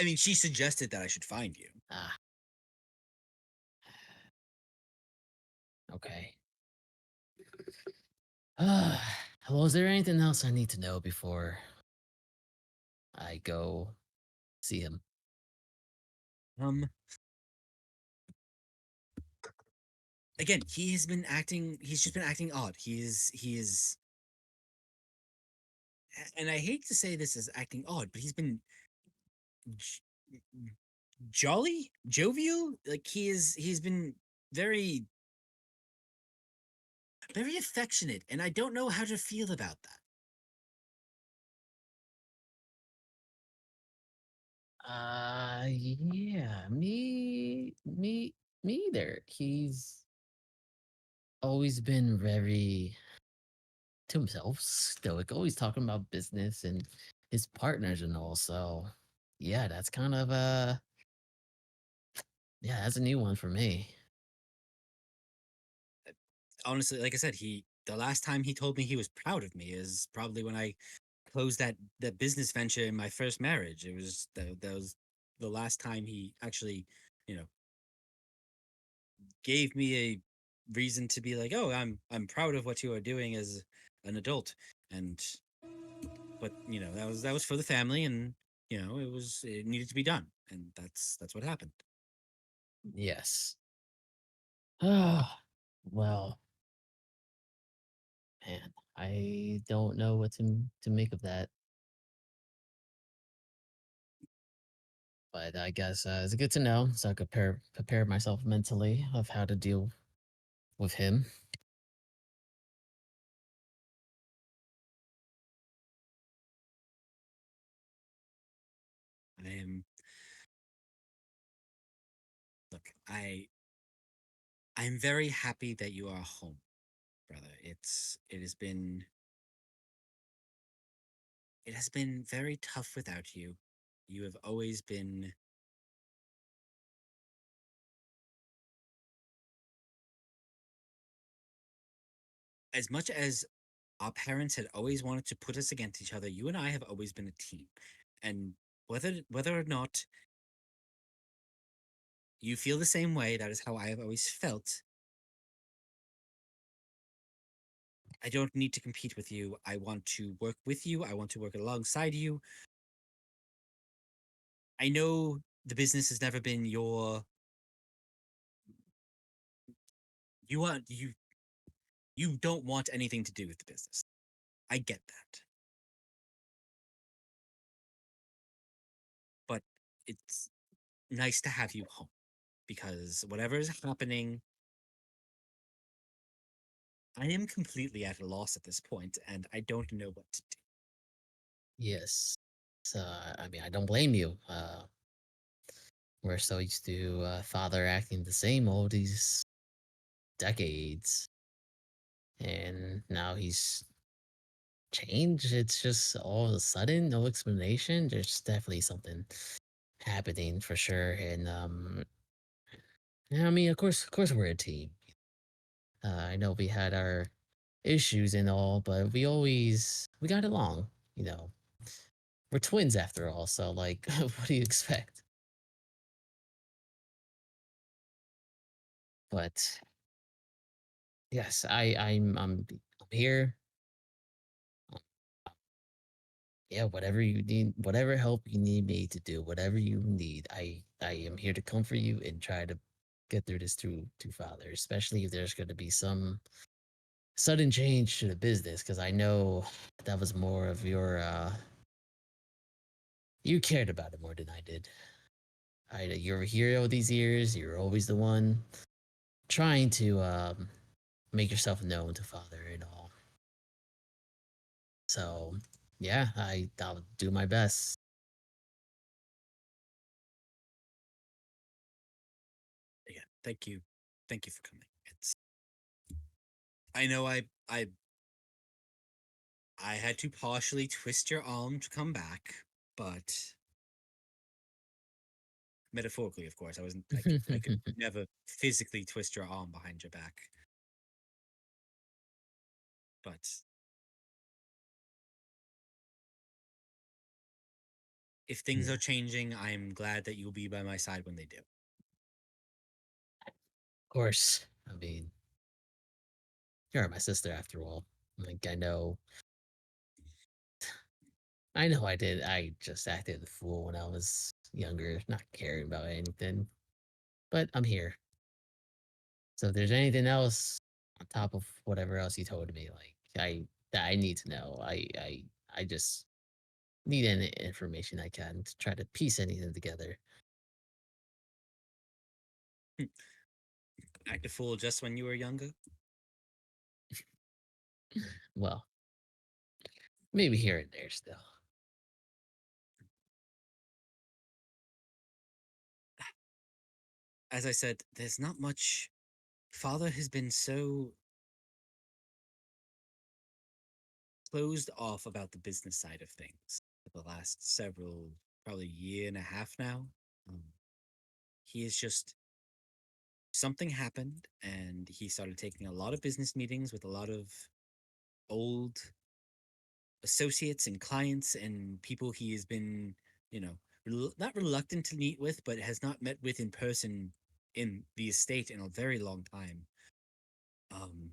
I mean, she suggested that I should find you. Ah. Okay. Well, is there anything else I need to know before I go see him? Um, Again, he has been acting. He's just been acting odd. He is, and I hate to say this as acting odd, but he's been j- jolly, jovial. Like he's been very, very affectionate, and I don't know how to feel about that. Yeah, me either. He's always been very to himself, stoic, always talking about business and his partners and all. So, yeah, that's kind of yeah, that's a new one for me. Honestly, like I said, the last time he told me he was proud of me is probably when I closed that business venture in my first marriage. That was the last time he actually, you know, gave me a reason to be like, oh, I'm proud of what you are doing as an adult. And but that was for the family, and it needed to be done, and that's what happened. Yes. Ah, well, man, I don't know what to make of that. But I guess it's good to know, so I could prepare myself mentally of how to deal with him. I am Look, I'm very happy that you are home, brother. It has been very tough without you. You have always been as much as our parents had always wanted to put us against each other. You and I have always been a team, and whether or not you feel the same way, that is how I have always felt. I don't need to compete with you. I want to work with you. I want to work alongside you. I know the business has never been you want you don't want anything to do with the business. I get that. But it's nice to have you home because whatever is happening, I am completely at a loss at this point and I don't know what to do. Yes. So I mean, I don't blame you. We're so used to father acting the same all these decades, and now he's changed. It's just all of a sudden, no explanation. There's definitely something happening for sure. And yeah, I mean, of course, we're a team. I know we had our issues and all, but we got along. You know, we're twins after all. So like, what do you expect? But yes, I'm here. Yeah, whatever you need, whatever help you need me to do, whatever you need, I am here to comfort you and try to get through this to father, especially if there's going to be some sudden change to the business, because I know that was more of your you cared about it more than I did. You're a hero these years. You're always the one trying to make yourself known to father and all. So yeah, I'll do my best. Again, thank you for coming. It's I know I had to partially twist your arm to come back, but metaphorically, of course. I could never physically twist your arm behind your back. But if things Yeah. are changing, I'm glad that you'll be by my side when they do. Of course, I mean, you're my sister after all. Like I know I did. I just acted a fool when I was younger, not caring about anything. But I'm here. So if there's anything else on top of whatever else you told me, like that I need to know, I just need any information I can to try to piece anything together. Act a fool just when you were younger. Well, maybe here and there still. As I said, there's not much. Father has been so closed off about the business side of things for the last several, probably year and a half now. Um, he is just something happened, and he started taking a lot of business meetings with a lot of old associates and clients and people he has been, you know, not reluctant to meet with, but has not met with in person in the estate in a very long time. Um,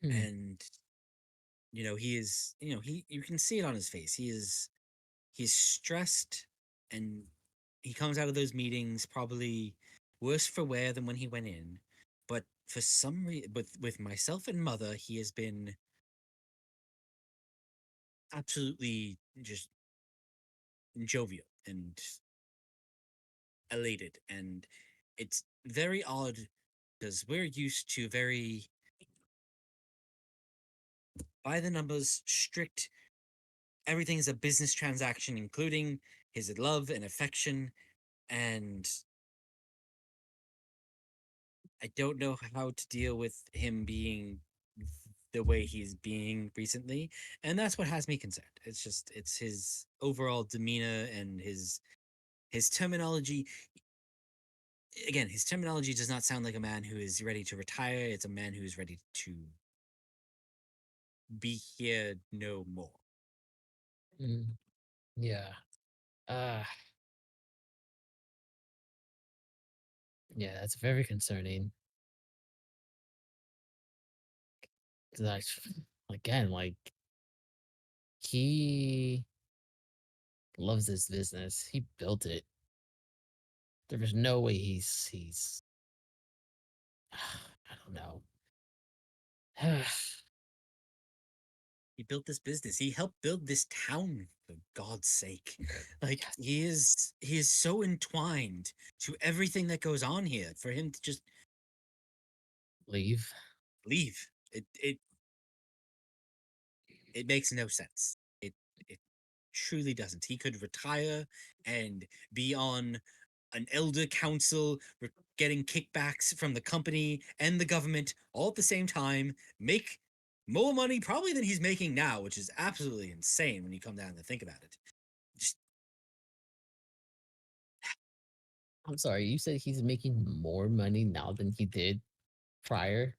Hmm. and he is, you can see it on his face. He's stressed, and he comes out of those meetings probably worse for wear than when he went in. But for some reason, with myself and mother, he has been absolutely just jovial and elated, and it's very odd because we're used to very by the numbers, strict. Everything is a business transaction, including his love and affection, and I don't know how to deal with him being the way he's being recently, and that's what has me concerned. It's his overall demeanor and his terminology. Again, his terminology does not sound like a man who is ready to retire. It's a man who is ready to be here no more. Mm, yeah. Uh yeah, that's very concerning. 'Cause again, like he loves this business. He built it. There was no way he's I don't know. He built this business. He helped build this town, for God's sake. Like Yes. he is so entwined to everything that goes on here. For him to just Leave. leave, it makes no sense. It truly doesn't. He could retire and be on an elder council, getting kickbacks from the company and the government all at the same time, make more money probably than he's making now, which is absolutely insane when you come down to think about it. Just I'm sorry, you said he's making more money now than he did prior?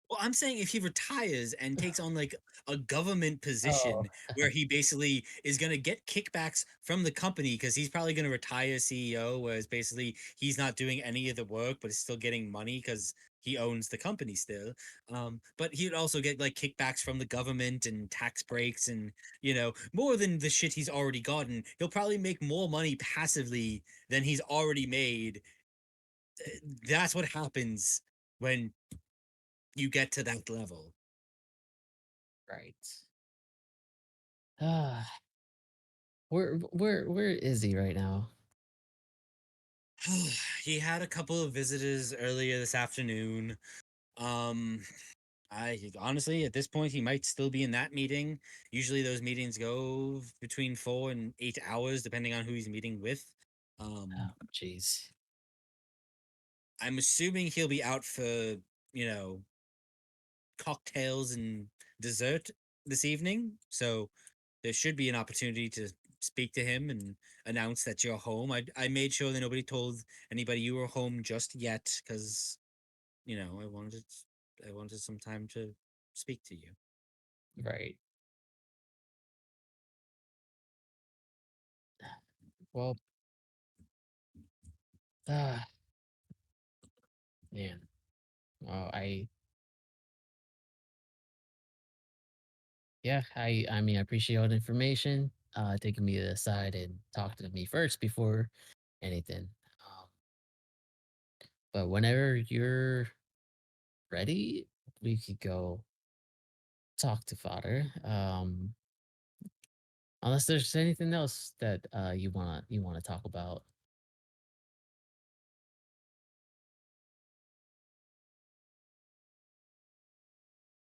Well, I'm saying if he retires and takes on like a government Oh, position where he basically is going to get kickbacks from the company because he's probably going to retire as CEO, whereas basically he's not doing any of the work, but is still getting money because he owns the company still. But he'd also get like kickbacks from the government and tax breaks and, more than the shit he's already gotten. He'll probably make more money passively than he's already made. That's what happens when you get to that level. right. Ah, where is he right now? He had a couple of visitors earlier this afternoon. Um, honestly, at this point, he might still be in that meeting. Usually, those meetings go between 4 and 8 hours, depending on who he's meeting with. Oh, jeez. I'm assuming he'll be out for you know cocktails and dessert this evening. So there should be an opportunity to speak to him and announce that you're home. I made sure that nobody told anybody you were home just yet because I wanted some time to speak to you. Right. Well, ah, man. Well, I mean, I appreciate all the information. Taking me aside and talking to me first before anything. Um, but whenever you're ready, we could go talk to Father. Unless there's anything else that you wanna talk about.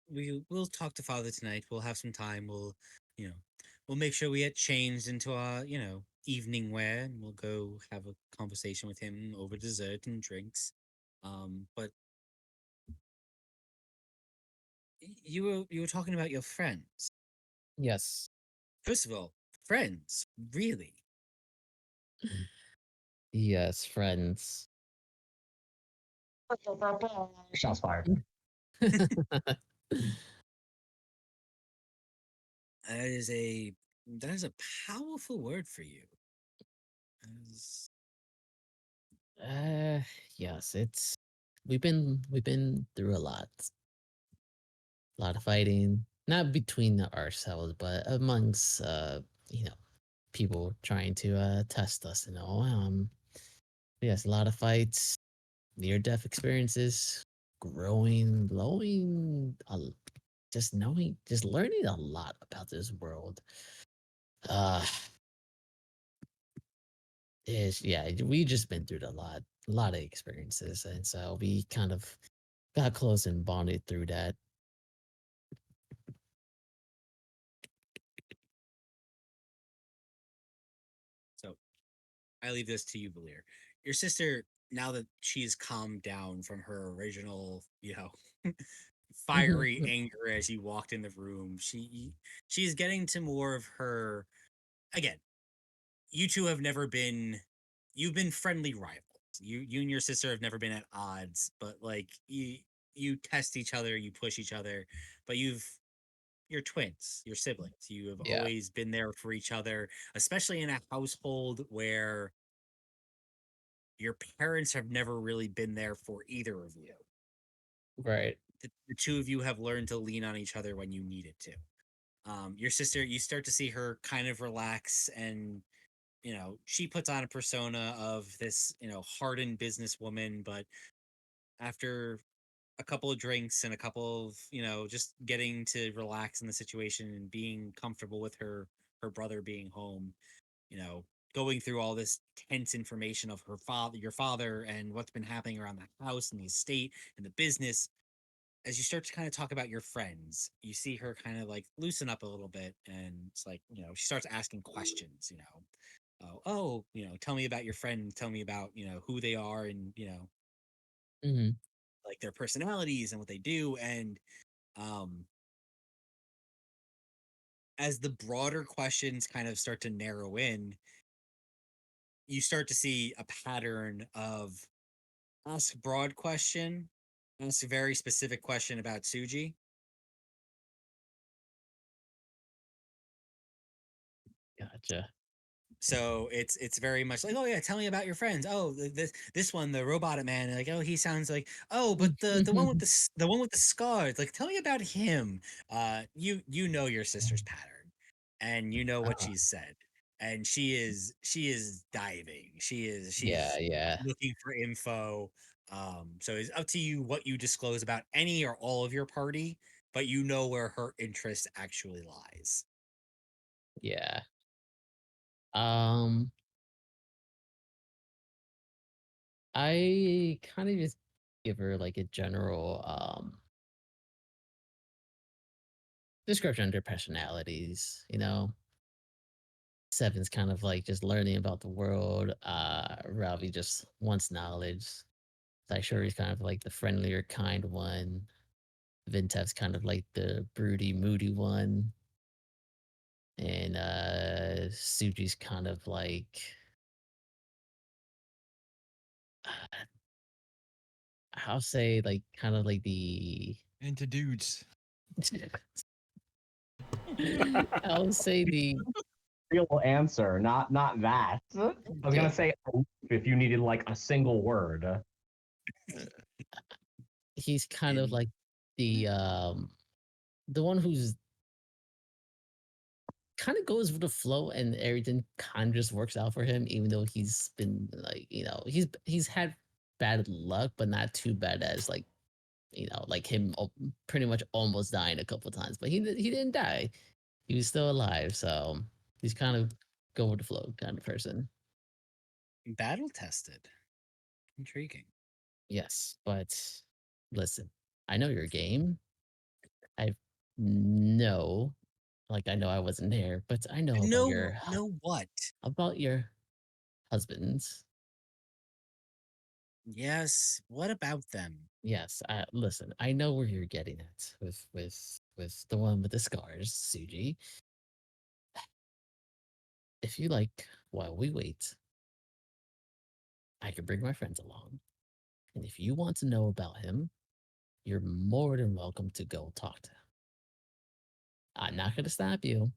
We'll talk to Father tonight. We'll have some time. You know, we'll make sure we get changed into our evening wear, and we'll go have a conversation with him over dessert and drinks. But you were talking about your friends. Yes. First of all, friends, really? Yes, friends. Shots fired. That is a powerful word for you. As- Uh, yes, it's we've been through a lot of fighting, not between ourselves, but amongst you know, people trying to test us and all. Yes, a lot of fights, near death experiences, just knowing, just learning a lot about this world. Uh, is yeah, we just been through a lot of experiences, and so we kind of got close and bonded through that. So I leave this to you, Valir. Your sister, now that she's calmed down from her original, fiery anger as you walked in the room, she's getting to more of her. Again, you two have never been. You've been friendly rivals. You and your sister have never been at odds, but like you test each other, you push each other, but you're twins, you're siblings. You have Yeah, always been there for each other, especially in a household where your parents have never really been there for either of you. right. The two of you have learned to lean on each other when you needed to. Your sister, you start to see her kind of relax, and she puts on a persona of this hardened businesswoman, but after a couple of drinks and a couple of just getting to relax in the situation and being comfortable with her brother being home, you know, going through all this tense information of your father, and what's been happening around the house and the estate and the business. As you start to kind of talk about your friends, you see her kind of like loosen up a little bit, and it's like, she starts asking questions, tell me about your friend, tell me about, who they are, and, Hmm. like their personalities and what they do. And um, as the broader questions kind of start to narrow in, you start to see a pattern of ask broad question, ask a very specific question about Suji. Gotcha. So it's very much like, oh yeah, tell me about your friends. Oh, this one, the robot man, like, oh, he sounds like, oh, but the one with the one with the scars, like, tell me about him. You know your sister's pattern, and you know what Ah, she's said, and she is diving. yeah, She's yeah, looking for info. So it's up to you what you disclose about any or all of your party, but you know where her interest actually lies. yeah. Um, I kind of just give her like a general description of their personalities. Seven's kind of like just learning about the world. Ralphie just wants knowledge. Like sure he's kind of like the friendlier kind one. Vintev's kind of like the broody, moody one. And Suji's kind of like I'll say like kind of like the Into dudes. I'll say the Real answer, not that. I was yeah, gonna say if you needed like a single word. he's kind of And like the one who's kind of goes with the flow and everything kind of just works out for him, even though he's been like, he's had bad luck, but not too bad as like, like him pretty much almost dying a couple times, but he didn't die. He was still alive, so he's kind of go with the flow kind of person. battle tested. Intriguing. Yes, but listen, I know your game. I know, like I know I wasn't there, but I know No, no, what? about your husbands. Yes. What about them? Yes, listen, I know where you're getting at with the one with the scars, Suji. If you like, while we wait, I can bring my friends along. And if you want to know about him, you're more than welcome to go talk to him. I'm not gonna stop you,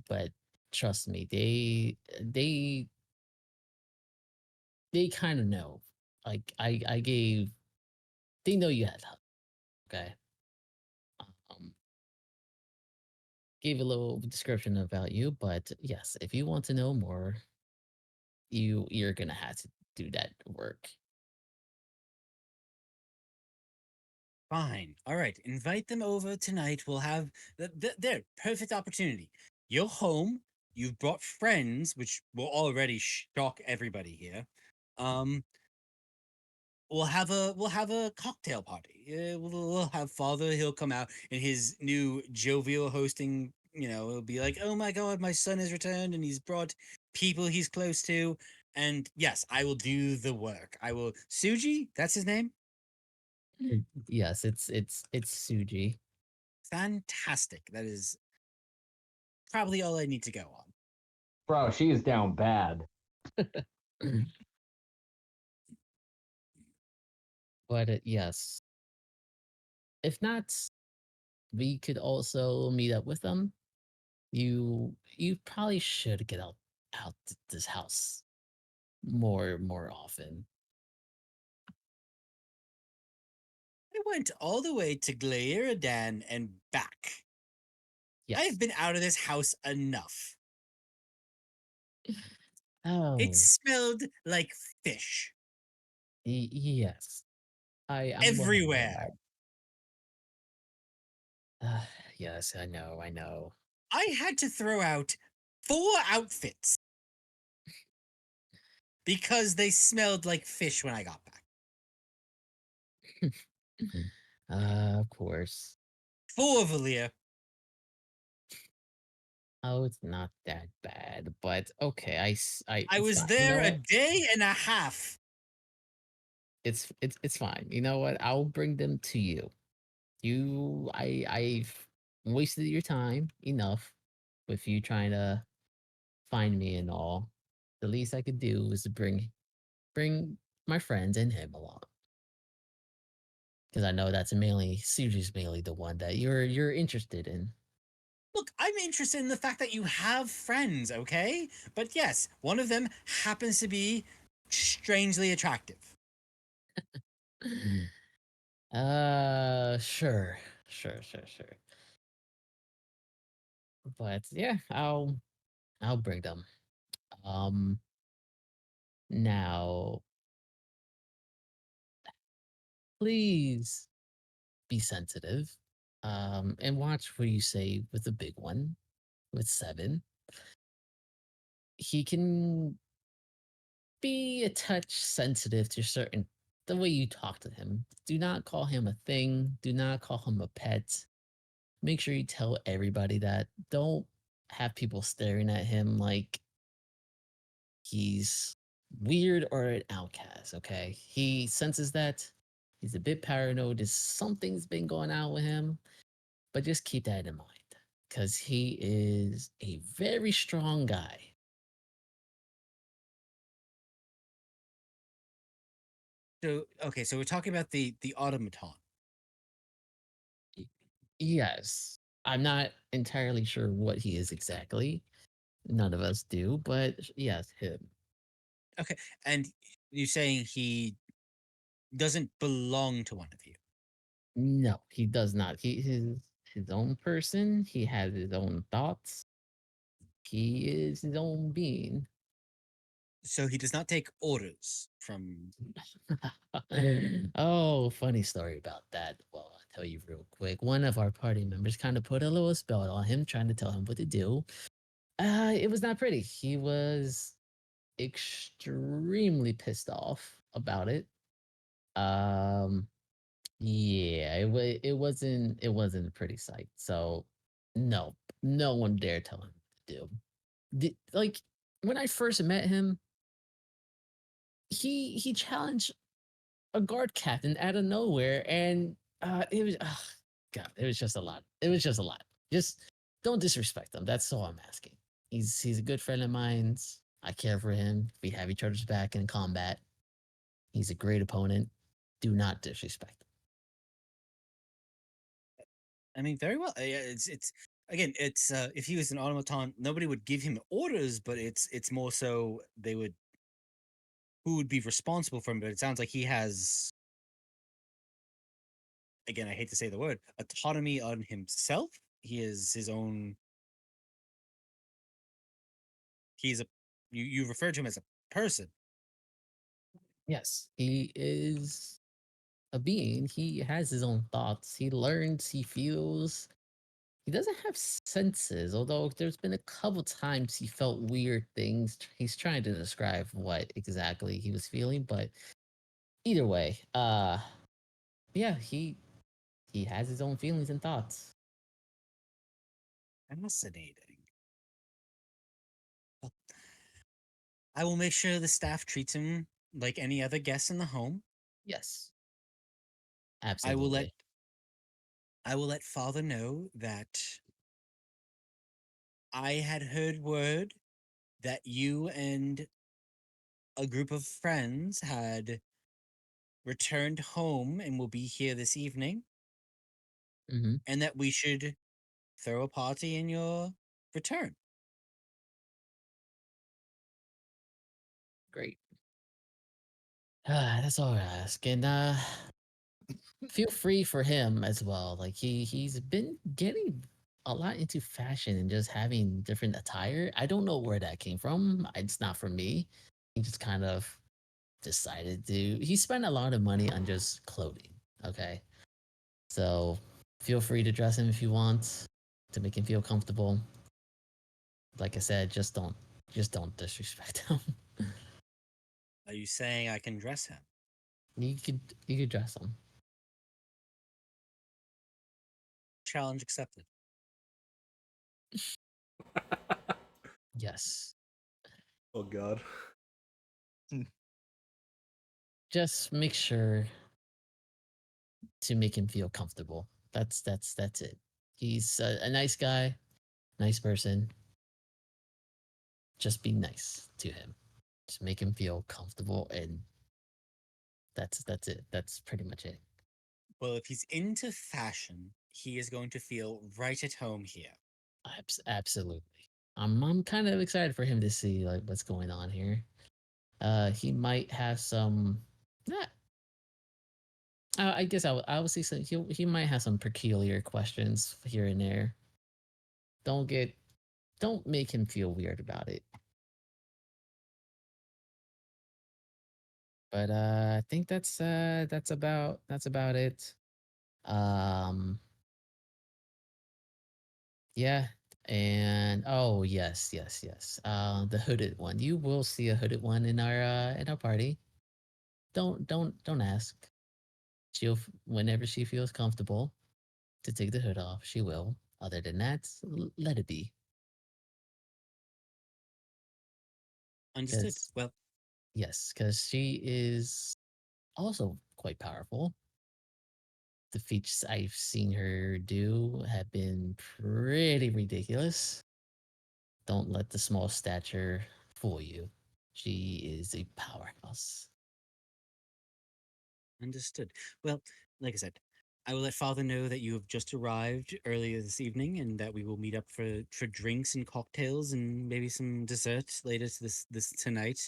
but trust me, they kind of know. Like I gave they know you had help, okay? Um gave a little description about you, but yes, if you want to know more, you're gonna have to do that work. Fine. All right. Invite them over tonight. We'll have there. Perfect opportunity. You're home. You've brought friends, which will already shock everybody here. Um, we'll have a cocktail party. We'll have Father. He'll come out in his new jovial hosting. He'll be like, "Oh my God, my son has returned, and he's brought people he's close to." And yes, I will do the work. I will. Suji, that's his name. Yes, it's Suji. Fantastic. That is probably all I need to go on. Bro, she is down bad. But yes, if not, we could also meet up with them. You probably should get out this house more often. I went all the way to Glairidan and back. I Yes. have been out of this house enough. It Oh, smelled like fish yes. I'm well aware of everywhere. that. Yes, I know, I know. I had to throw out 4 outfits because they smelled like fish when I got back. Of course. 4, Valia. Oh, it's not that bad, but okay. I It's was fine. You there know a what? day and a half. It's fine. You know what? I'll bring them to you. I've wasted your time enough with you trying to find me and all. The least I could do was to bring my friends and him along. Because I know that's mainly Suji's mainly the one that you're interested in. Look, I'm interested in the fact that you have friends, okay? But yes, one of them happens to be strangely attractive. Sure. Sure. But yeah, I'll bring them. Um Now please be sensitive. And watch what you say with the big one, with 7. He can be a touch sensitive to certain the way you talk to him. Do not call him a thing. Do not call him a pet. Make sure you tell everybody that. Don't have people staring at him like he's weird or an outcast, okay? He senses that. He's a bit paranoid. There's something's been going on with him, but just keep that in mind because he is a very strong guy. So okay, so we're talking about the automaton. Y- Yes, I'm not entirely sure what he is exactly. None of us do, but yes, him. Okay, and you're saying he doesn't belong to one of you. No, he does not. He is his own person. He has his own thoughts. He is his own being. So he does not take orders from. Oh, funny story about that. Well, I'll tell you real quick. One of our party members kind of put a little spell on him, trying to tell him what to do. It was not pretty. He was extremely pissed off about it. Um, yeah, it wasn't a pretty sight. So, no, no one dare tell him what to do. Like when I first met him, he challenged a guard captain out of nowhere, and it was God, it was just a lot. It was just a lot. Just don't disrespect him. That's all I'm asking. He's a good friend of mine. I care for him. We have each other's back in combat. He's a great opponent. Do not disrespect him. I mean, very well. Yeah, it's again, it's if he was an automaton, nobody would give him orders, but it's more so they would who would be responsible for him. But it sounds like he has, again, I hate to say the word, autonomy on himself. He is his own. He's a you refer to him as a person. Yes, he is a being. He has his own thoughts. He learns. He feels. He doesn't have senses, although there's been a couple times he felt weird things. He's trying to describe what exactly he was feeling, but either way, yeah, he has his own feelings and thoughts. Fascinating. Well, I will make sure the staff treats him like any other guest in the home. Yes, I will let absolutely. Father know that I had heard word that you and a group of friends had returned home and will be here this evening, Hmm. and that we should throw a party in your return. Great. That's all I ask, and feel free for him as well. Like he's been getting a lot into fashion and just having different attire. I don't know where that came from. It's not from me. He just kind of decided to. He spent a lot of money on just clothing. Okay, so feel free to dress him if you want to make him feel comfortable. Like I said, just don't disrespect him. Are you saying I can dress him? You could dress him. Challenge accepted. Yes. Oh God. Just make sure to make him feel comfortable. That's it. He's a nice guy, nice person. just be nice to him. Just make him feel comfortable, and that's it. That's pretty much it. Well, if he's into fashion, he is going to feel right at home here. Absolutely. I'm kind of excited for him to see like what's going on here. He might have some. Not. I guess I would say some. He might have some peculiar questions here and there. Don't get. Don't make him feel weird about it. But I think that's about it. Um, yeah, and oh yes. The hooded one. You will see a hooded one in our party. Don't ask. Whenever she feels comfortable to take the hood off, she will. Other than that, let it be. Understood. Well, Yes, because she is also quite powerful. The feats I've seen her do have been pretty ridiculous. Don't let the small stature fool you. She is a powerhouse. understood. Well, like I said, I will let Father know that you have just arrived earlier this evening, and that we will meet up for drinks and cocktails and maybe some dessert later this tonight.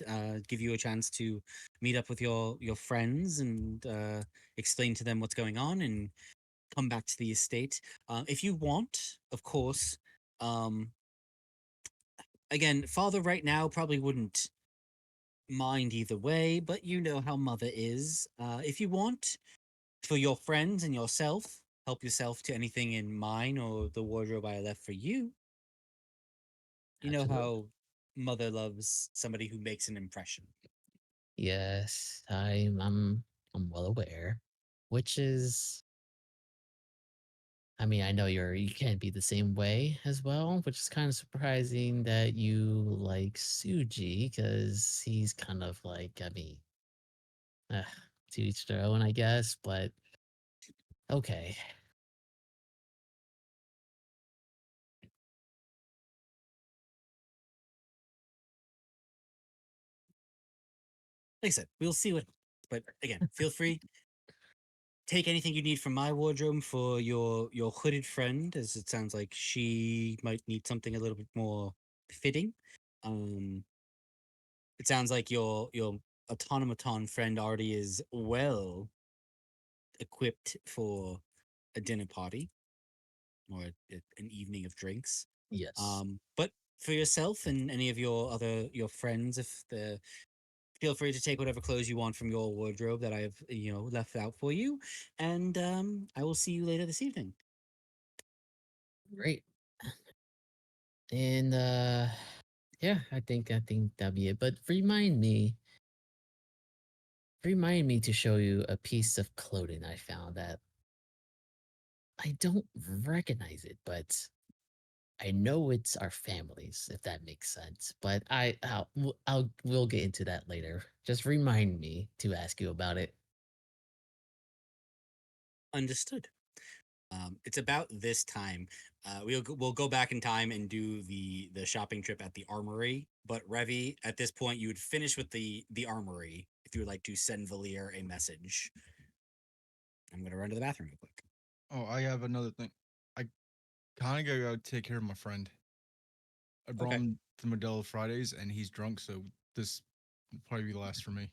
Give you a chance to meet up with your friends and explain to them what's going on, and come back to the estate. If you want, of course. Um, Again, Father right now probably wouldn't mind either way, but you know how Mother is. If you want, for your friends and yourself, help yourself to anything in mine or the wardrobe I left for you. You know Absolutely. how Mother loves somebody who makes an impression. Yes, I'm well aware. Which is I mean, I know you can't be the same way as well, which is kind of surprising that you like Suji because he's kind of like, I mean, uh, to each their own, I guess, but okay. Like I said, we'll see what. But again, feel free. Take anything you need from my wardrobe for your hooded friend, as it sounds like she might need something a little bit more fitting. Um, it sounds like your automaton friend already is well equipped for a dinner party or an evening of drinks. Yes. But for yourself and any of your friends, if the feel free to take whatever clothes you want from your wardrobe that I have left out for you, and I will see you later this evening. Great. And yeah, I think that'll be it. But remind me to show you a piece of clothing I found that I don't recognize it, but I know it's our families, if that makes sense. But we'll get into that later. Just remind me to ask you about it. Understood. It's about this time. We'll go back in time and do the shopping trip at the armory. But Revi, at this point, you would finish with the armory if you would like to send Valir a message. I'm gonna run to the bathroom real quick. Oh, I have another thing. I kind of gotta go take care of my friend. I brought Okay. him to Modelo Fridays, and he's drunk, so this will probably be the last for me.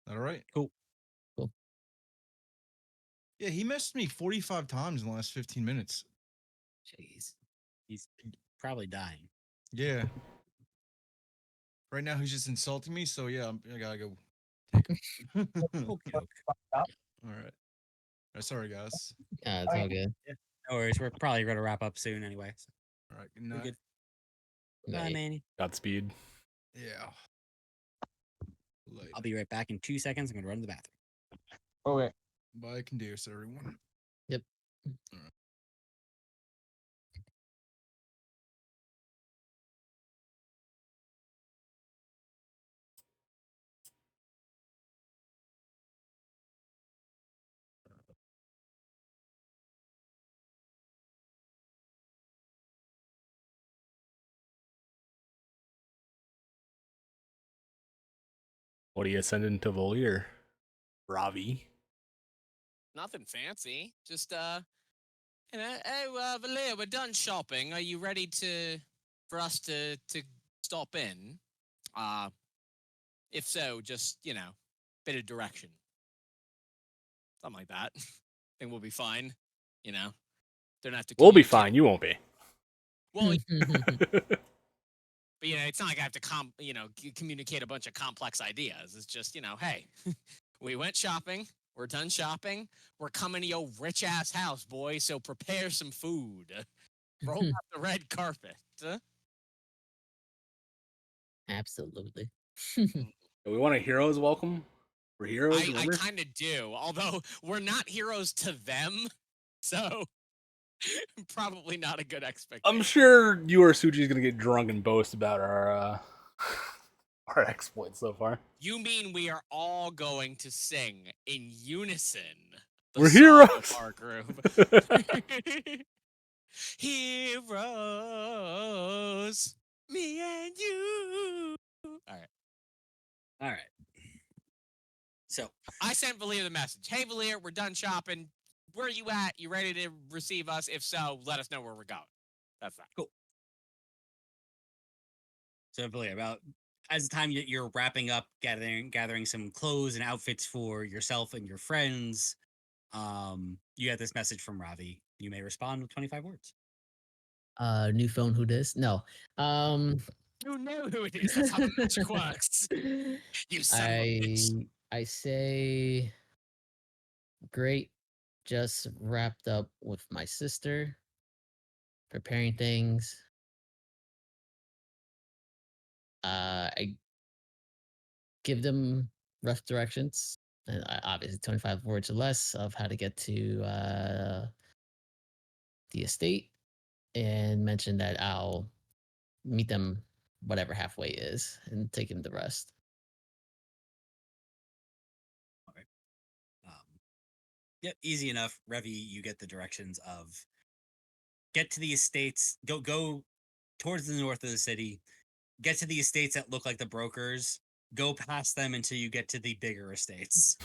That all right? Cool. Cool. Yeah, he messaged me 45 times in the last 15 minutes. Jeez. He's probably dying. Yeah. Right now, he's just insulting me, so yeah, I gotta go take him. Okey doke. All right. Sorry, guys. It's all good. No worries. We're probably gonna wrap up soon anyway. So All right. Good we're night. good. Bye, Right. Manny. Godspeed. Yeah. Later. I'll be right back in 2 seconds. I'm gonna run to the bathroom. Okay. Bye, Candace, everyone. Yep. All right. What are you sending to Volier? Ravi. Nothing fancy. Just hey, Valia, we're done shopping. Are you ready for us to stop in? If so, just bit of direction, something like that. I think we'll be fine. Don't have to. We'll be communicate- fine. You won't be. Well, but it's not like I have to communicate a bunch of complex ideas. It's just hey, we went shopping. We're done shopping. We're coming to your rich ass house, boy. So prepare some food. Roll out the red carpet. Absolutely. We want a hero's welcome. We're heroes. I Remember? kind of do, although we're not heroes to them, so probably not a good expectation. I'm sure you or Suji's gonna get drunk and boast about our our exploits so far. You mean we are all going to sing in unison? The We're song heroes. of our group. Heroes, me and you. All All right. So I sent Valia the message. Hey, Valia, we're done shopping. Where are you at? You ready to receive us? If so, let us know where we're going. That's that. Cool. So really, about as the time you're wrapping up, gathering some clothes and outfits for yourself and your friends, you get this message from Ravi. You may respond with 25 words. New phone, who dis? No. You know who it is. That's how the magic works. You son of a bitch. I say, great. Just wrapped up with my sister, preparing things. I give them rough directions, and obviously 25 words or less of how to get to the estate, and mention that I'll meet them whatever halfway is and take them the rest. Yeah, easy enough. Revi, you get the directions of get to the estates, go towards the north of the city, get to the estates that look like the brokers, go past them until you get to the bigger estates.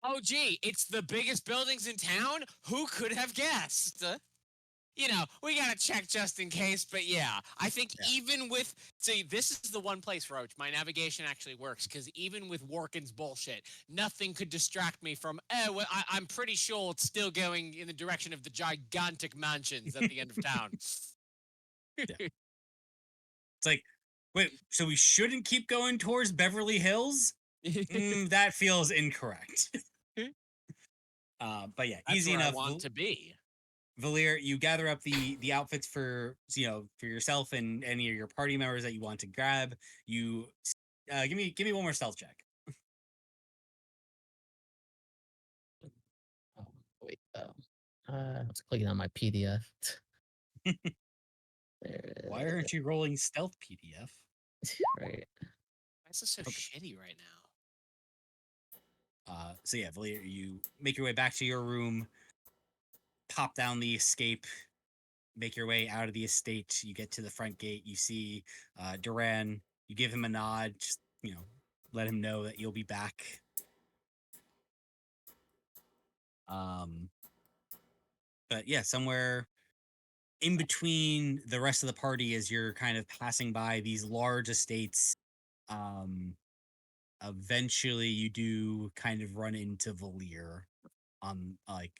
Oh, gee, it's the biggest buildings in town? Who could have guessed? We gotta check just in case, but yeah, I think even with, see, this is the one place, Roach, my navigation actually works, because even with Workin's bullshit, nothing could distract me from, I'm pretty sure it's still going in the direction of the gigantic mansions at the end of town. It's like, wait, so we shouldn't keep going towards Beverly Hills? That feels incorrect. But yeah, That's easy where enough. I want to be. Valir, you gather up the outfits for for yourself and any of your party members that you want to grab. You give me one more stealth check. Oh, wait, I was clicking on my PDF. Why aren't you rolling stealth PDF? Right. Why is this so shitty right now? So yeah, Valir, you make your way back to your room, pop down the escape, make your way out of the estate. You get to the front gate. You see Duran. You give him a nod. Just let him know that you'll be back. But yeah, somewhere in between the rest of the party, as you're kind of passing by these large estates, eventually you do kind of run into Valir on like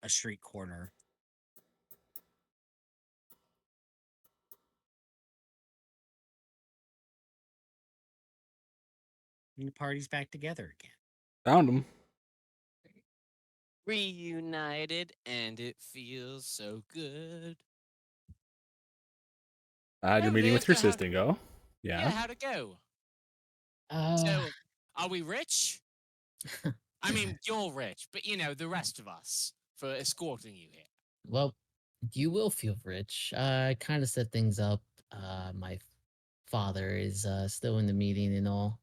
a street corner. And the party's back together again. Found him. Reunited, and it feels so good. I had your Oh, meeting with your Liz, sister. Go. Yeah, how'd it go? So, are we rich? I mean, you're rich, but the rest of us for escorting you here. Well, you will feel rich. I kind of set things up. My father is still in the meeting and all.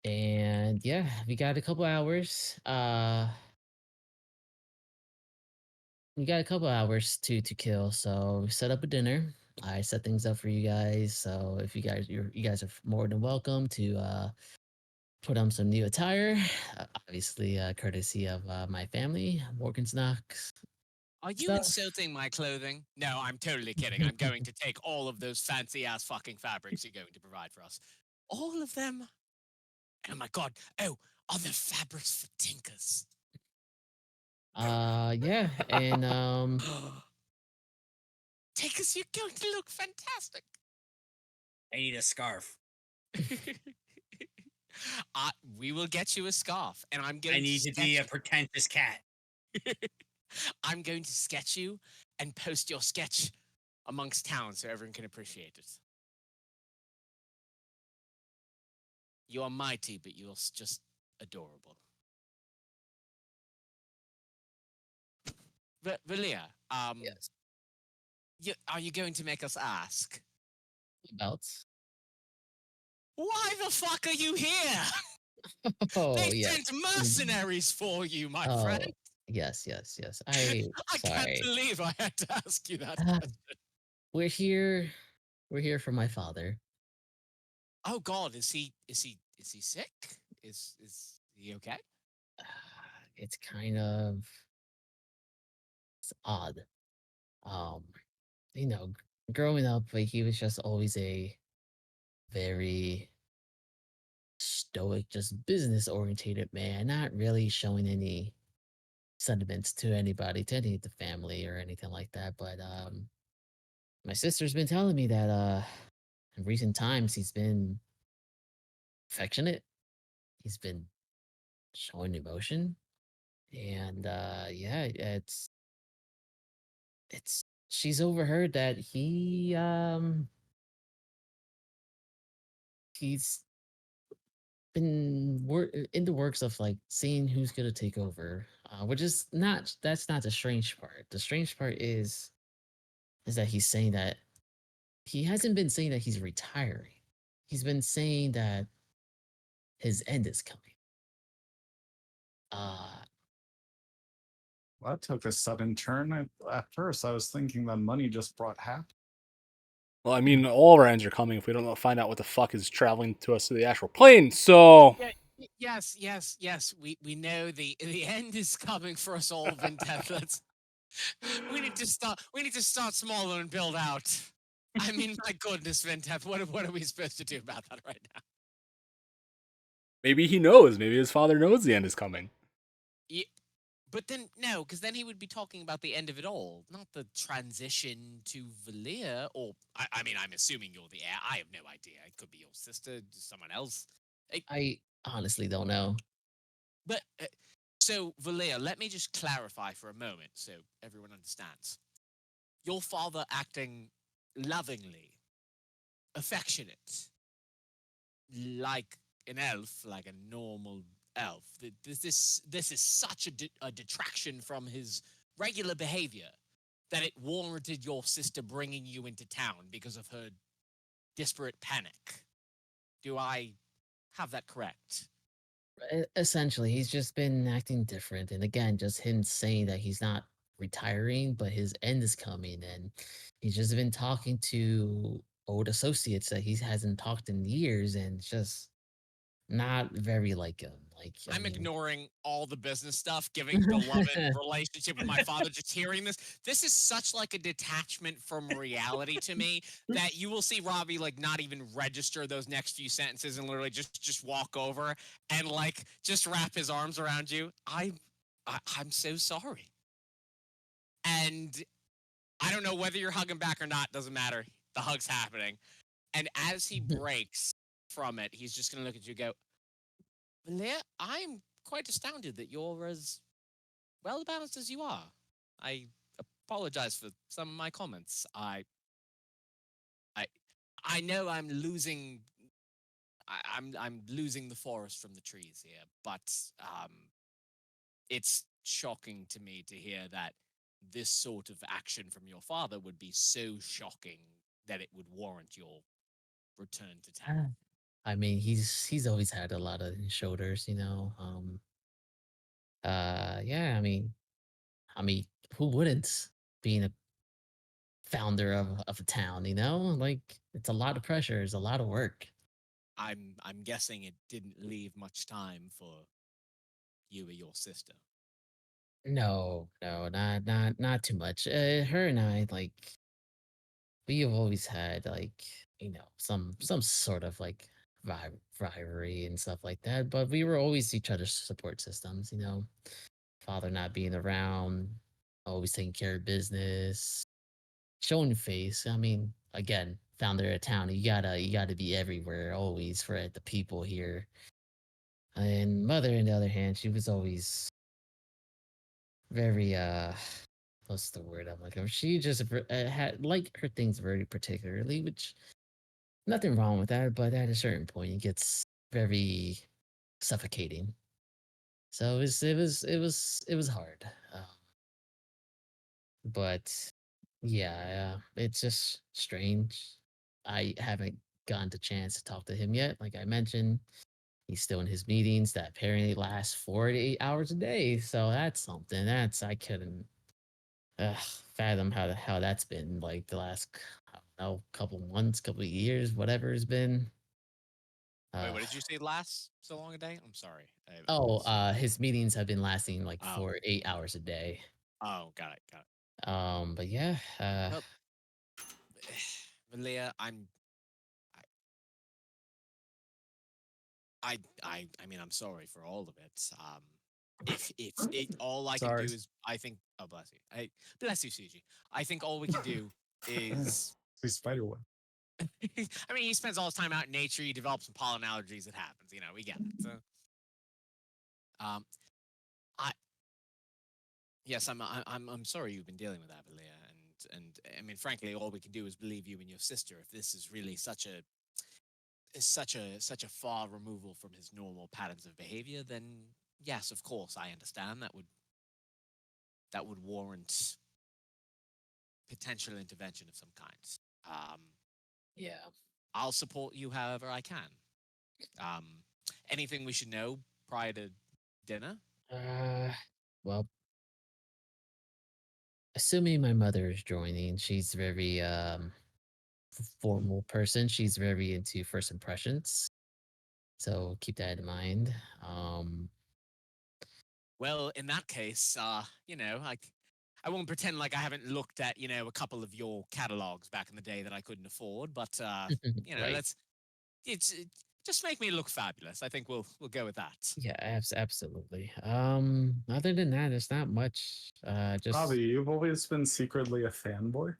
And yeah, we got a couple hours. We got a couple hours to kill, so we set up a dinner. I set things up for you guys. So if you guys are more than welcome to put on some new attire. Obviously, courtesy of my family, Morgan's Knocks Are you stuff. insulting my clothing? No, I'm totally kidding. I'm going to take all of those fancy ass fucking fabrics you're going to provide for us. All of them? Oh my god. Oh, are there fabrics for tinkers? Yeah, and Tinkers, you're going to look fantastic. I need a scarf. We will get you a scarf, and I'm going I need to be a pretentious cat. I'm going to sketch you and post your sketch amongst town so everyone can appreciate it. You are mighty, but you're just adorable. Valia, yes, are you going to make us ask? about. Why the fuck are you here? Oh They yes. sent mercenaries for you, my Oh friend. yes. I can't Sorry. believe I had to ask you that Uh, question. We're here. We're here for my father. Oh God, is he sick? Is he okay? It's kind of it's odd. Um, growing up, like he was just always a very stoic, just business orientated man, not really showing any sentiments to anybody, to any of the family or anything like that. But my sister's been telling me that in recent times he's been affectionate. He's been showing emotion. And yeah, it's she's overheard that he's been in the works of like seeing who's gonna take over, which is not that's not the strange part. The strange part is that he's saying that he hasn't been saying that he's retiring. He's been saying that his end is coming. Uh That took a sudden turn. At first, I was thinking the money just brought happiness. Well, I mean, all of our ends are coming if we don't find out what the fuck is traveling to us through the astral plane. So Yeah, yes. We know the end is coming for us all, Vintev. We need to start. We need to start smaller and build out. I mean, my goodness, Vintev, what are we supposed to do about that right now? maybe he knows. Maybe his father knows the end is coming. Yeah, but then no, because then he would be talking about the end of it all, not the transition to Valir. Or I mean, I'm assuming you're the heir. I have no idea. It could be your sister, someone else. I honestly don't know. But so, Valia, let me just clarify for a moment so everyone understands. Your father acting lovingly, affectionate, like an elf, like a normal elf. This is such a detraction from his regular behavior that it warranted your sister bringing you into town because of her disparate panic. Do I have that correct? Essentially, he's just been acting different. And again, just him saying that he's not retiring, but his end is coming. And he's just been talking to old associates that he hasn't talked in years and it's just not very like him. Like, I I'm mean, ignoring all the business stuff, giving beloved relationship with my father, just hearing this. This is such like a detachment from reality to me that you will see Robbie like not even register those next few sentences and literally just walk over and like just wrap his arms around you. I'm so sorry. And I don't know whether you're hugging back or not, doesn't matter. The hug's happening. And as he breaks from it, he's just gonna look at you and go, Valia, I'm quite astounded that you're as well balanced as you are. I apologize for some of my comments. I, I know I'm losing. I'm losing the forest from the trees here, but it's shocking to me to hear that this sort of action from your father would be so shocking that it would warrant your return to town. I mean, he's always had a lot on his shoulders, you know. Yeah, I mean, who wouldn't being a founder of a town, you know? Like it's a lot of pressure, it's a lot of work. I'm guessing it didn't leave much time for you or your sister. No, no, not too much. Her and I, like, we have always had like, you know, some sort of like rivalry and stuff like that, but we were always each other's support systems, you know. Father not being around, always taking care of business, showing face. I mean, again, founder of town, you gotta be everywhere always for the people here. And mother, on the other hand, she was always very what's the word I'm looking for? She just had like her things very particularly, which nothing wrong with that, but at a certain point it gets very suffocating. So it was hard. But yeah, it's just strange. I haven't gotten the chance to talk to him yet. Like I mentioned, he's still in his meetings that apparently last 4 to 8 hours a day. So that's something. That's I couldn't uh, fathom how that's been like the last I don't know couple months, couple of years, whatever it's been. Wait, Uh, what did you say lasts so long a day? I'm sorry. his meetings have been lasting like Oh. 4 8 hours a day. Oh, got it, got it. But yeah, Well, Valia, I mean, I'm sorry for all of it. If all I can Sorry. do is, I think, oh bless you, bless you, Suji. I think all we can do is, See spider web. I mean, he spends all his time out in nature. He develops some pollen allergies. It happens, you know. We get it. So, I yes, I'm sorry you've been dealing with that, Valia, and I mean, frankly, all we can do is believe you and your sister. If this is really such a far removal from his normal patterns of behavior, then yes, of course, I understand that would warrant potential intervention of some kind. Um, yeah. I'll support you however I can. Um, Anything we should know prior to dinner? Well, assuming my mother is joining, she's very formal person. She's very into first impressions. So keep that in mind. Well, in that case, I won't pretend like I haven't looked at, a couple of your catalogs back in the day that I couldn't afford, but Right. let's just make me look fabulous. I think we'll go with that. Yeah, absolutely. Other than that, it's not much. Just Bobby, you've always been secretly a fanboy.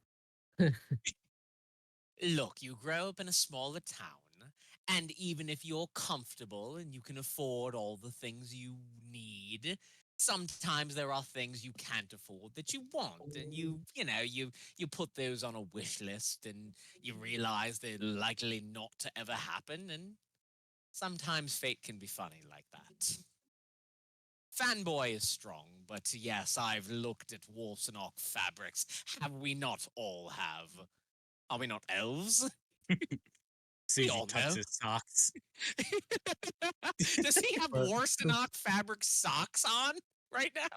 Look, you grow up in a smaller town, and even if you're comfortable and you can afford all the things you need, sometimes there are things you can't afford that you want, and you put those on a wish list, and you realize they're likely not to ever happen, and sometimes fate can be funny like that. Fanboy is strong, but yes, I've looked at Wolfsenock fabrics. Have we not all have? Are we not elves? We all Suji tucks know. his socks. Does he have But- Warstenock fabric socks on right now?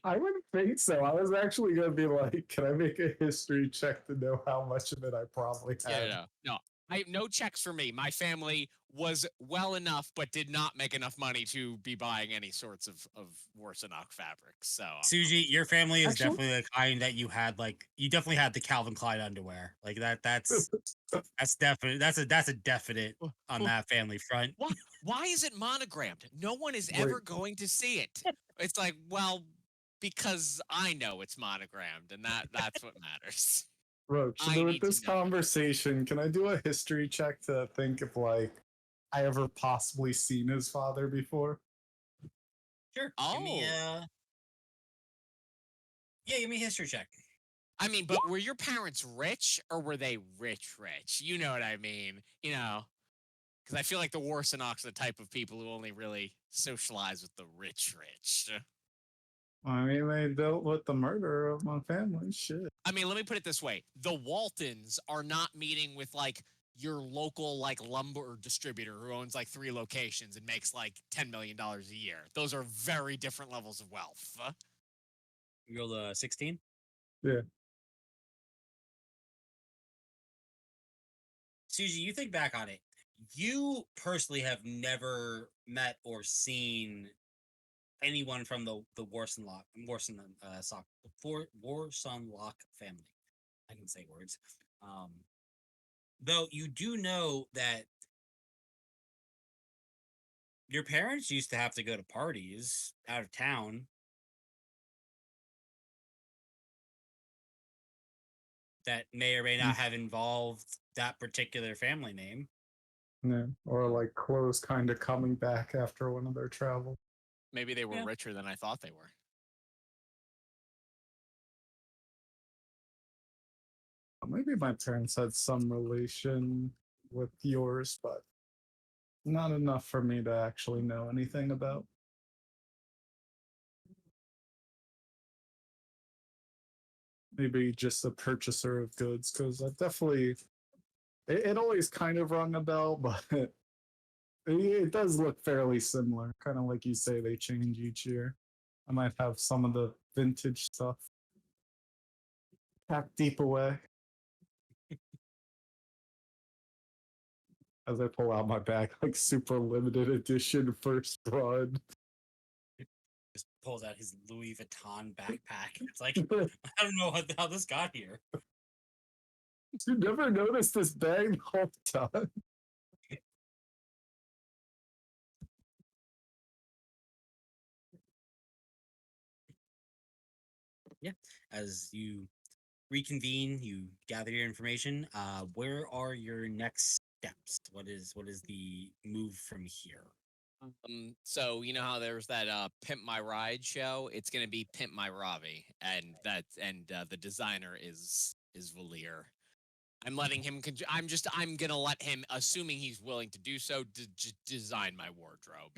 I wouldn't think so. I was actually gonna be like, can I make a history check to know how much of it I probably have? No. No checks for me. My family was well enough, but did not make enough money to be buying any sorts of Warstenock fabrics. So Suji, your family is Actually- definitely the kind that you definitely had the Calvin Klein underwear. Like that's definite. That's a definite on that family front. why is it monogrammed? No one is Wait. ever going to see it. It's like, well, because I know it's monogrammed, and that's what matters. Roach, I so need with to this know. conversation, can I do a history check to think if like I ever possibly seen his father before? Sure. Give me Oh. give me a history check. I mean, but were your parents rich or were they rich? You know what I mean? Because I feel like the Warsenocks are the type of people who only really socialize with the rich. I mean, they dealt with the murder of my family. Shit. I mean, let me put it this way. The Waltons are not meeting with like your local like lumber distributor who owns like 3 locations and makes like $10 million a year. Those are very different levels of wealth. You rolled a 16. Yeah. Suji, you think back on it. You personally have never met or seen anyone from the Warson Lock family. I can say words. Though you do know that your parents used to have to go to parties out of town. That may or may not have involved that particular family name. Yeah. Or like clothes kind of coming back after one of their travels. Maybe they were Yeah. richer than I thought they were. Maybe my parents had some relation with yours, but not enough for me to actually know anything about. Maybe just a purchaser of goods, because I definitely it always kind of rung a bell, but it does look fairly similar. Kind of like you say, they change each year. I might have some of the vintage stuff packed deep away. As I pull out my bag, like super limited edition first blood. Just pulls out his Louis Vuitton backpack. It's like, I don't know how this got here. You never noticed this bag the whole time. Yeah. As you reconvene, you gather your information. Where are your next steps? What is the move from here? So you know how there's that Pimp My Ride show? It's gonna be Pimp My Ravi, and the designer is Valir. I'm letting him. I'm gonna let him, assuming he's willing to do so, design my wardrobe.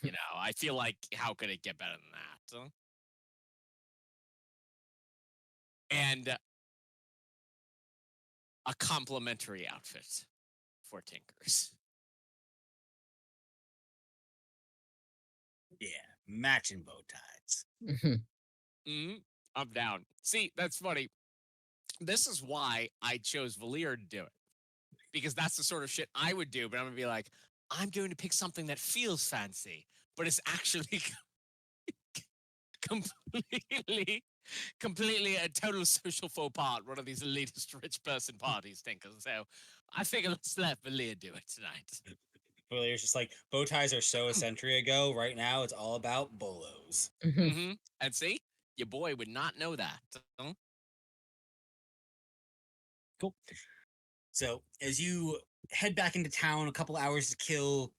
You know, I feel like how could it get better than that? Huh? And a complimentary outfit for Tinkers. Yeah, matching bow ties. I'm down. See, that's funny. This is why I chose Valir to do it. Because that's the sort of shit I would do, but I'm gonna be like, I'm going to pick something that feels fancy, but it's actually completely a total social faux pas at one of these elitist rich person parties, Tinker. So I figure let's let Valir do it tonight. Valir's just like, bow ties are so a century ago. Right now, it's all about bolos. And see, your boy would not know that. Huh? Cool. So as you head back into town, a couple hours to kill,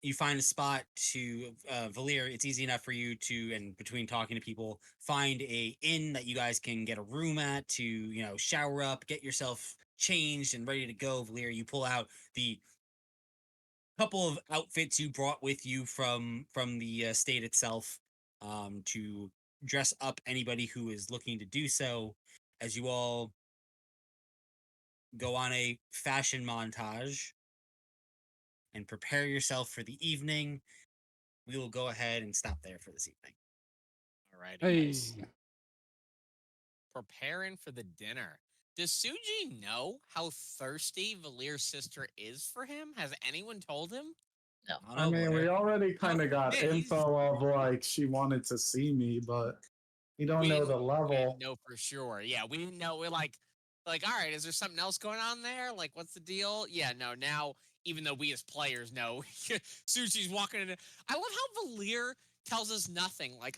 you find a spot to Valir. It's easy enough for you to, and between talking to people, find a inn that you guys can get a room at to, shower up, get yourself changed and ready to go. Valir, you pull out the couple of outfits you brought with you from the state itself, to dress up anybody who is looking to do so. As you all go on a fashion montage and prepare yourself for the evening, we will go ahead and stop there for this evening. Alrighty. Hey. Nice. Preparing for the dinner. Does Suji know how thirsty Valir's sister is for him? Has anyone told him? No. I mean, we already kind of got yeah, info of like she wanted to see me, but we don't We know didn't- the We level. didn't know for sure. Yeah, we didn't know. We're like, all right, is there something else going on there? Like, what's the deal? Yeah, no. Now, even though we as players know, Sushi's walking in. I love how Valir tells us nothing. Like,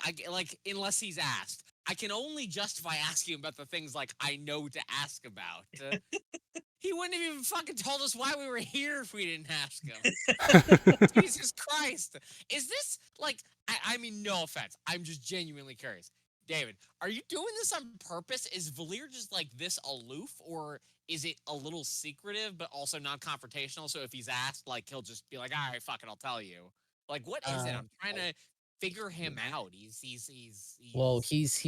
unless he's asked. I can only justify asking about the things like I know to ask about. He wouldn't have even fucking told us why we were here if we didn't ask him. Jesus Christ. Is this like, I mean, no offense. I'm just genuinely curious. David, are you doing this on purpose? Is Valir just like this aloof, or is it a little secretive but also non-confrontational? So if he's asked, like he'll just be like, all right, fuck it, I'll tell you. Like, what is it? I'm trying to figure him out. Well, he's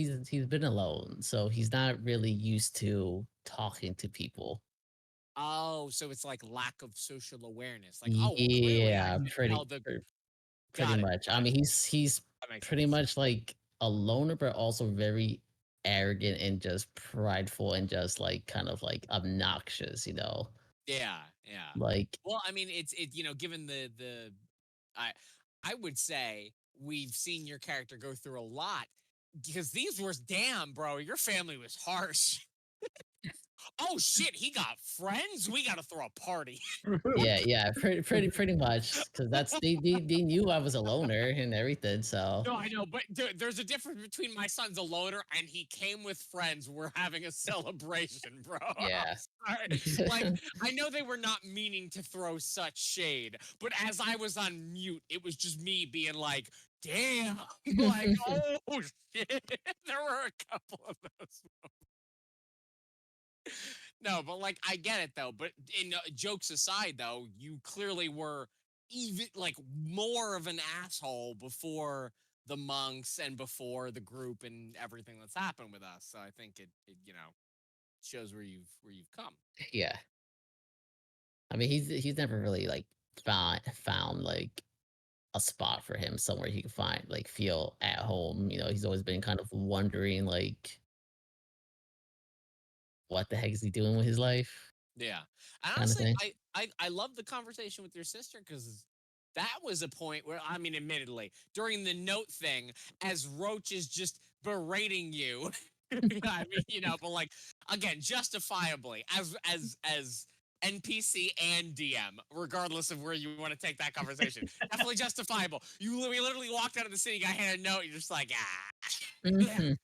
been alone, so he's not really used to talking to people. Oh, so it's like lack of social awareness. Like, oh, well, clearly I Yeah, can tell the. pretty Got it. much. I mean, he's That makes pretty sense. much like a loner, but also very arrogant and just prideful and just like kind of like obnoxious, you know. Yeah, yeah. Like, Well, I mean, given I I would say we've seen your character go through a lot because these were damn, bro, your family was harsh. Oh shit, he got friends. We got to throw a party. yeah, pretty much, because they knew I was a loner and everything. So No, I know, but there's a difference between my son's a loner and he came with friends. We're having a celebration, bro. yeah, I'm sorry. Like, I know they were not meaning to throw such shade, but as I was on mute, it was just me being like, damn, like, oh shit. There were a couple of those. No, but like I get it though. But in jokes aside, though, you clearly were even like more of an asshole before the monks and before the group and everything that's happened with us. So I think it shows where you've come. yeah. I mean, he's never really like found like a spot for him somewhere he can find like feel at home. He's always been kind of wondering like what the heck is he doing with his life, Yeah, and kind of honestly, thing. I love the conversation with your sister because that was a point where I mean, admittedly, during the note thing, as Roach is just berating you. I mean, but like again, justifiably as NPC and DM, regardless of where you want to take that conversation, definitely justifiable. We literally walked out of the city, got handed a note, you're just like Mhm.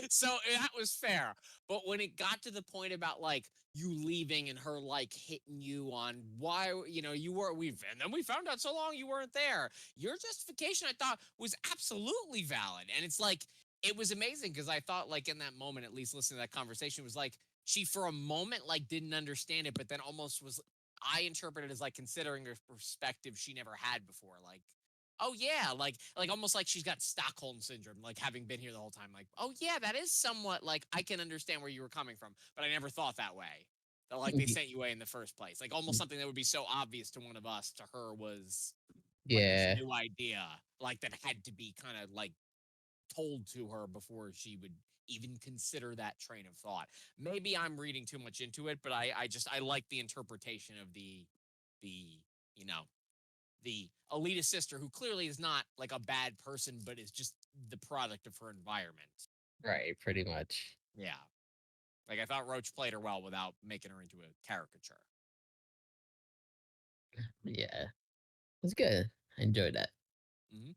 so that was fair. But when it got to the point about like you leaving and her like hitting you on why you were and then we found out so long you weren't there. Your justification I thought was absolutely valid. And it's like it was amazing because I thought like in that moment, at least listening to that conversation, was like she for a moment like didn't understand it, but then almost was I interpreted as like considering a perspective she never had before. Like, oh yeah, like almost like she's got Stockholm syndrome, like having been here the whole time. Like, oh yeah, that is somewhat like I can understand where you were coming from, but I never thought that way. That like they sent you away in the first place. Like almost something that would be so obvious to one of us, to her was like this Yeah. new idea, like that had to be kind of like told to her before she would even consider that train of thought. Maybe I'm reading too much into it, but I like the interpretation of the you know the elitist sister who clearly is not like a bad person, but is just the product of her environment. Right, pretty much. Yeah. Like I thought Roach played her well without making her into a caricature. Yeah, it's good. I enjoyed that. Hmm.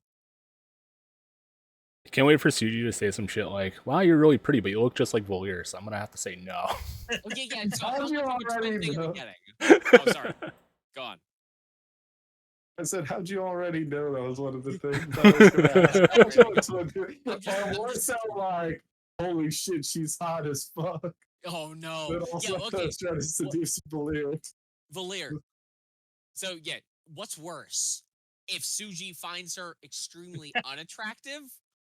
Can't wait for Suji to say some shit like, "Wow, you're really pretty, but you look just like Valier." So I'm gonna have to say no. Oh yeah. So How'd how you much of a already twin thing are we know? getting? Oh, sorry. Go on. I said, how'd you already know that was one of the things I was going to ask? How'd you or more so like, holy shit, she's hot as fuck. Oh no. But also Yeah. Okay. trying to seduce Valir. Valir. So yeah, what's worse? If Suji finds her extremely unattractive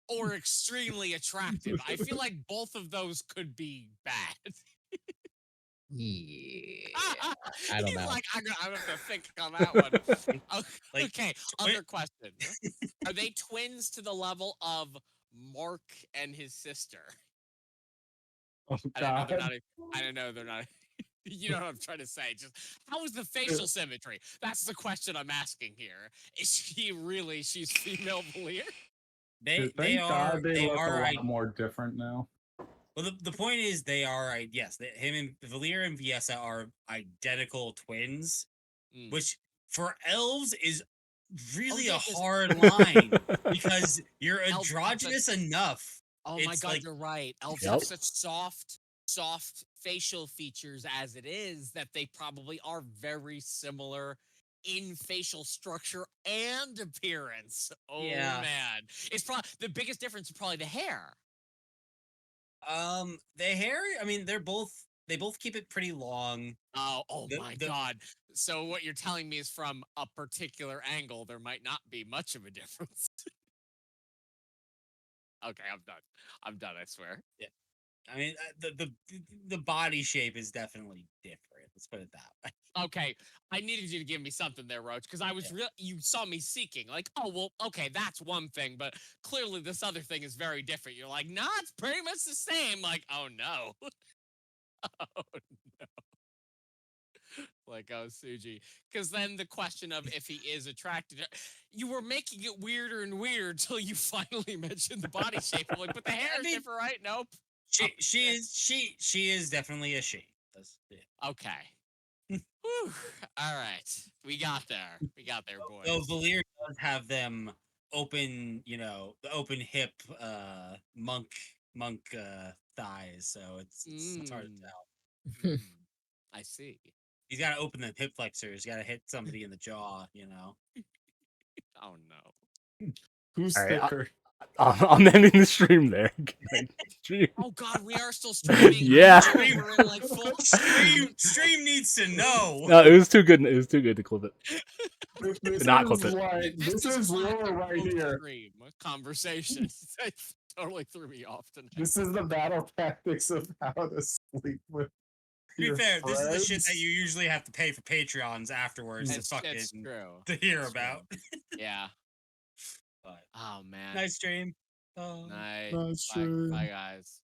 or extremely attractive. I feel like both of those could be bad. Yeah, I don't He's know. like, I'm gonna have to think on that one. Like, Okay, twin- other question. Are they twins to the level of Mark and his sister? Oh, I don't know. God. They're not. I don't know. They're not. You know what I'm trying to say? Just how is the facial symmetry? That's the question I'm asking here. Is she really? She's female Valir? Dude, they thank God they they look a are lot more different now. well the point is they are yes, him and Valir and Viesa are identical twins, Mm. which for elves is really yeah, a 'cause- hard line because you're Elves have androgynous enough. Oh my It's God, like you're right. Elves Yep. have such soft facial features as it is that they probably are very similar in facial structure and appearance. Oh Yeah. man, it's probably the biggest difference is probably the hair. the hair, I mean, they both keep it pretty long. Oh The- my the- God. So what you're telling me is from a particular angle, there might not be much of a difference. Okay, I'm done. I'm done, I swear. I mean, the body shape is definitely different. Let's put it that way. Okay, I needed you to give me something there, Roach, because I was Yeah. real. You saw me seeking, like, oh well, okay, that's one thing, but clearly this other thing is very different. You're like, nah, it's pretty much the same. Like, oh no, oh no. like Suji, because then the question of if he is attracted, you were making it weirder and weirder until you finally mentioned the body shape. I'm like, but the hair I is mean, different, right? Nope. She is definitely a she. Yeah. Okay. Whew. All right, we got there. We got there, boys. Though Valir does have them open, the open hip monk thighs, so it's hard to tell. Mm, I see. He's got to open the hip flexors. Got to hit somebody in the jaw. Oh no. Who's All right, thicker? I'm ending the stream there. Stream. Oh god, we are still streaming. Yeah. We're in like full Stream needs to know. No, it was too good. It was too good to clip it. This Not is clip it. like this is lore right here. Stream conversation. That totally threw me off tonight. This is the battle tactics of how to sleep with. To be your fair, this is the shit friends. that you usually have to pay for Patreons afterwards It's true. to hear It's true. about. Yeah. But Oh man. nice stream. Night. Nice Bye, stream. bye guys.